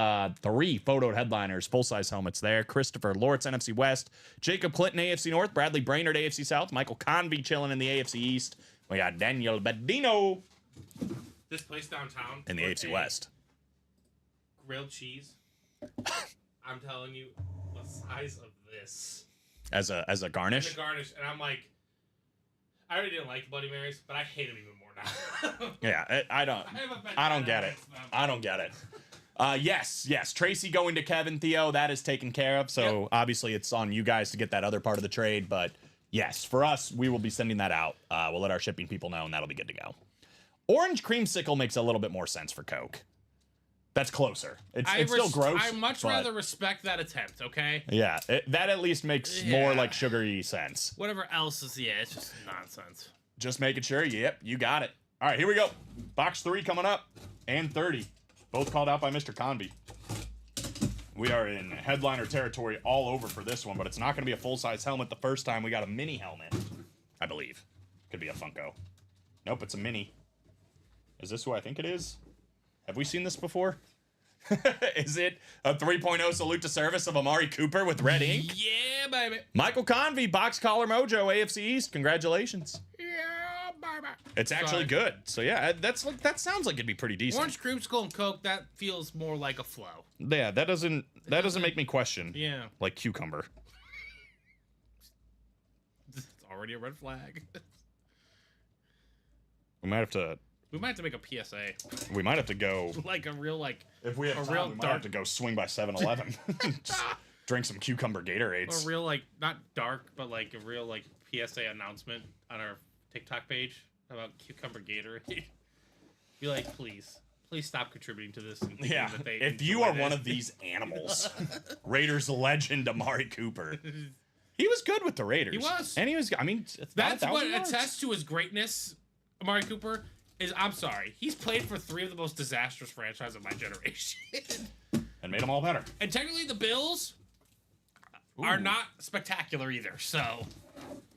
photoed headliners, full-size helmets there. Christopher Lortz, NFC West. Jacob Clinton, AFC North. Bradley Brainerd, AFC South. Michael Convey chilling in the AFC East. We got Daniel Badino This place downtown in the put AFC a West. Grilled cheese. I'm telling you, the size of this. As a It's garnish. a garnish, and I'm like, I already didn't like Bloody Marys, but I hate them even more now. Yeah, I don't. I don't get it. I don't get it. Yes. Tracy going to Kevin Theo. That is taken care of. So Yep. obviously it's on you guys to get that other part of the trade. But yes, for us, we will be sending that out. We'll let our shipping people know, and that'll be good to go. Orange creamsicle makes a little bit more sense for Coke. That's closer. It's still gross. I much but rather respect that attempt, okay? Yeah, that at least makes more like sugary sense. Whatever else is, it's just nonsense. Just making sure. Yep, you got it. All right, here we go. Box 3 coming up, and 30. Both called out by Mr. Convey. We are in headliner territory all over for this one, but it's not going to be a full-size helmet the first time. We got a mini helmet, I believe. Could be a Funko. Nope, it's a mini. Is this who I think it is? Have we seen this before? Is it a 3.0 salute to service of Amari Cooper with red ink? Yeah, baby. Michael Convey, Box Collar Mojo, AFC East. Congratulations. Yeah, baby. It's actually good. So yeah, that sounds like it'd be pretty decent. Orange creamsicle and Coke, that feels more like a flow. Yeah, that doesn't make me question. Yeah. Like cucumber. It's already a red flag. We might have to make a PSA. We might have to go. Like a real, like, If we have a time, real we might dark, have to go swing by 7-Eleven. Just drink some cucumber Gatorades. a real, like, not dark, but like a real, like, PSA announcement on our TikTok page about cucumber Gatorade. Be like, please stop contributing to this. And thinking Yeah, that they if you enjoy are one this. of these animals, Raiders legend Amari Cooper. He was good with the Raiders. He was. And he was, I mean, That's what 1,000 yards. attests to his greatness, Amari Cooper. I'm sorry, he's played for 3 of the most disastrous franchises of my generation. And made them all better. And technically, the Bills are not spectacular either. So,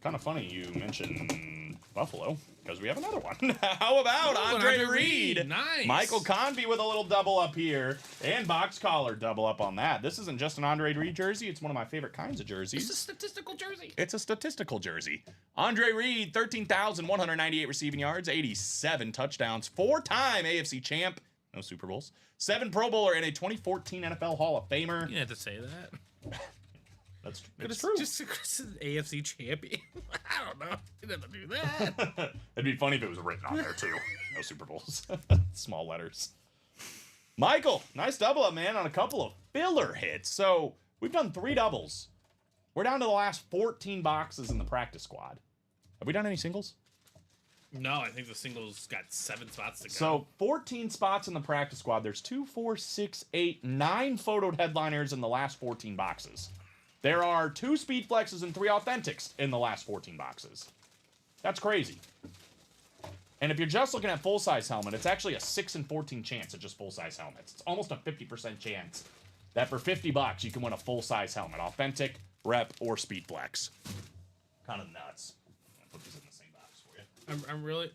Kind of funny you mentioned Buffalo, because we have another one. How about Ooh, Andre Andre Reed? Reed. Nice. Michael Convey with a little double up here. And Box Collar double up on that. This isn't just an Andre Reed jersey. It's one of my favorite kinds of jerseys. it's a statistical jersey. It's a statistical jersey. Andre Reed, 13,198 receiving yards, 87 touchdowns, 4-time AFC champ, no Super Bowls, 7 Pro Bowler, and a 2014 NFL Hall of Famer. You didn't have to say that. It's true. Just an AFC champion. I don't know. You didn't have to do that. It'd be funny if it was written on there too. No Super Bowls. Small letters. Michael, nice double up, man, on a couple of filler hits. So we've done 3 doubles. We're down to the last 14 boxes in the practice squad. Have we done any singles? No, I think the singles got 7 spots to go. So 14 spots in the practice squad. There's 2, 4, 6, 8, 9 photoed headliners in the last 14 boxes. There are 2 speed flexes and 3 authentics in the last 14 boxes. That's crazy. And if you're just looking at full-size helmet, it's actually a 6 in 14 chance at just full-size helmets. It's almost a 50% chance that for $50 you can win a full-size helmet, authentic, rep, or speed flex. Kind of nuts. I'll put these in the same box for you. I'm really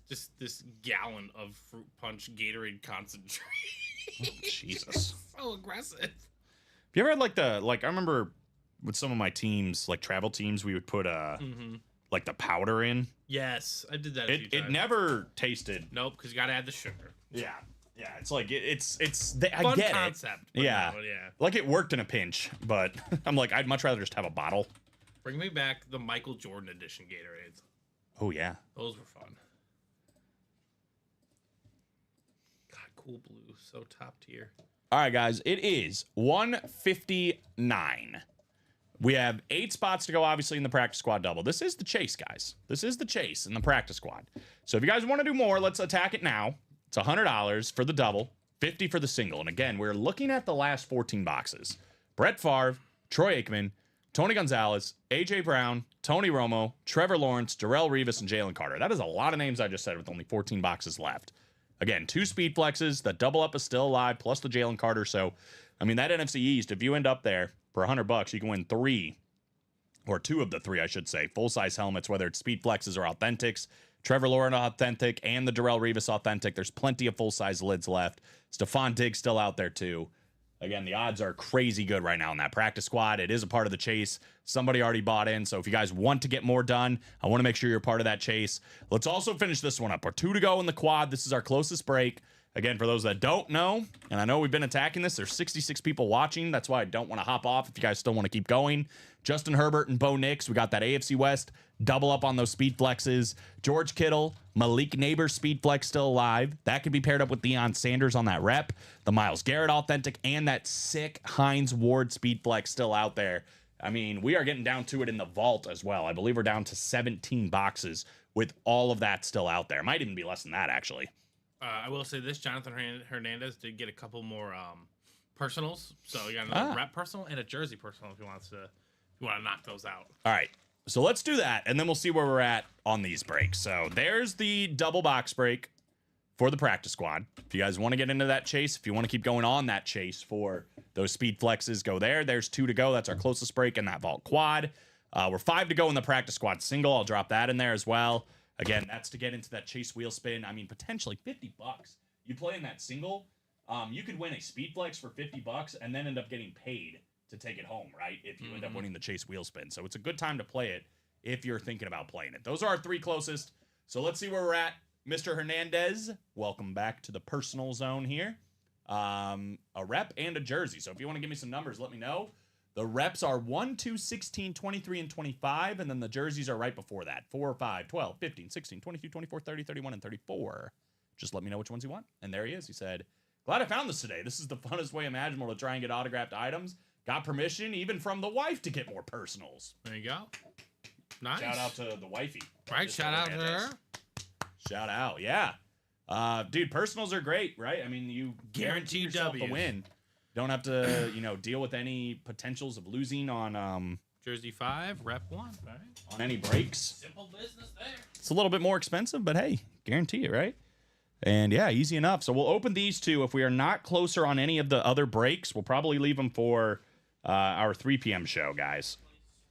just this gallon of fruit punch Gatorade concentrate. Jesus. So aggressive. Have you ever had I remember with some of my teams, like travel teams, we would put like the powder in. Yes, I did that. It never tasted. Nope, because you gotta add the sugar. Yeah, it's like it's. I Fun get concept. it. Yeah, no, yeah. like it worked in a pinch, but I'm like I'd much rather just have a bottle. Bring me back the Michael Jordan edition Gatorades. Oh yeah. Those were fun. God, cool blue, so top tier. All right, guys, it is 1:59. We have 8 spots to go, obviously, in the practice squad double. This is the chase, guys. This is the chase in the practice squad. So if you guys want to do more, let's attack it now. It's $100 for the double, $50 for the single. And again, we're looking at the last 14 boxes. Brett Favre, Troy Aikman, Tony Gonzalez, A.J. Brown, Tony Romo, Trevor Lawrence, Darrelle Revis, and Jalen Carter. That is a lot of names I just said with only 14 boxes left. Again, 2 speed flexes. The double up is still alive, plus the Jalen Carter. So, I mean, that NFC East, if you end up there for $100, you can win 3, or 2 of the 3, I should say, full-size helmets, whether it's speed flexes or authentics. Trevor Lawrence authentic and the Darrelle Revis authentic. There's plenty of full-size lids left. Stephon Diggs still out there, too. Again, the odds are crazy good right now in that practice squad. It is a part of the chase. Somebody already bought in, so if you guys want to get more done, I want to make sure you're part of that chase. Let's also finish this one up. We're 2 to go in the quad. This is our closest break. Again, for those that don't know, and I know we've been attacking this, there's 66 people watching. That's why I don't want to hop off if you guys still want to keep going. Justin Herbert and Bo Nix, we got that AFC West double up on those speed flexes. George Kittle, Malik Neighbors speed flex still alive. That could be paired up with Deion Sanders on that rep. The Myles Garrett authentic and that sick Hines Ward speed flex still out there. I mean, we are getting down to it in the vault as well. I believe we're down to 17 boxes with all of that still out there. Might even be less than that, actually. I will say this: Jonathan Hernandez did get a couple more personals, so you got another rep personal and a jersey personal if you want to knock those out. All right. So let's do that, and then we'll see where we're at on these breaks. So there's the double box break for the practice squad. If you guys want to get into that chase, if you want to keep going on that chase for those speed flexes, go there. There's 2 to go. That's our closest break in that vault quad. We're 5 to go in the practice squad single. I'll drop that in there as well. Again, that's to get into that chase wheel spin. I mean, potentially $50. You play in that single, you could win a speed flex for $50 and then end up getting paid to take it home, right? If you end up winning the chase wheel spin. So it's a good time to play it if you're thinking about playing it. Those are our 3 closest. So let's see where we're at. Mr. Hernandez, welcome back to the personal zone here. A rep and a jersey. So if you want to give me some numbers, let me know. The reps are 1, 2, 16, 23, and 25. And then the jerseys are right before that. 4, 5, 12, 15, 16, 22, 24, 30, 31, and 34. Just let me know which ones you want. And there he is. He said, glad I found this today. This is the funnest way imaginable to try and get autographed items. Got permission even from the wife to get more personals. There you go. Nice. Shout out to the wifey. Right, shout out to her. Shout out, yeah. Dude, personals are great, right? I mean, you guarantee yourself a W's. win. Don't have to, deal with any potentials of losing on Jersey 5, rep 1. All right. on any breaks. Simple business there. It's a little bit more expensive, but hey, guarantee it, right? And yeah, easy enough. So we'll open these 2. If we are not closer on any of the other breaks, we'll probably leave them for our 3 p.m. show, guys.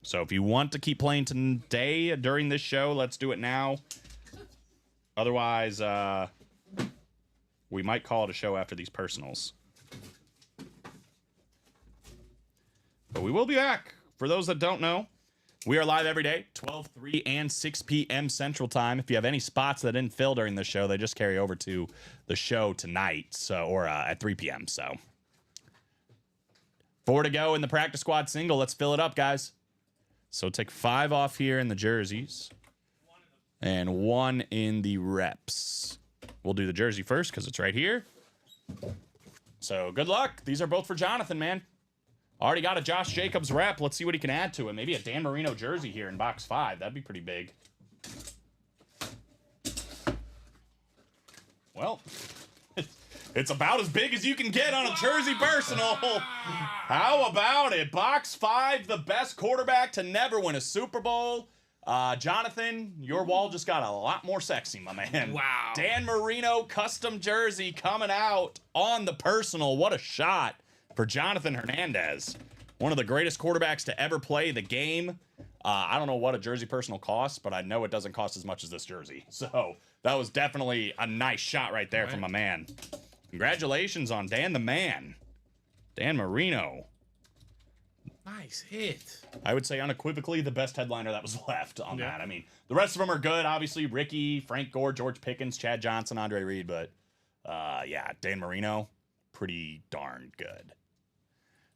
So if you want to keep playing today during this show, let's do it now. Otherwise, we might call it a show after these personals. But we will be back. For those that don't know, we are live every day, 12, 3, and 6 p.m. Central Time. If you have any spots that didn't fill during the show, they just carry over to the show tonight, or at 3 p.m. So 4 to go in the practice squad single. Let's fill it up, guys. So take 5 off here in the jerseys and 1 in the reps. We'll do the jersey first because it's right here. So good luck. These are both for Jonathan, man. Already got a Josh Jacobs rep. Let's see what he can add to it. Maybe a Dan Marino jersey here in box 5. That'd be pretty big. Well, it's about as big as you can get on a jersey personal. How about it? Box 5, the best quarterback to never win a Super Bowl. Jonathan, your wall just got a lot more sexy, my man. Wow. Dan Marino custom jersey coming out on the personal. What a shot for Jonathan Hernandez. One of the greatest quarterbacks to ever play the game. I don't know what a jersey personal costs, but I know it doesn't cost as much as this jersey. So that was definitely a nice shot right there from my man. Congratulations on Dan the Man. Dan Marino. Nice hit. I would say unequivocally the best headliner that was left on that. I mean, the rest of them are good. Obviously, Ricky, Frank Gore, George Pickens, Chad Johnson, Andre Reed. But, yeah, Dan Marino, pretty darn good.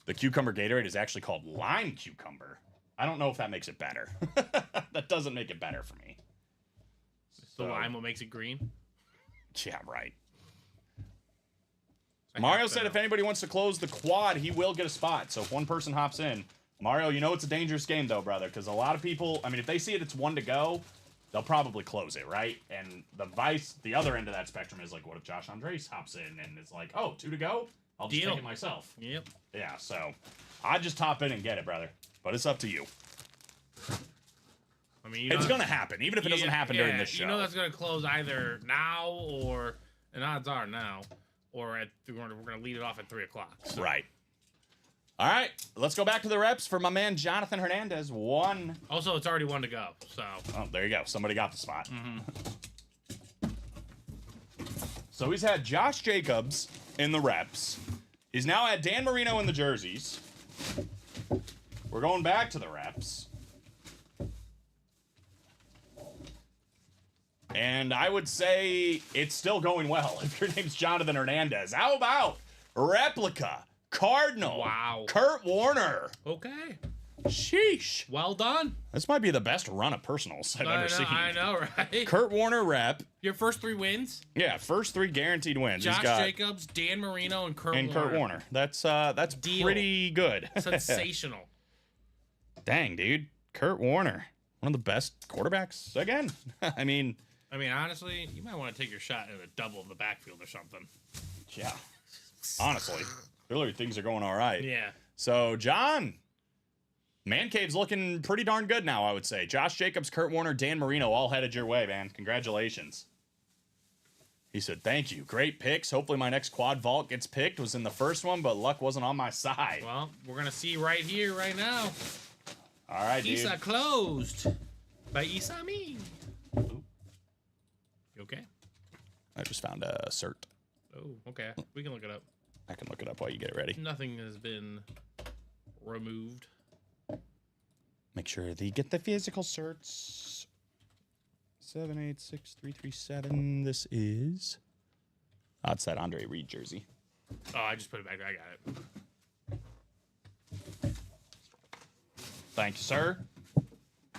The Cucumber Gatorade is actually called Lime Cucumber. I don't know if that makes it better. That doesn't make it better for me. The lime what makes it green. Yeah, right. Mario said if anybody wants to close the quad, he will get a spot. So if one person hops in, Mario, you know it's a dangerous game though, brother, because a lot of people, I mean, if they see it's 1 to go, they'll probably close it, right? And the other end of that spectrum is like, what if Josh Andres hops in and it's like, oh, 2 to go? I'll just take it myself. Yep. Yeah, so I just hop in and get it, brother. But it's up to you. I mean, It's gonna happen, even if it doesn't happen during this show. You know that's gonna close either now or, and odds are now, or we're gonna lead it off at 3 o'clock. So. Right. All right, let's go back to the reps for my man Jonathan Hernandez. 1. Also, it's already 1 to go. So. Oh, there you go. Somebody got the spot. So he's had Josh Jacobs in the reps. He's now had Dan Marino in the jerseys. We're going back to the reps. And I would say it's still going well if your name's Jonathan Hernandez. How about replica Cardinal? Wow. Kurt Warner. Okay. Sheesh. Well done. This might be the best run of personals I've ever seen. I know, right? Kurt Warner rep. Your first 3 wins. Yeah, first 3 guaranteed wins. Josh He's got, Jacobs, Dan Marino, and Kurt Warner. Kurt Warner. That's Deal. pretty good. Sensational. Dang, dude. Kurt Warner. one of the best quarterbacks again. I mean, honestly, you might want to take your shot at a double of the backfield or something. yeah. Honestly, clearly things are going all right. Yeah. So, John, Man Cave's looking pretty darn good now, I would say. Josh Jacobs, Kurt Warner, Dan Marino, all headed your way, man. Congratulations. He said, thank you. Great picks. Hopefully my next quad vault gets picked. Was in the first one, but luck wasn't on my side. Well, we're going to see right here, right now. All right, dude. Isa closed by Isami. You okay? I just found a cert. Oh, okay. We can look it up. I can look it up while you get it ready. Nothing has been removed. Make sure they get the physical certs. 786337. This is. Oh, it's that Andre Reed jersey. Oh, I just put it back. I got it. Thank you, sir.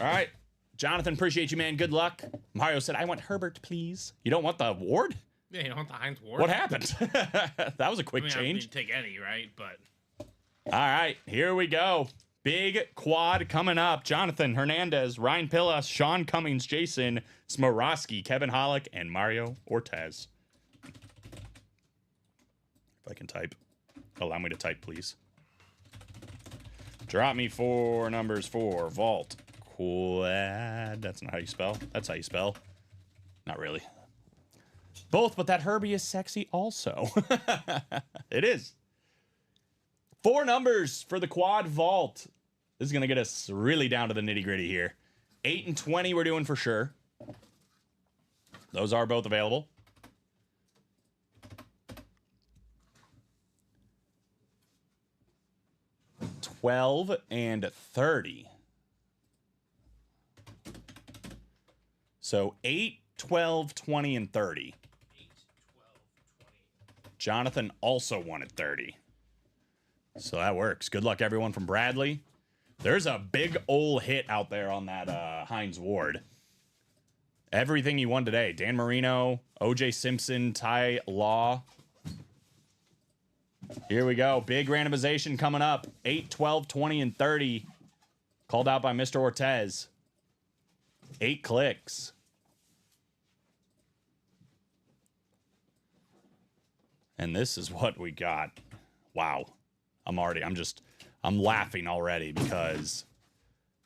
All right. Jonathan, appreciate you, man. Good luck. Mario said, I want Herbert, please. You don't want the award? Yeah, you don't want the Heinz Ward. What happened? That was a quick I change. didn't take any, right? But All right, here we go. Big quad coming up. Jonathan Hernandez, Ryan Pillas, Sean Cummings, Jason Smorosky, Kevin Hollick, and Mario Ortez. If I can type. Allow me to type, please. Drop me 4 numbers for Vault Quad. That's not how you spell. That's how you spell. Not really. Both, but that Herbie is sexy also. It is. 4 numbers for the quad vault. This is going to get us really down to the nitty gritty here. 8 and 20 we're doing for sure. Those are both available. $12 and $30. So 8, 12, 20, and 30. 8, 12, 20. Jonathan also wanted 30. So that works. Good luck, everyone from Bradley. There's a big old hit out there on that Heinz Ward. Everything he won today. Dan Marino, OJ Simpson, Ty Law. Here we go. Big randomization coming up. 8, 12, 20, and 30. Called out by Mr. Ortez. 8 clicks. And this is what we got. Wow. I'm laughing already because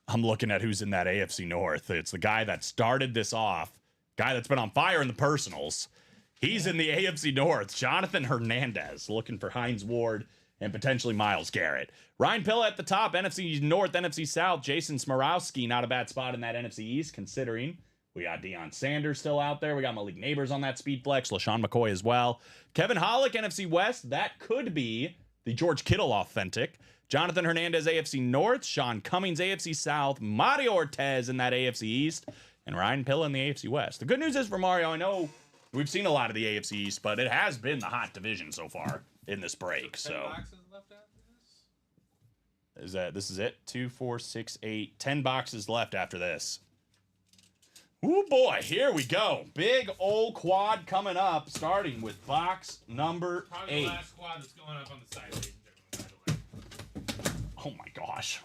I'm looking at who's in that AFC North. It's the guy that started this off, guy that's been on fire in the personals. He's in the AFC North. Jonathan Hernandez looking for Heinz Ward and potentially Myles Garrett. Ryan Pilla at the top, NFC North, NFC South. Jason Smorowski, not a bad spot in that NFC East, considering we got Deion Sanders still out there. We got Malik Neighbors on that speed flex. LaShawn McCoy as well. Kevin Hollick, NFC West. That could be the George Kittle authentic. Jonathan Hernandez, AFC North. Sean Cummings, AFC South. Mario Ortez in that AFC East. And Ryan Pilla in the AFC West. The good news is for Mario, I know we've seen a lot of the AFC East, but it has been the hot division so far in this break. So this is it? 2, 4, 6, 8. 10 boxes left after this. Ooh boy, here we go. Big old quad coming up, starting with box number Probably 8. the last squad that's going up on the side, ladies and gentlemen, by the way. Oh my gosh.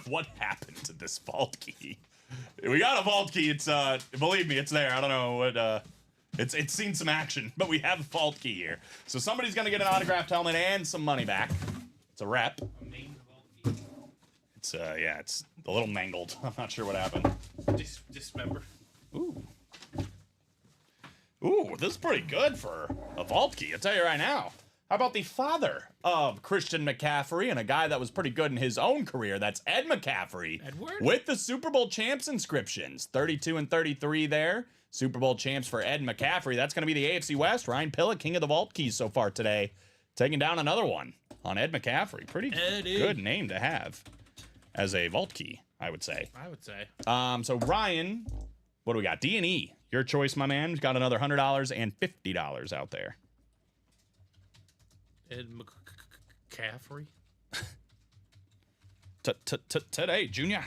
What happened to this vault key? We got a vault key. It's believe me, it's there. I don't know what it's seen some action, but we have a vault key here. So somebody's gonna get an autographed helmet and some money back. It's a rep. It's it's a little mangled. I'm not sure what happened. Dismember. Ooh, this is pretty good for a vault key. I'll tell you right now. How about the father of Christian McCaffrey and a guy that was pretty good in his own career? That's Ed McCaffrey. Edward? With the Super Bowl champs inscriptions. 32 and 33 there. Super Bowl champs for Ed McCaffrey. That's going to be the AFC West. Ryan Pilla, king of the vault keys so far today. Taking down another one on Ed McCaffrey. Pretty Eddie. good name to have as a vault key, I would say. I would say. So Ryan, what do we got? D&E. Your choice, my man. We've got another $100 and $50 out there. Ed McCaffrey. Today, Junior.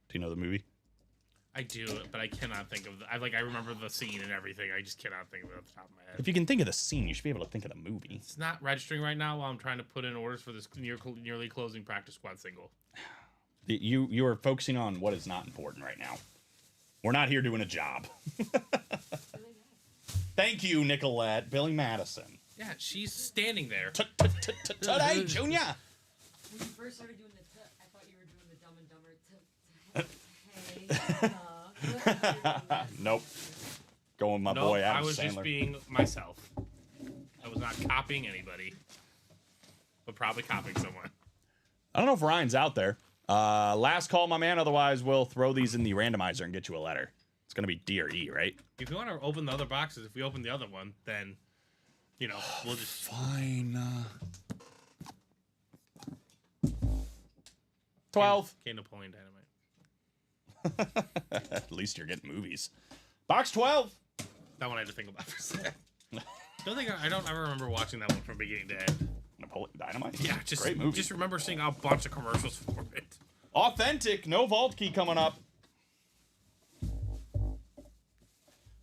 Do you know the movie? I do, but I cannot think of. I remember the scene and everything. I just cannot think of it off the top of my head. If you can think of the scene, you should be able to think of the movie. It's not registering right now while I'm trying to put in orders for this nearly closing practice squad single. You are focusing on what is not important right now. We're not here doing a job. Thank you, Nicolette. Billy Madison. Yeah, she's standing there. Today, Junior. When you first started doing the I thought you were doing the Dumb and Dumber hey. Nope. Going with my No, boy Adam I was Sandler. just being myself. I was not copying anybody, but probably copying someone. I don't know if Ryan's out there. Last call, my man. Otherwise, we'll throw these in the randomizer and get you a letter. It's going to be D or E, right? If you want to open the other boxes, if we open the other one, then, you know, we'll just... Fine. 12. K Napoleon Dynamite. At least you're getting movies. Box 12. That one I had to think about for a second. I don't ever remember watching that one from beginning to end. Napoleon Dynamite? Yeah, just Great movie. Just remember seeing a bunch of commercials for it. Authentic. No vault key coming up.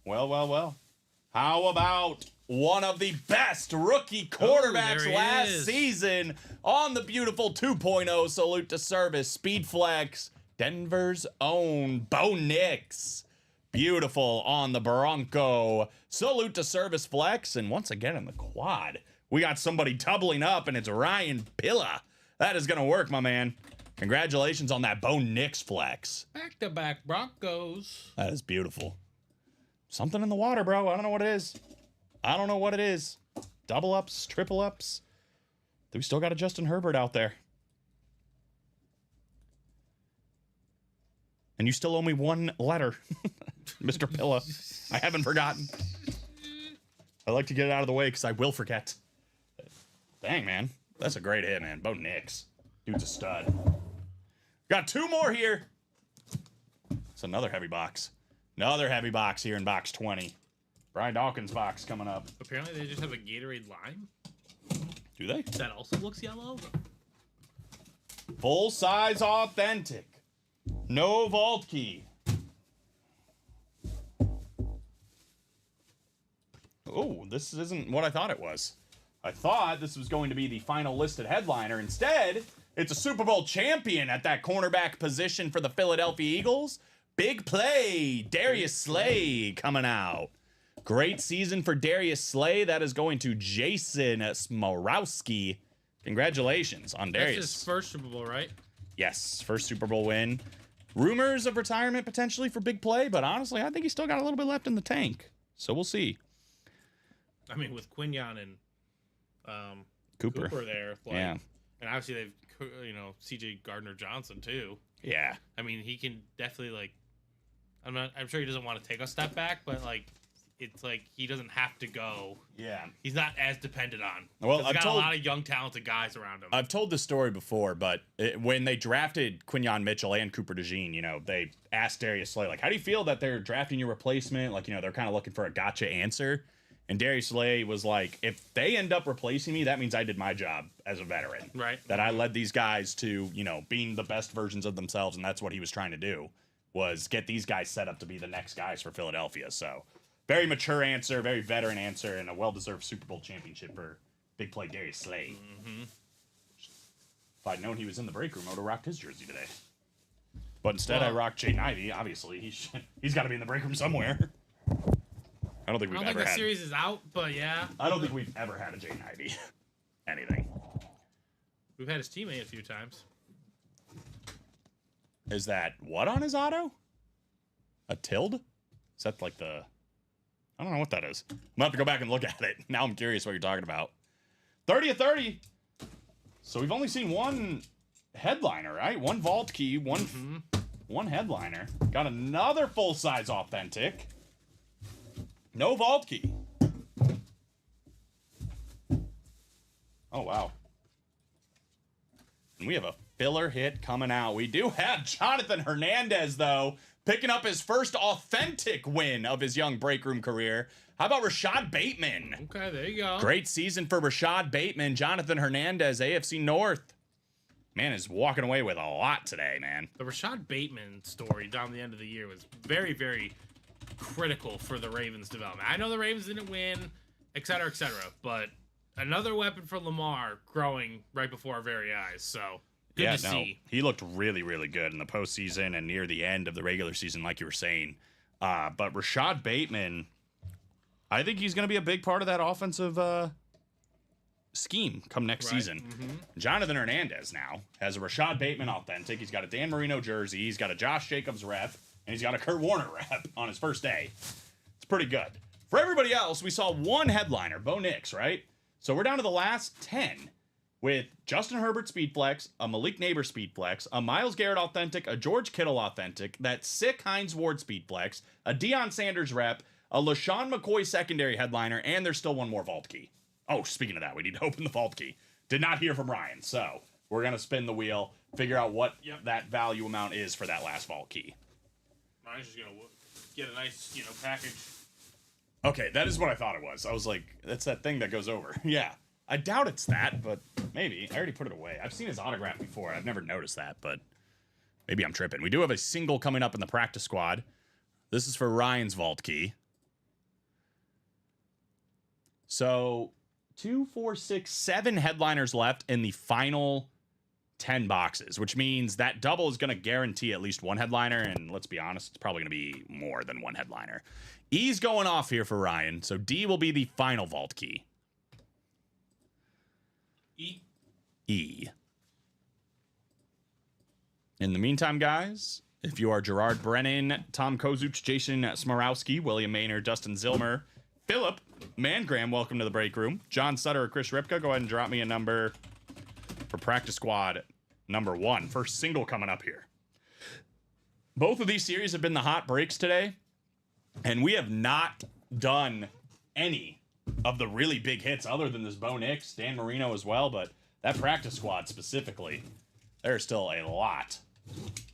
Well. How about one of the best rookie quarterbacks there he last is. season on the beautiful 2.0 salute to service speed flex, Denver's own Bo Nix. Beautiful on the Bronco salute to service flex, and once again in the quad, we got somebody doubling up, and it's Ryan Pilla. That is gonna work, my man. Congratulations on that Bo Nix flex. Back-to-back Broncos. That is beautiful. Something in the water, bro. I don't know what it is. Double ups, triple ups. We still got a Justin Herbert out there. And you still owe me one letter, Mr. Pilla. I haven't forgotten. I like to get it out of the way because I will forget. Dang, man. That's a great hit, man. Bo Nix. Dude's a stud. Got two more here. It's another heavy box. Another heavy box here in box 20. Brian Dawkins box coming up. Apparently they just have a Gatorade lime. Do they? That also looks yellow. Full size authentic. No vault key. Oh, this isn't what I thought it was. I thought this was going to be the final listed headliner. Instead, it's a Super Bowl champion at that cornerback position for the Philadelphia Eagles. Big play. Darius Slay coming out. Great season for Darius Slay. That is going to Jason Smorowski. Congratulations on Darius. That's his first Super Bowl, right? Yes, first Super Bowl win. Rumors of retirement potentially for big play, but honestly, I think he's still got a little bit left in the tank. So we'll see. I mean, with Quinyon and Cooper. there, like, Yeah. and obviously they've, C.J. Gardner-Johnson too. Yeah. I mean, he can definitely like. I'm sure he doesn't want to take a step back, but like, it's like he doesn't have to go. Yeah. He's not as depended on. Well, 'Cause I've he's got told- a lot of young, talented guys around him. I've told this story before, but when they drafted Quinyon Mitchell and Cooper DeJean, they asked Darius Slay, like, how do you feel that they're drafting your replacement? Like, they're kind of looking for a gotcha answer. And Darius Slay was like, if they end up replacing me, that means I did my job as a veteran. Right. That I led these guys to, being the best versions of themselves. And that's what he was trying to do, was get these guys set up to be the next guys for Philadelphia. So very mature answer, very veteran answer, and a well-deserved Super Bowl championship for big play Darius Slay. Mm-hmm. If I'd known he was in the break room, I would have rocked his jersey today. But instead, I rocked Jaden Ivey. Obviously, he's got to be in the break room somewhere. I don't think I we've don't think ever the had. series is out, but yeah, I don't think we've ever had a Jaden Ivey. Anything. we've had his teammate a few times. Is that what on his auto? A tilde? Is that like the? I don't know what that is. I'm gonna have to go back and look at it. Now I'm curious what you're talking about. 30 of 30. So we've only seen one headliner, right? One vault key, one headliner. Got another full-size authentic. No vault key. Oh, wow. And we have a filler hit coming out. We do have Jonathan Hernandez, though, picking up his first authentic win of his young break room career. How about Rashad Bateman? Okay, there you go. Great season for Rashad Bateman. Jonathan Hernandez, AFC North. Man is walking away with a lot today, man. The Rashad Bateman story down the end of the year was very, very critical for the Ravens' development. I know the Ravens didn't win, et cetera, but another weapon for Lamar growing right before our very eyes. So Good to see. He looked really, really good in the postseason and near the end of the regular season, like you were saying. But Rashad Bateman, I think he's going to be a big part of that offensive scheme come next season. Jonathan Hernandez now has a Rashad Bateman authentic. He's got a Dan Marino jersey. He's got a Josh Jacobs rep. And he's got a Kurt Warner rep on his first day. It's pretty good. For everybody else, we saw one headliner, Bo Nix, right? So we're down to the last 10 with Justin Herbert Speedflex, a Malik Neighbor Speedflex, a Myles Garrett authentic, a George Kittle authentic, that sick Hines Ward Speedflex, a Deion Sanders rep, a LaShawn McCoy secondary headliner, and there's still one more vault key. Oh, speaking of that, we need to open the vault key. Did not hear from Ryan, so we're going to spin the wheel, figure out what that value amount is for that last vault key. Ryan's just gonna get a nice, package. Okay, that is what I thought it was. I was like, that's that thing that goes over. Yeah. I doubt it's that, but maybe. I already put it away. I've seen his autograph before. I've never noticed that, but maybe I'm tripping. We do have a single coming up in the practice squad. This is for Ryan's vault key. So 2, 4, 6, 7 headliners left in the final 10 boxes, which means that double is going to guarantee at least one headliner, and let's be honest, it's probably going to be more than one headliner. E's going off here for Ryan, so D will be the final vault key. E. In the meantime, guys, if you are Gerard Brennan, Tom Kozuch, Jason Smorowski, William Maynard, Dustin Zilmer, Philip Mangram, welcome to the break room. John Sutter or Chris Ripka, go ahead and drop me a number for practice squad number 1. First single coming up here. Both of these series have been the hot breaks today, and we have not done any of the really big hits other than this Bo Nix, Dan Marino as well, but that practice squad specifically, there's still a lot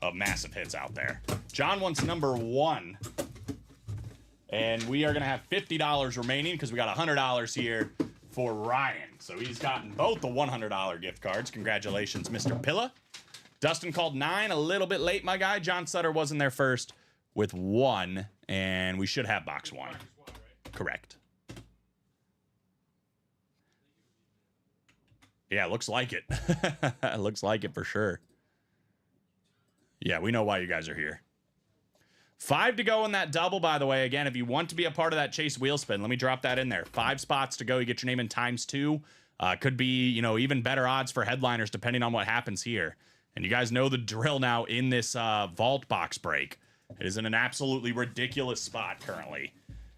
of massive hits out there. John wants number 1, and we are going to have $50 remaining because we got $100 here for Ryan. So he's gotten both the $100 gift cards. Congratulations, Mr. Pilla. Dustin called 9, a little bit late, my guy. John Sutter wasn't there first with 1, and we should have box 1. Correct. Yeah, looks like it. Looks like it for sure. Yeah, we know why you guys are here. 5 to go in that double, by the way. Again, if you want to be a part of that Chase wheel spin, let me drop that in there. 5 spots to go. You get your name in ×2. Could be, even better odds for headliners depending on what happens here. And you guys know the drill now in this vault box break. It is in an absolutely ridiculous spot currently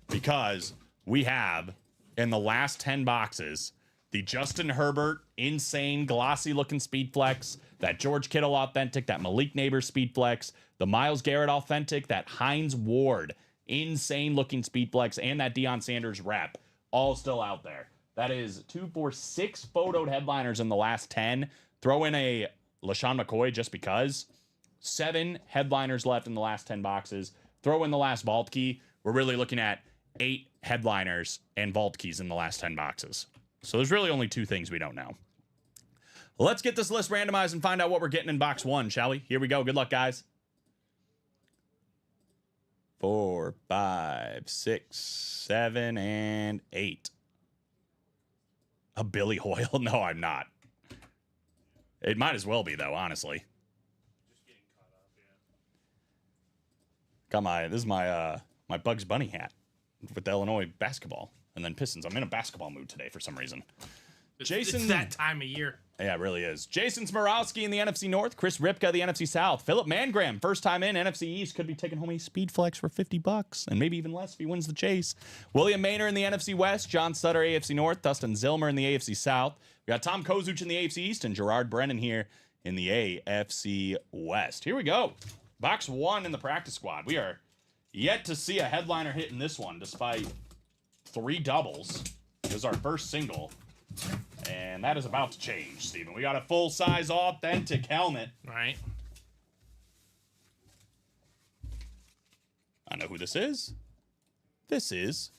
because we have, in the last 10 boxes, the Justin Herbert, insane, glossy-looking Speedflex, that George Kittle authentic, that Malik Neighbor Speedflex, the Myles Garrett authentic, that Hines Ward, insane-looking Speedflex, and that Deion Sanders rep, all still out there. That is 2, 4, 6 photoed headliners in the last 10. Throw in a LaShawn McCoy just because. 7 headliners left in the last 10 boxes. Throw in the last vault key. We're really looking at 8 headliners and vault keys in the last 10 boxes. So there's really only 2 things we don't know. Let's get this list randomized and find out what we're getting in box 1, shall we? Here we go. Good luck, guys. 4, 5, 6, 7, and 8. A Billy Hoyle? No, I'm not. It might as well be, though, honestly. Got this is my Bugs Bunny hat with the Illinois basketball and then Pistons. I'm in a basketball mood today for some reason. Jason, it's that time of year. Yeah, it really is. Jason Smorowski in the NFC North. Chris Ripka, the NFC South. Philip Mangram, first time in NFC East, could be taking home a Speedflex for $50 and maybe even less if he wins the chase. William Maynard in the NFC West. John Sutter, AFC North. Dustin Zilmer in the AFC South. We got Tom Kozuch in the AFC East and Gerard Brennan here in the AFC West. Here we go. Box 1 in the practice squad. We are yet to see a headliner hit in this one, despite 3 doubles. It was our first single. And that is about to change, Steven. We got a full-size authentic helmet. Right. I know who this is. This is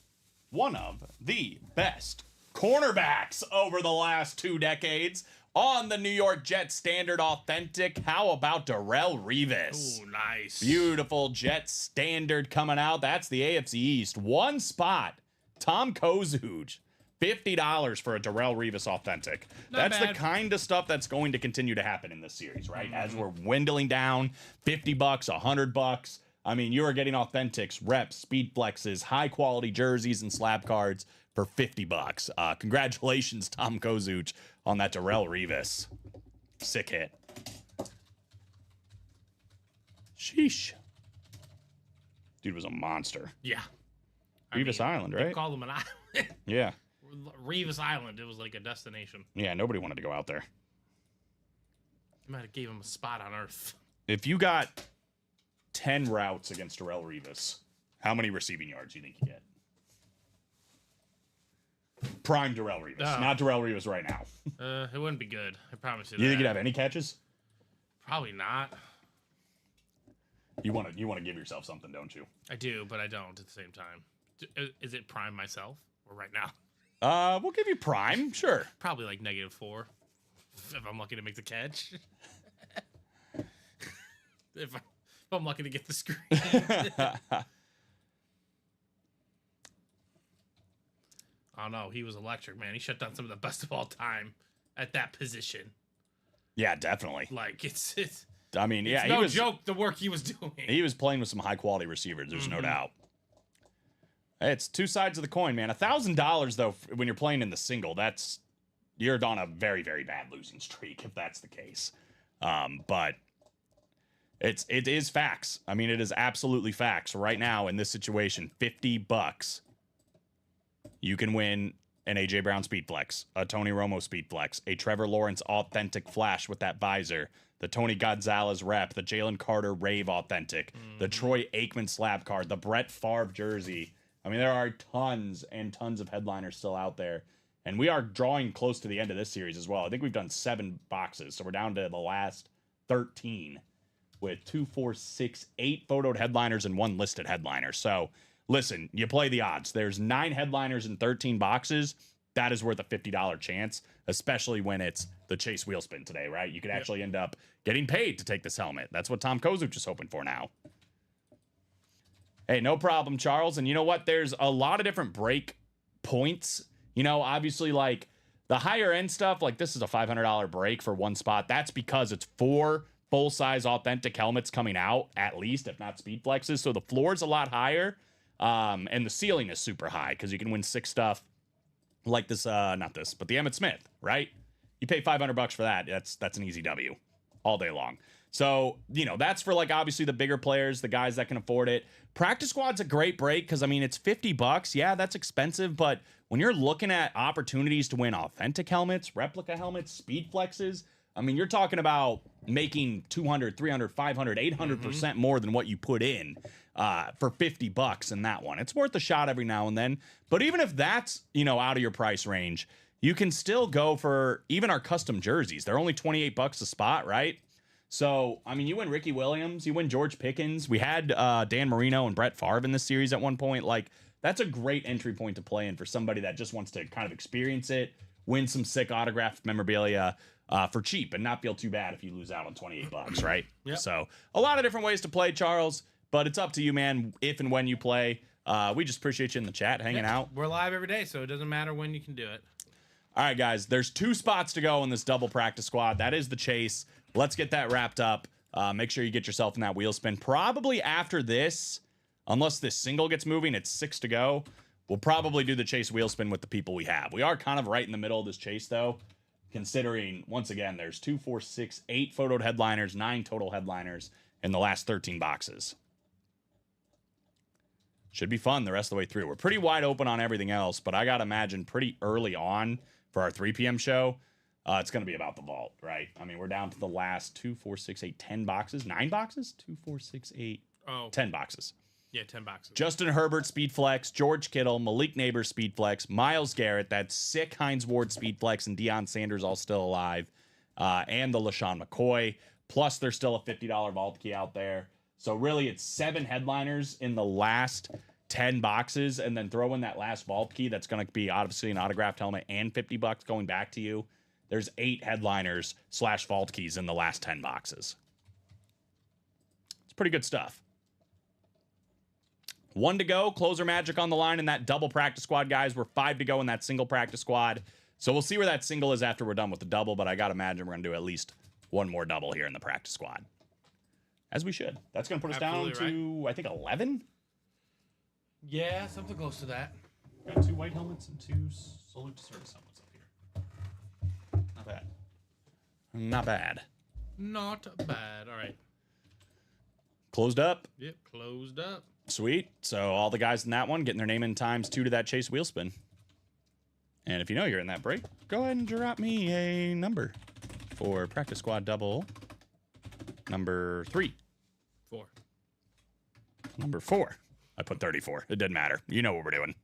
one of the best cornerbacks over the last 2 decades on the New York Jets standard authentic. How about Darrelle Revis? Oh, nice. Beautiful Jets standard coming out. That's the AFC East. 1 spot. Tom Kozuch. $50 for a Darrell Revis authentic. Not That's bad. the kind of stuff that's going to continue to happen in this series, right? As we're dwindling down, $50, $100. I mean, you are getting authentics, reps, speed flexes, high quality jerseys, and slab cards for $50. Congratulations, Tom Kozuch, on that Darrell Revis. Sick hit. Sheesh. Dude was a monster. Yeah. Revis Island, right? Call them an island. Yeah. Revis Island. It was like a destination. Yeah, nobody wanted to go out there. Might have gave him a spot on Earth. If you got 10 routes against Darrell Revis, how many receiving yards do you think you get? Prime Darrell Revis, Oh. not Darrell Revis right now. It wouldn't be good. I promise you. You think that. you'd have any catches? Probably not. You want to give yourself something, don't you? I do, but I don't at the same time. Is it prime myself or right now? We'll give you prime, sure. Probably like -4 if I'm lucky to make the catch. if I'm lucky to get the screen. Oh no, he was electric, man. He shut down some of the best of all time at that position. Yeah, definitely. Like it's I mean, yeah, no he was joke the work he was doing. he was playing with some high quality receivers. There's no doubt. It's two sides of the coin, man. $1,000 though, when you're playing in the single, you're on a very, very bad losing streak if that's the case. But it is facts. I mean, it is absolutely facts. Right now in this situation, $50, you can win an AJ Brown speed flex, a Tony Romo speed flex, a Trevor Lawrence authentic flash with that visor, the Tony Gonzalez rep, the Jalen Carter Rave authentic, the Troy Aikman slab card, the Brett Favre jersey. I mean, there are tons and tons of headliners still out there. And we are drawing close to the end of this series as well. I think we've done 7 boxes. So we're down to the last 13 with 2, 4, 6, 8 photoed headliners and 1 listed headliner. So listen, you play the odds. There's 9 headliners and 13 boxes. That is worth a $50 chance, especially when it's the Chase wheel spin today, right? You could actually end up getting paid to take this helmet. That's what Tom Kozuch is hoping for now. Hey, no problem, Charles. And you know what? There's a lot of different break points. You know, obviously, like the higher end stuff, like this is a $500 break for 1 spot. That's because it's 4 full-size authentic helmets coming out, at least, if not speed flexes. So the floor is a lot higher, and the ceiling is super high because you can win 6 stuff like this, not this, but the Emmitt Smith, right? You pay $500 for that. That's an easy W all day long. So, you know, that's for like obviously the bigger players, the guys that can afford it. Practice Squad's a great break because I mean it's $50. Yeah, that's expensive, but when you're looking at opportunities to win authentic helmets, replica helmets, speed flexes, I mean, you're talking about making 200, 300, 500, 800% more than what you put in for $50 in that one. It's worth a shot every now and then. But even if that's, you know, out of your price range, you can still go for even our custom jerseys. They're only $28 a spot, right? So, I mean, you win Ricky Williams, you win George Pickens. We had Dan Marino and Brett Favre in this series at one point. Like, that's a great entry point to play in for somebody that just wants to kind of experience it, win some sick autographed memorabilia for cheap and not feel too bad if you lose out on $28, right? Yep. So, a lot of different ways to play, Charles, but it's up to you, man, if and when you play. We just appreciate you in the chat, hanging out. We're live every day, so it doesn't matter when you can do it. All right, guys, there's 2 spots to go in this double practice squad. That is the chase. Let's get that wrapped up. Make sure you get yourself in that wheel spin. Probably after this, unless this single gets moving, it's 6 to go. We'll probably do the chase wheel spin with the people we have. We are kind of right in the middle of this chase, though, considering, once again, there's 2, 4, 6, 8 photoed headliners, 9 total headliners in the last 13 boxes. Should be fun the rest of the way through. We're pretty wide open on everything else, but I got to imagine pretty early on for our 3 p.m. show, it's going to be about the vault, right? I mean, we're down to the last 2, 4, 6, 8, 10 boxes. 9 boxes? 2, 4, 6, 8, 10 boxes. Yeah, 10 boxes. Justin Herbert speed flex, George Kittle, Malik Neighbors speed flex, Myles Garrett, that sick Hines Ward speed flex, and Deion Sanders all still alive, and the LaShawn McCoy. Plus, there's still a $50 vault key out there. So really, it's 7 headliners in the last 10 boxes, and then throw in that last vault key that's going to be obviously an autographed helmet and $50 going back to you. There's 8 headliners / vault keys in the last 10 boxes. It's pretty good stuff. 1 to go. Closer Magic on the line in that double practice squad, guys. We're 5 to go in that single practice squad. So we'll see where that single is after we're done with the double, but I got to imagine we're going to do at least one more double here in the practice squad. As we should. That's going to put us down to, I think, 11? Yeah, something close to that. Got 2 white helmets and 2 salute to service helmets up here. Not bad. Not bad. Not bad. All right. Closed up. Yep, closed up. Sweet. So all the guys in that one getting their name in times 2 to that chase wheel spin. And if you know you're in that break, go ahead and drop me a number for practice squad double number 3. 4. Number 4. I put 34. It didn't matter. You know what we're doing.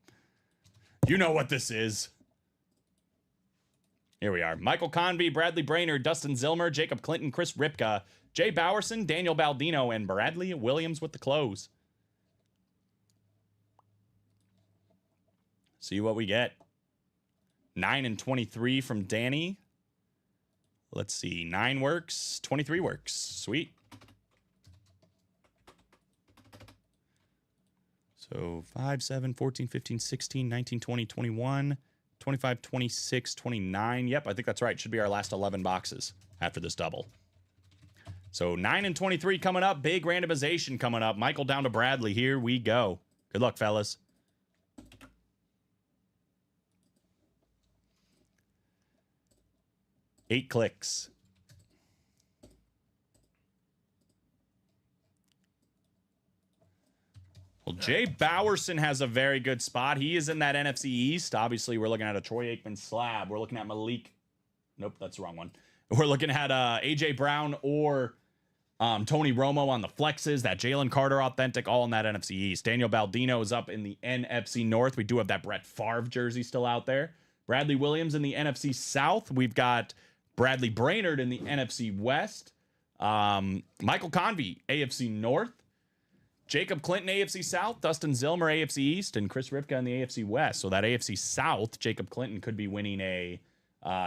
You know what this is. Here we are. Michael Convey, Bradley Brainerd, Dustin Zilmer, Jacob Clinton, Chris Ripka, Jay Bowerson, Daniel Baldino, and Bradley Williams with the close. See what we get. 9 and 23 from Danny. Let's see. 9 works. 23 works. Sweet. So 5, 7, 14, 15, 16, 19, 20, 21, 25, 26, 29. Yep, I think that's right. Should be our last 11 boxes after this double. So 9 and 23 coming up. Big randomization coming up. Michael down to Bradley. Here we go. Good luck, fellas. Eight clicks. Well, Jay Bowerson has a very good spot. He is in that NFC East. Obviously, we're looking at a Troy Aikman slab. We're looking at Malik. Nope, that's the wrong one. We're looking at A.J. Brown or Tony Romo on the flexes. That Jalen Carter authentic, all in that NFC East. Daniel Baldino is up in the NFC North. We do have that Brett Favre jersey still out there. Bradley Williams in the NFC South. We've got Bradley Brainerd in the NFC West. Michael Convey, AFC North. Jacob Clinton, AFC South. Dustin Zilmer, AFC East. And Chris Ripka in the AFC West. So that AFC South, Jacob Clinton could be winning a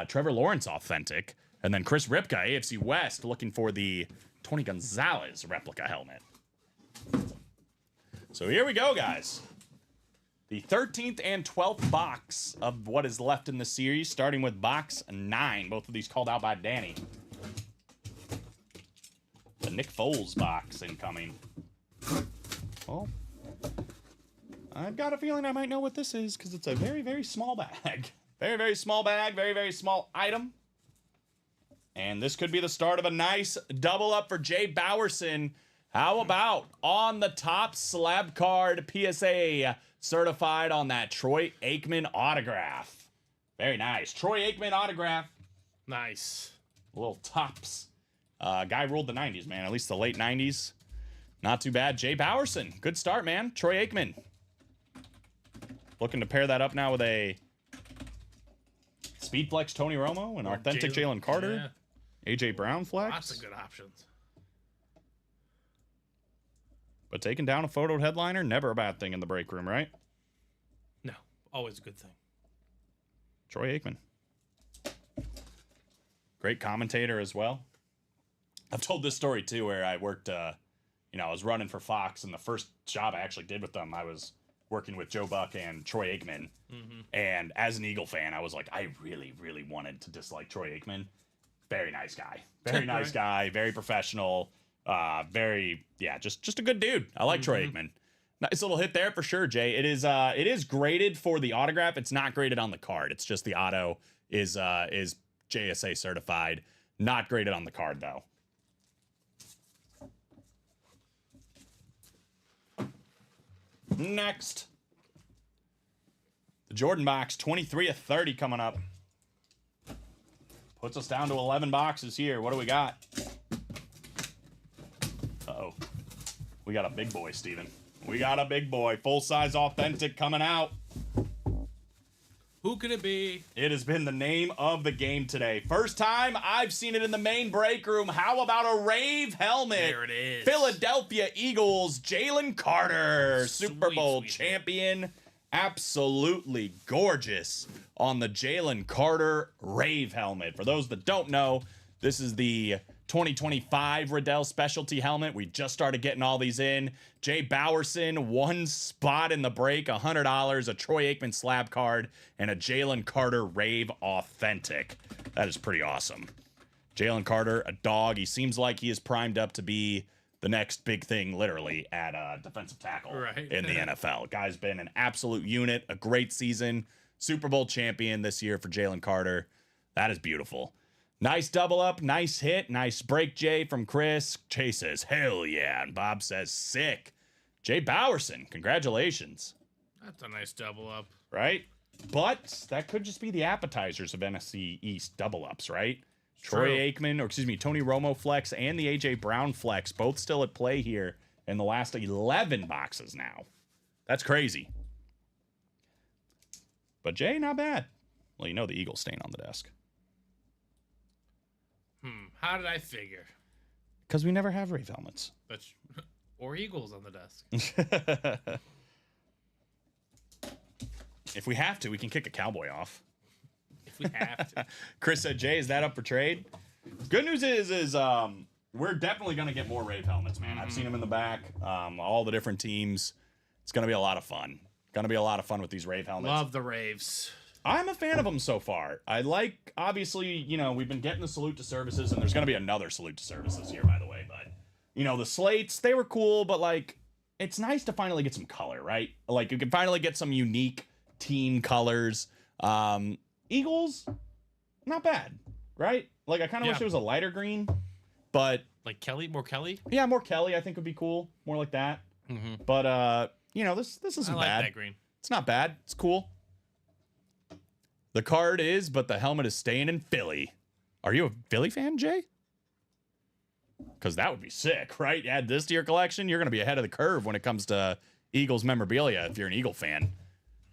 Trevor Lawrence authentic. And then Chris Ripka, AFC West, looking for the Tony Gonzalez replica helmet. So here we go, guys. The 13th and 12th box of what is left in the series, starting with box 9. Both of these called out by Danny. The Nick Foles box incoming. Oh, I've got a feeling I might know what this is because it's a very, very small bag. Very, very small bag. Very, very small item. And this could be the start of a nice double up for Jay Bowerson. How about on the top slab card PSA certified on that Troy Aikman autograph? Very nice. Troy Aikman autograph. Nice. Little tops. Guy ruled the 90s, man. At least the late 90s. Not too bad. Jay Bowerson. Good start, man. Troy Aikman. Looking to pair that up now with a Speedflex Tony Romo, an authentic Jalen Carter, AJ Brown flex. Lots of good options. But taking down a photoed headliner, never a bad thing in the break room, right? No, always a good thing. Troy Aikman. Great commentator as well. I've told this story too, where I worked, I was running for Fox, and the first job I actually did with them, I was working with Joe Buck and Troy Aikman. Mm-hmm. And as an Eagle fan, I was like, I really, really wanted to dislike Troy Aikman. Very nice guy. Very nice guy. Very professional. Just a good dude. I like Troy Aikman. Nice little hit there for sure, Jay. It is graded for the autograph. It's not graded on the card. It's just the auto is JSA certified. Not graded on the card though. Next, the Jordan box, 23 of 30 coming up. Puts us down to 11 boxes here. What do we got? Uh-oh. We got a big boy, Steven. We got a big boy. Full-size authentic coming out. Who could it be? It has been the name of the game today. First time I've seen it in the main break room. How about a Rave helmet? There it is. Philadelphia Eagles, Jalen Carter, Super Bowl champion. Absolutely gorgeous on the Jalen Carter Rave helmet. For those that don't know, this is the 2025 Riddell specialty helmet. We just started getting all these in. Jay Bowerson, one spot in the break, $100, a Troy Aikman slab card, and a Jalen Carter Rave Authentic. That is pretty awesome. Jalen Carter, a dog. He seems like he is primed up to be the next big thing, literally, at defensive tackle in the NFL. Guy's been an absolute unit, a great season, Super Bowl champion this year for Jalen Carter. That is beautiful. Nice double up, nice hit, nice break, Jay, from Chris. Jay says, hell yeah, and Bob says, sick. Jay Bowerson, congratulations. That's a nice double up. Right? But that could just be the appetizers of NFC East double ups, right? Troy Aikman, or excuse me, Tony Romo flex and the A.J. Brown flex, both still at play here in the last 11 boxes now. That's crazy. But Jay, not bad. Well, you know the Eagle stain on the desk. How did I figure? Because we never have Rave helmets. That's or Eagles on the desk. If we have to, we can kick a cowboy off. If we have to. Chris said, Jay, is that up for trade? Good news is we're definitely going to get more Rave helmets, man. I've seen them in the back, all the different teams. It's going to be a lot of fun. Going to be a lot of fun with these Rave helmets. Love the Raves. I'm a fan of them so far. I like, obviously, you know, we've been getting the Salute to Services, and there's going to be another Salute to Services here, by the way. But, you know, the slates, they were cool, but, like, it's nice to finally get some color, right? Like, you can finally get some unique team colors. Eagles, not bad, right? Like, I kind of wish it was a lighter green, but... Like Kelly? More Kelly? Yeah, more Kelly, I think, would be cool. More like that. But, you know, this isn't I like bad. that green. It's not bad. It's cool. The card is, but the helmet is staying in Philly. Are you a Philly fan, Jay? Because that would be sick, right? Add this to your collection. You're going to be ahead of the curve when it comes to Eagles memorabilia if you're an Eagle fan.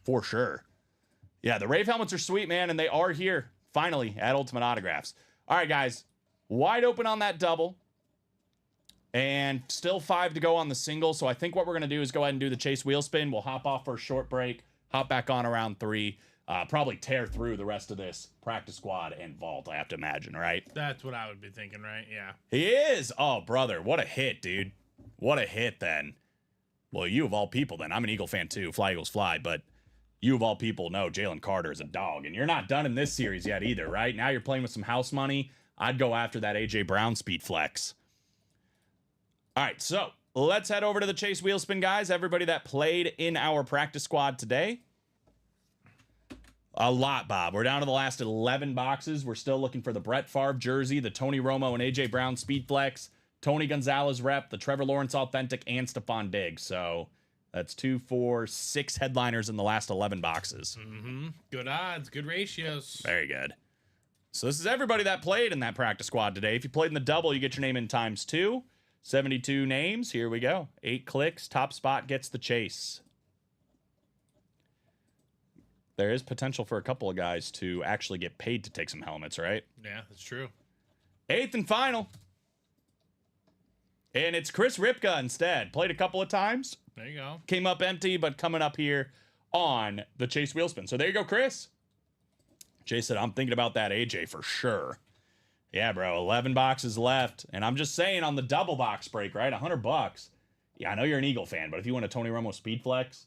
For sure. Yeah, the Rave helmets are sweet, man, and they are here, finally, at Ultimate Autographs. All right, guys. Wide open on that double. And still 5 to go on the single. So I think what we're going to do is go ahead and do the Chase wheel spin. We'll hop off for a short break, hop back on around 3. Probably tear through the rest of this practice squad and vault, I have to imagine, right? That's what I would be thinking, right? Yeah. He is. Oh, brother. What a hit, dude. What a hit, then. Well, you of all people, then. I'm an Eagle fan, too. Fly, Eagles, fly. But you of all people know Jalen Carter is a dog. And you're not done in this series yet either, right? Now you're playing with some house money. I'd go after that A.J. Brown speed flex. All right, so let's head over to the Chase wheel spin, guys. Everybody that played in our practice squad today. A lot, Bob. We're down to the last 11 boxes. We're still looking for the Brett Favre jersey, the Tony Romo and A.J. Brown speed flex, Tony Gonzalez rep, the Trevor Lawrence authentic, and Stephon Diggs. So that's 2, 4, 6 headliners in the last 11 boxes. Good odds, good ratios. Very good. So this is everybody that played in that practice squad today. If you played in the double, you get your name in ×2. 72 names. Here we go. 8 clicks. Top spot gets the Chase. There is potential for a couple of guys to actually get paid to take some helmets, right? Yeah, that's true. 8th and final. And it's Chris Ripka instead. Played a couple of times. There you go. Came up empty, but coming up here on the Chase wheel spin. So there you go, Chris. Jay said, I'm thinking about that AJ for sure. Yeah, bro, 11 boxes left. And I'm just saying on the double box break, right? $100. Yeah, I know you're an Eagle fan, but if you want a Tony Romo speed flex,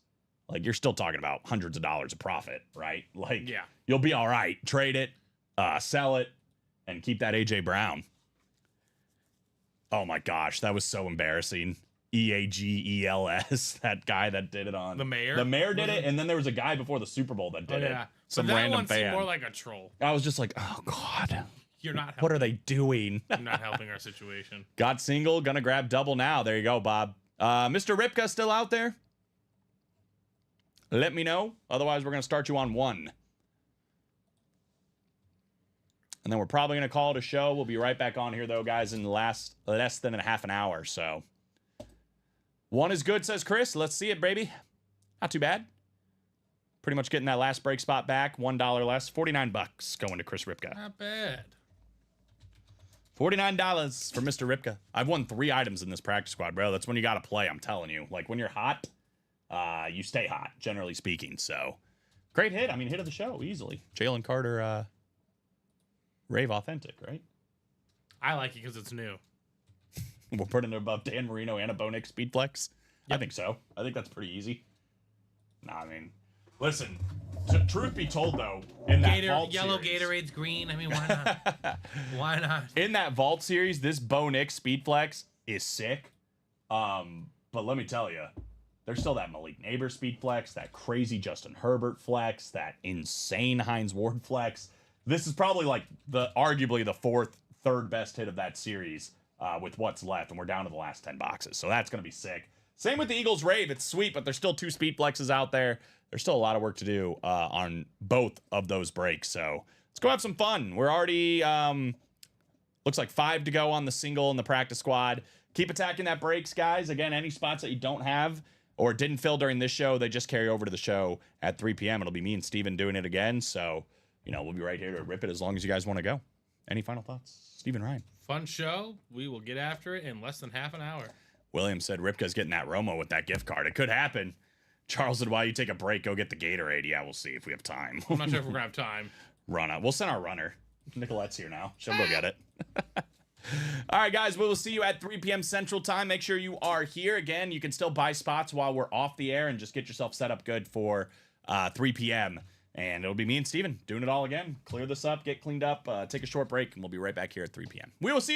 like you're still talking about hundreds of dollars of profit, right? Like, Yeah. You'll be all right. Trade it, sell it, and keep that AJ Brown. Oh my gosh, that was so embarrassing. EAGELS, that guy that did it on The mayor? The mayor did it, and then there was a guy before the Super Bowl that did it. Some but that random one seemed fan. more like a troll. I was just like, oh god, You're not helping. what are they doing? You're not helping our situation. Got single, gonna grab double now. There you go, Bob. Mr. Ripka still out there? Let me know. Otherwise, we're gonna start you on 1. And then we're probably gonna call it a show. We'll be right back on here though, guys, in the less than a half an hour. So 1 is good, says Chris. Let's see it, baby. Not too bad. Pretty much getting that last break spot back. $1 less. $49 going to Chris Ripka. Not bad. $49 for Mr. Ripka. I've won 3 items in this practice squad, bro. That's when you got to play, I'm telling you. Like, when you're hot, you stay hot, generally speaking. So, great hit. I mean, hit of the show, easily. Jalen Carter, Rave Authentic, right? I like it because it's new. We're putting it above Dan Marino and a Bo Nix Speed Flex. I think so. I think that's pretty easy. Nah, I mean, listen. Truth be told, though, in that vault Yellow series, Gatorade's green. I mean, why not? Why not? in that vault series, this Bo Nix Speed Flex is sick. But let me tell you, there's still that Malik Neighbors Speed Flex, that crazy Justin Herbert Flex, that insane Hines Ward Flex. This is probably like arguably the third best hit of that series with what's left, and we're down to the last 10 boxes. So that's gonna be sick. Same with the Eagles Rave. It's sweet, but there's still 2 Speed Flexes out there. There's still a lot of work to do on both of those breaks. So let's go have some fun. We're already looks like 5 to go on the single and the practice squad. Keep attacking that breaks, guys. Again, any spots that you don't have or didn't fill during this show, they just carry over to the show at 3 p.m. It'll be me and Steven doing it again. So, we'll be right here to rip it as long as you guys want to go. Any final thoughts? Steven, Ryan. Fun show. We will get after it in less than half an hour. William said Ripka's getting that Romo with that gift card. It could happen. Charles said, while you take a break, go get the Gatorade. Yeah, we'll see if we have time. I'm not sure if we're going to have time. Run out. We'll send our runner. Nicolette's here now. She'll go get it. All right, guys, we will see you at 3 p.m. Central Time. Make sure you are here. Again, you can still buy spots while we're off the air and just get yourself set up good for 3 p.m. And it'll be me and Steven doing it all again. Clear this up, get cleaned up, take a short break, and we'll be right back here at 3 p.m. We will see you.